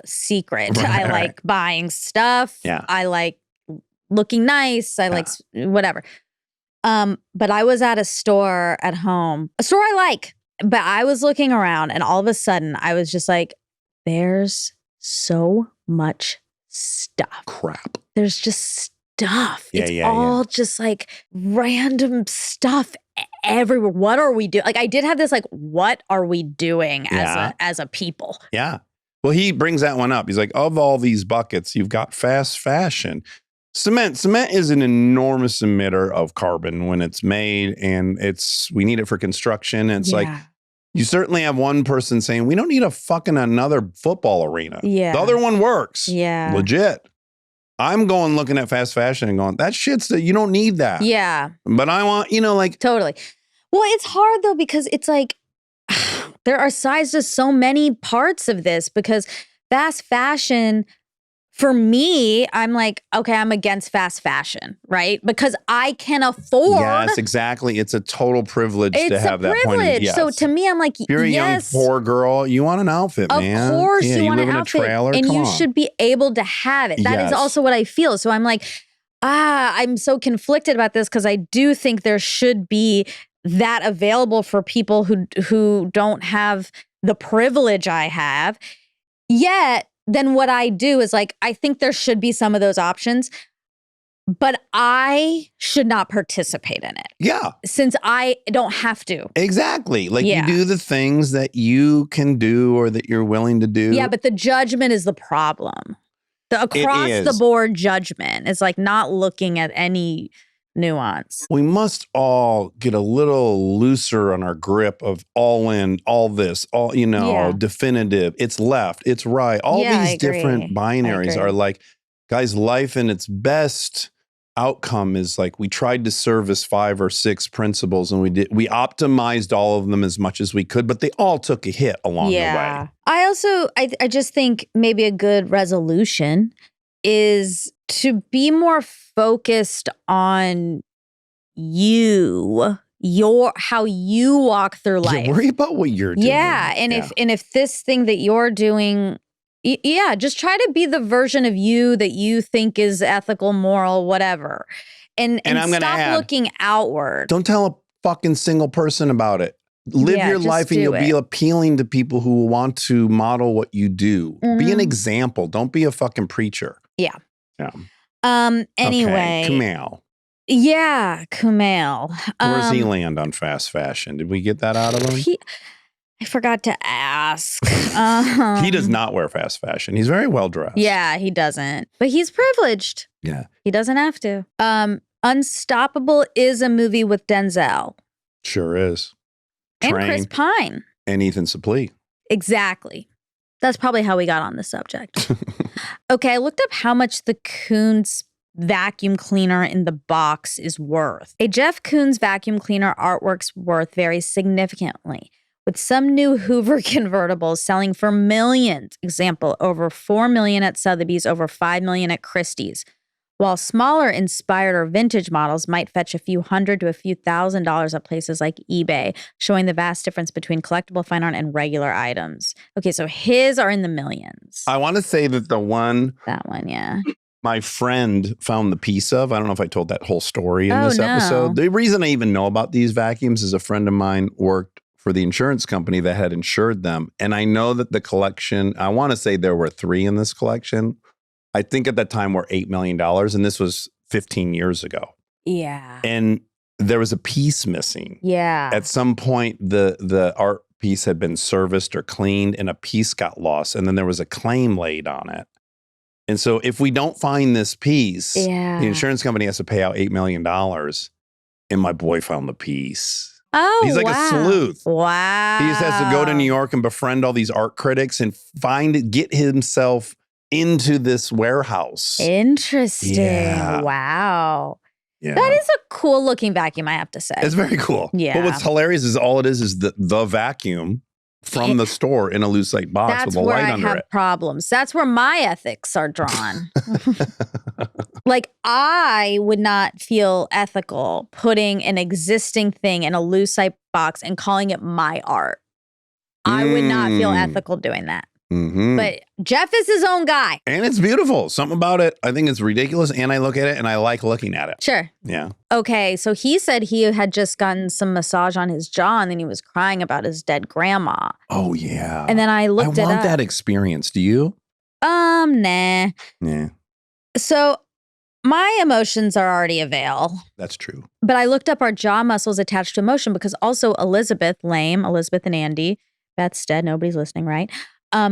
secret. Right, I right. like buying stuff. Yeah. I like looking nice. I like whatever. But I was at a store at home, a store I like, but I was looking around and all of a sudden I was just like, there's so much stuff. Crap. There's just stuff. Yeah, It's yeah, all just like random stuff everywhere. What are we doing? Like I did have this like, what are we doing Yeah. as a people? Yeah. Well, he brings that one up. He's like, of all these buckets, you've got fast fashion. Cement is an enormous emitter of carbon when it's made, and we need it for construction. And it's like, Yeah. you certainly have one person saying, we don't need a fucking another football arena. Yeah. The other one works. Yeah. Legit. I'm going looking at fast fashion and going, that shit's you don't need that. Yeah. But I want, like, Totally. Well, it's hard though, because it's like there are sides to so many parts of this, because fast fashion, for me, I'm like, okay, I'm against fast fashion, right? Because I can afford. yes, exactly. It's a total privilege It's to have a that point. privilege. Yes. So to me, I'm like, If you're a yes, young poor girl, you want an outfit, of man. course Yeah, you want live an in outfit, a trailer. and Come you on. should be able to have it. That is Yes. also what I feel. So I'm like, I'm so conflicted about this, because I do think there should be that available for people who don't have the privilege I have. Yet, then what I do is like, I think there should be some of those options, but I should not participate in it Yeah, since I don't have to. exactly. Like Yeah. you do the things that you can do or that you're willing to do. Yeah, but the judgment is the problem. The across the is. board judgment is like not looking at any nuance. We must all get a little looser on our grip of all in, all this, all, Yeah. definitive. It's left, it's right. All Yeah, I these agree. different binaries agree. are like, guys, life in its best outcome is like we tried to service 5 or 6 principles and we optimized all of them as much as we could, but they all took a hit along the way. I also, I just think maybe a good resolution is to be more focused on how you walk through life. Yeah, worry about what you're doing. Yeah, and if this thing that you're doing, just try to be the version of you that you think is ethical, moral, whatever, and I'm gonna stop add, looking outward. Don't tell a fucking single person about it. Live Yeah, your just life and do you'll be it. appealing to people who want to model what you do. Be an Mhm. example. Don't be a fucking preacher. Yeah. Yeah. Anyway, Okay. Kumail. yeah, Kumail. Where does he land on fast fashion? Did we get that out of him? I forgot to ask. He does not wear fast fashion. He's very well dressed. Yeah, he doesn't. But he's privileged. Yeah. He doesn't have to. Unstoppable is a movie with Denzel Sure is. and Chris Train Pine. and Ethan Suplee. Exactly. That's probably how we got on the subject. Okay, I looked up how much the Koons vacuum cleaner in the box is worth. A Jeff Koons vacuum cleaner artwork's worth varies significantly, with some new Hoover convertibles selling for millions. Example, over $4 million at Sotheby's, over $5 million at Christie's. While smaller inspired or vintage models might fetch a few $100 to a few $1,000s at places like eBay, showing the vast difference between collectible fine art and regular items. Okay, so his are in the millions. I want to say that the one That one, yeah. my friend found the piece of, I don't know if I told that whole story in Oh, this no. episode. The reason I even know about these vacuums is a friend of mine worked for the insurance company that had insured them. And I know that the collection, I want to say there were 3 in this collection. I think at that time were $8 million. And this was 15 years ago. Yeah. And there was a piece missing. Yeah. At some point, the art piece had been serviced or cleaned and a piece got lost. And then there was a claim laid on it. And so if we don't find this piece, the insurance company has to pay out $8 million. And my boy found the piece. Oh, He's like a sleuth. Wow. He just has to go to New York and befriend all these art critics and get himself into this warehouse. Interesting. Yeah. Wow. Yeah. That is a cool looking vacuum, I have to say. It's very cool. Yeah. But what's hilarious is all it is the vacuum from the store in a lucite box That's with a where light I under have it. problems. That's where my ethics are drawn. Like, I would not feel ethical putting an existing thing in a lucite box and calling it my art. I would not feel ethical doing that. Mm-hmm. But Jeff is his own guy. And it's beautiful. Something about it. I think it's ridiculous. And I look at it and I like looking at it. Sure. Yeah. Okay, so he said he had just gotten some massage on his jaw and then he was crying about his dead grandma. Oh, yeah. And then I looked it up. I want that experience. Do you? Nah. Yeah, So my emotions are already a veil. that's true. But I looked up our jaw muscles attached to emotion because also Elizabeth and Andy, Beth's dead, nobody's listening, right?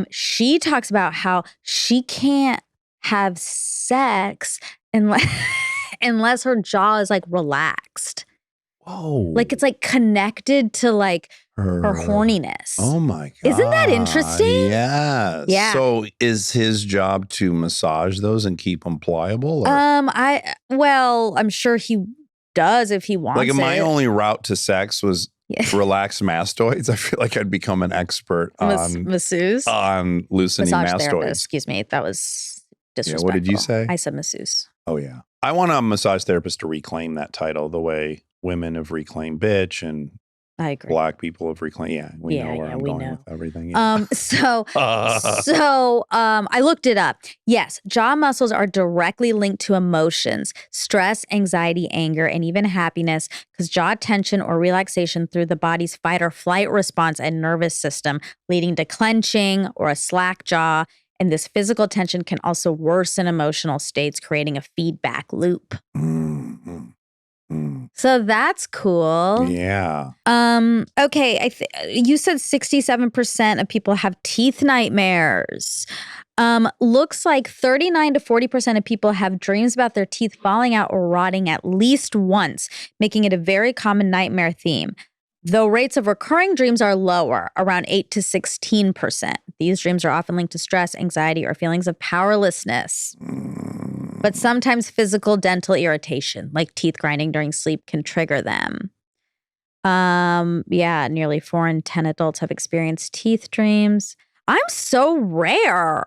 She talks about how she can't have sex unless her jaw is like relaxed. Whoa. Like it's like connected to like her horniness. Oh my God. Isn't that interesting? Yes. Yeah. So is his job to massage those and keep them pliable? Or? I'm sure he does if he wants like it. my only route to sex was relaxed mastoids. I feel like I'd become an expert masseuse. on loosening Massage mastoids. therapist. Excuse me. That was disrespectful. what did you say? I said masseuse. Oh yeah. I want a massage therapist to reclaim that title the way women have reclaimed bitch and I agree. black people have reclaimed. Yeah, we know where I'm we going know. with everything. Yeah. I looked it up. Yes, jaw muscles are directly linked to emotions, stress, anxiety, anger, and even happiness, because jaw tension or relaxation through the body's fight or flight response and nervous system, leading to clenching or a slack jaw. And this physical tension can also worsen emotional states, creating a feedback loop. Mm-hmm. So that's cool. Yeah. Okay. You said 67% of people have teeth nightmares. Looks like 39 to 40% of people have dreams about their teeth falling out or rotting at least once, making it a very common nightmare theme. Though rates of recurring dreams are lower, around 8 to 16%. These dreams are often linked to stress, anxiety, or feelings of powerlessness. But sometimes physical dental irritation, like teeth grinding during sleep, can trigger them. Nearly 4 in 10 adults have experienced teeth dreams. I'm so rare.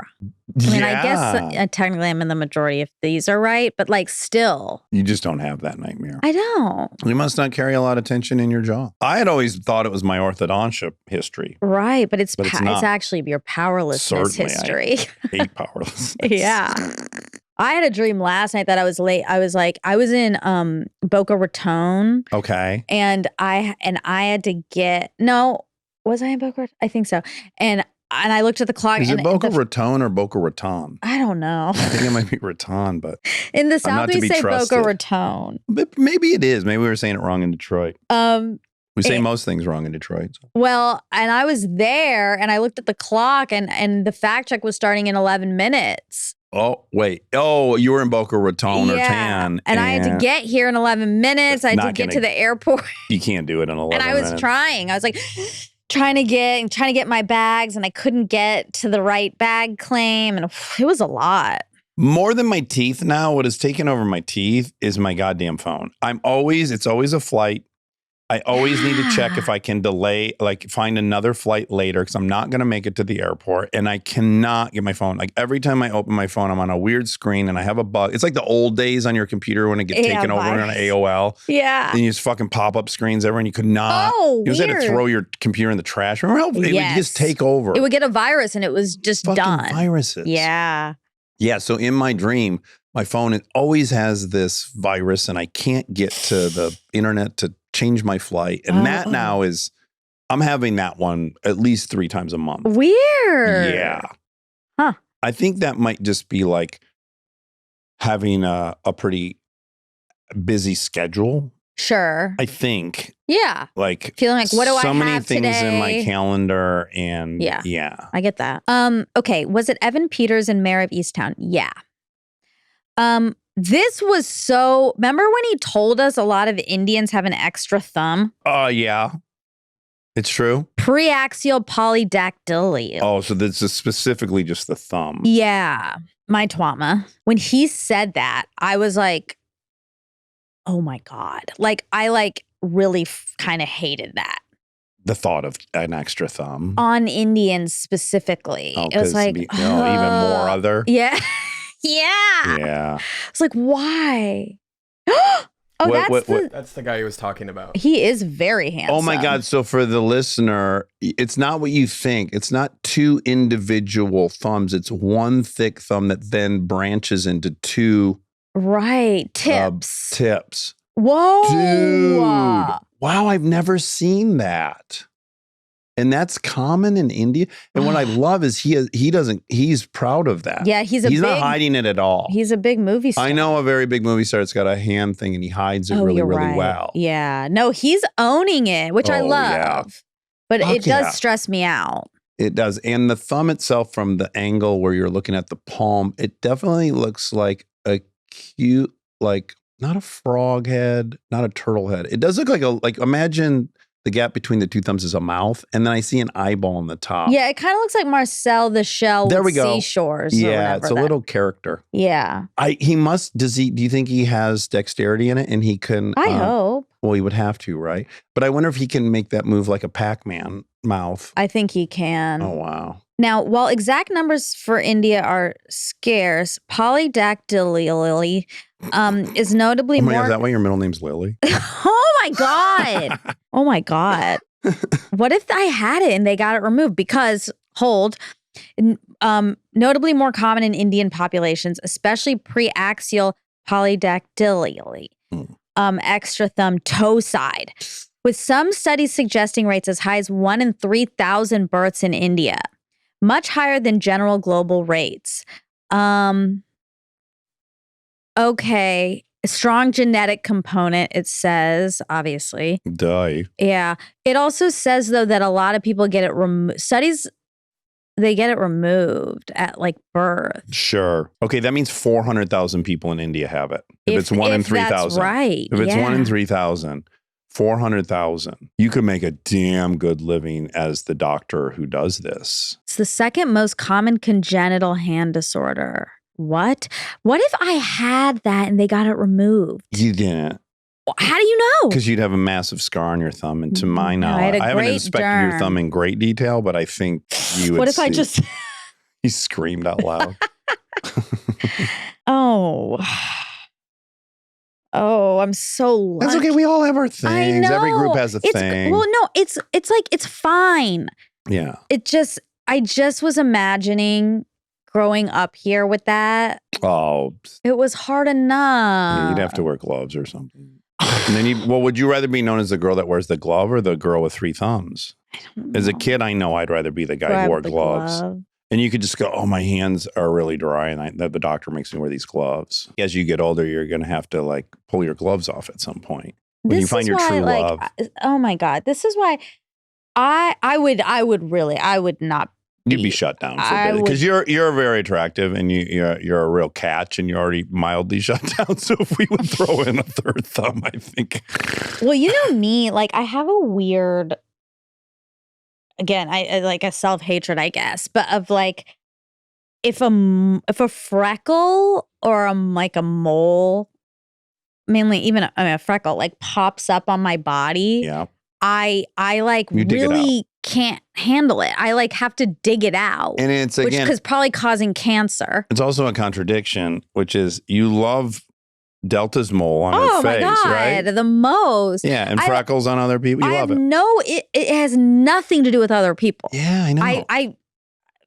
I mean, I guess technically I'm in the majority if these are right, but like still. You just don't have that nightmare. I don't. You must not carry a lot of tension in your jaw. I had always thought it was my orthodontia history. Right, but it's not. actually your powerlessness Certainly, history. I hate powerlessness. Yeah. I had a dream last night that I was late. I was in Boca Raton. Okay. And I had to was I in Boca Raton? I think so. And I looked at the clock. Is it Boca Raton or Boca Raton? I don't know. I think it might be Raton, but in the South not to we be say trusted. Boca Raton. But maybe it is. Maybe we were saying it wrong in Detroit. We say most things wrong in Detroit. So. Well, and I was there and I looked at the clock and the fact check was starting in 11 minutes. Oh, wait. Oh, you were in Boca Raton or Tan. And I had to get here in 11 minutes. I had to get to the airport. You can't do it in 11 minutes. And I was trying. I was like trying to get my bags and I couldn't get to the right bag claim. And it was a lot. More than my teeth now, what has taken over my teeth is my goddamn phone. It's always a flight. I always need to check if I can delay, like find another flight later because I'm not going to make it to the airport and I cannot get my phone. Like every time I open my phone, I'm on a weird screen and I have a bug. It's like the old days on your computer when it gets taken over on AOL. Yeah. And you just fucking pop-up screens everywhere and you could not. Oh, you just had to throw your computer in the trash. Remember how it would just take over? It would get a virus and it was just fucking done. Viruses. Yeah. Yeah. So in my dream, my phone, it always has this virus and I can't get to the internet to change my flight. And that now I'm having that one at least 3 times a month. Weird. Yeah. Huh. I think that might just be like having a pretty busy schedule. Sure. I think. Yeah. Like Feeling like, what do I so many have things in my today? calendar and Yeah. yeah. I get that. Okay. Was it Evan Peters and Mayor of Easttown? Yeah. This was so, remember when he told us a lot of Indians have an extra thumb? Yeah. It's true. Preaxial polydactyly. Oh, so this is specifically just the thumb. Yeah. My twama. When he said that, I was like, oh my God. Like, I really kind of hated that. The thought of an extra thumb. On Indians specifically. Oh, It was 'cause like, even more other. Yeah. Yeah. Yeah. It's like, why? Oh, What- That's the guy he was talking about. he is very handsome. Oh my God. So for the listener, it's not what you think. It's not two individual thumbs. It's one thick thumb that then branches into two Right. Tips. tips. Whoa. Dude. Wow, I've never seen that. And that's common in India. And what I love is he's proud of that. Yeah, he's not hiding it at all. He's a big movie star. I know a very big movie star that's got a hand thing and he hides it really, you're really right. well. Yeah. No, he's owning it, which I Oh, love. yeah. But Fuck it does yeah. stress me out. It does. And the thumb itself from the angle where you're looking at the palm, it definitely looks like a cute, like not a frog head, not a turtle head. It does look like imagine the gap between the two thumbs is a mouth, and then I see an eyeball on the top. Yeah, it kind of looks like Marcel the Shell There with we go. Seashores. or Yeah, whatever it's a that- little character. Yeah. Do you think he has dexterity in it and he can I hope. Well, he would have to, right? But I wonder if he can make that move like a Pac-Man mouth. I think he can. Oh wow. Now, while exact numbers for India are scarce, polydactyly is notably Oh my God, more. is that why your middle name's Lily? Oh my God. Oh my God. What if I had it and they got it removed? Because, notably more common in Indian populations, especially preaxial polydactyly, extra thumb toe side, with some studies suggesting rates as high as 1 in 3,000 births in India, much higher than general global rates. Okay. A strong genetic component, it says, obviously. Die. Yeah. It also says, though, that a lot of people get it removed. Studies, they get it removed at like birth. Sure. Okay, that means 400,000 people in India have it. If it's 1 in 3,000. That's right. If it's 1 in Yeah. 3,000, 400,000. You could make a damn good living as the doctor who does this. It's the second most common congenital hand disorder. What? What if I had that and they got it removed? You didn't. How do you know? Because you'd have a massive scar on your thumb. And to my No, I had knowledge, a I haven't great inspected your derm. thumb in great detail, but I think you would What if I see- just? He screamed out loud. Oh. Oh, I'm so lucky. That's okay. We all have our things. Every group has a It's- thing. Well, no, it's like it's fine. Yeah. I just was imagining growing up here with that. Oh, It was hard enough. yeah, you'd have to wear gloves or something. And then would you rather be known as the girl that wears the glove or the girl with 3 thumbs? As a kid, I know I'd rather be the guy who Grab wore the gloves. glove. And you could just go, oh, my hands are really dry. And the doctor makes me wear these gloves. As you get older, you're going to have to like pull your gloves off at some point. When you This find is your why, true like, love. oh my God. This is why I would not. You'd be shut down for I a bit. Because would- you're very attractive and you're a real catch and you're already mildly shut down. So if we would throw in a third thumb, I think. Well, you know me, like I have a weird, again, I like a self-hatred, I guess, but of like, if a freckle or like a mole, mainly even a freckle, like pops up on my body, Yeah. I like You dig it really can't handle it. I like have to dig it out, And it's which again, is probably causing cancer. it's also a contradiction, which is you love Delta's mole on Oh her my face, God, right? the most. Yeah, and I- freckles on other people. You I love have it. it has nothing to do with other people. Yeah, I know.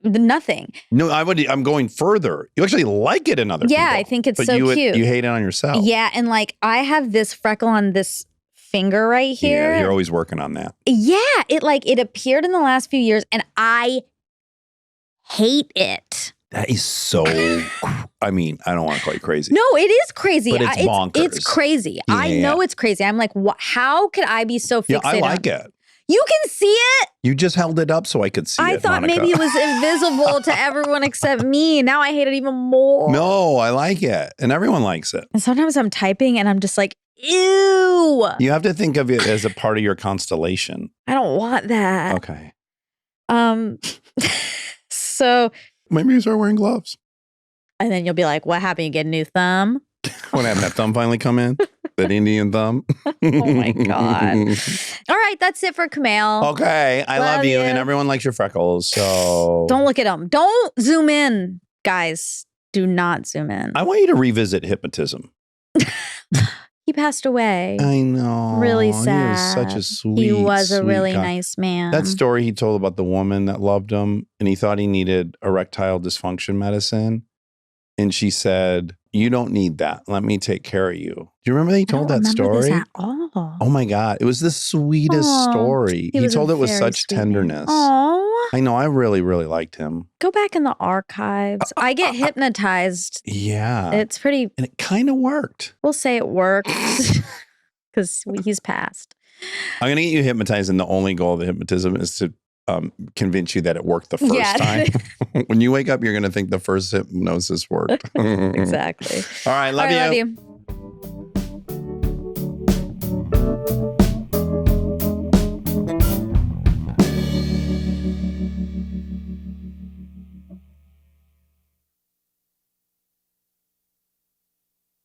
Nothing. No, I'm going further. You actually like it in other people. Yeah, I think it's but so you cute. You hate it on yourself. Yeah, and like I have this freckle on this finger right here. Yeah, you're always working on that. Yeah, it appeared in the last few years and I hate it. That is so, I mean, I don't want to call you crazy. No, it is crazy. But it's bonkers. It's crazy. Yeah, I know it's crazy. I'm like, how could I be so fixated? Yeah, I like it. You can see it. You just held it up so I could see it, I thought Monica. maybe it was invisible to everyone except me. Now I hate it even more. No, I like it. And everyone likes it. And sometimes I'm typing and I'm just like, ew. You have to think of it as a part of your constellation. I don't want that. Okay. So, Maybe you start wearing gloves. and then you'll be like, what happened? You get a new thumb? When that thumb finally come in? That Indian thumb? Oh my God. All right, that's it for Kumail. Okay, I love you. And everyone likes your freckles, so. Don't look at them. Don't zoom in, guys. Do not zoom in. I want you to revisit hypnotism. He passed away. I know. Really He sad. was such a sweet, He was a sweet really guy. nice man. That story he told about the woman that loved him and he thought he needed erectile dysfunction medicine. And she said, you don't need that. Let me take care of you. Do you remember he told that story? At all. Oh my God. It was the sweetest Aw, story. he He was a told it with very such sweet man. tenderness. Aw. I know. I really, really liked him. Go back in the archives. I get hypnotized. Yeah. It's pretty, And it kind of worked. we'll say it worked because he's passed. I'm going to get you hypnotized. And the only goal of the hypnotism is to convince you that it worked the first Yeah. time. When you wake up, you're going to think the first hypnosis worked. Exactly. All right. Love All right, you. love you.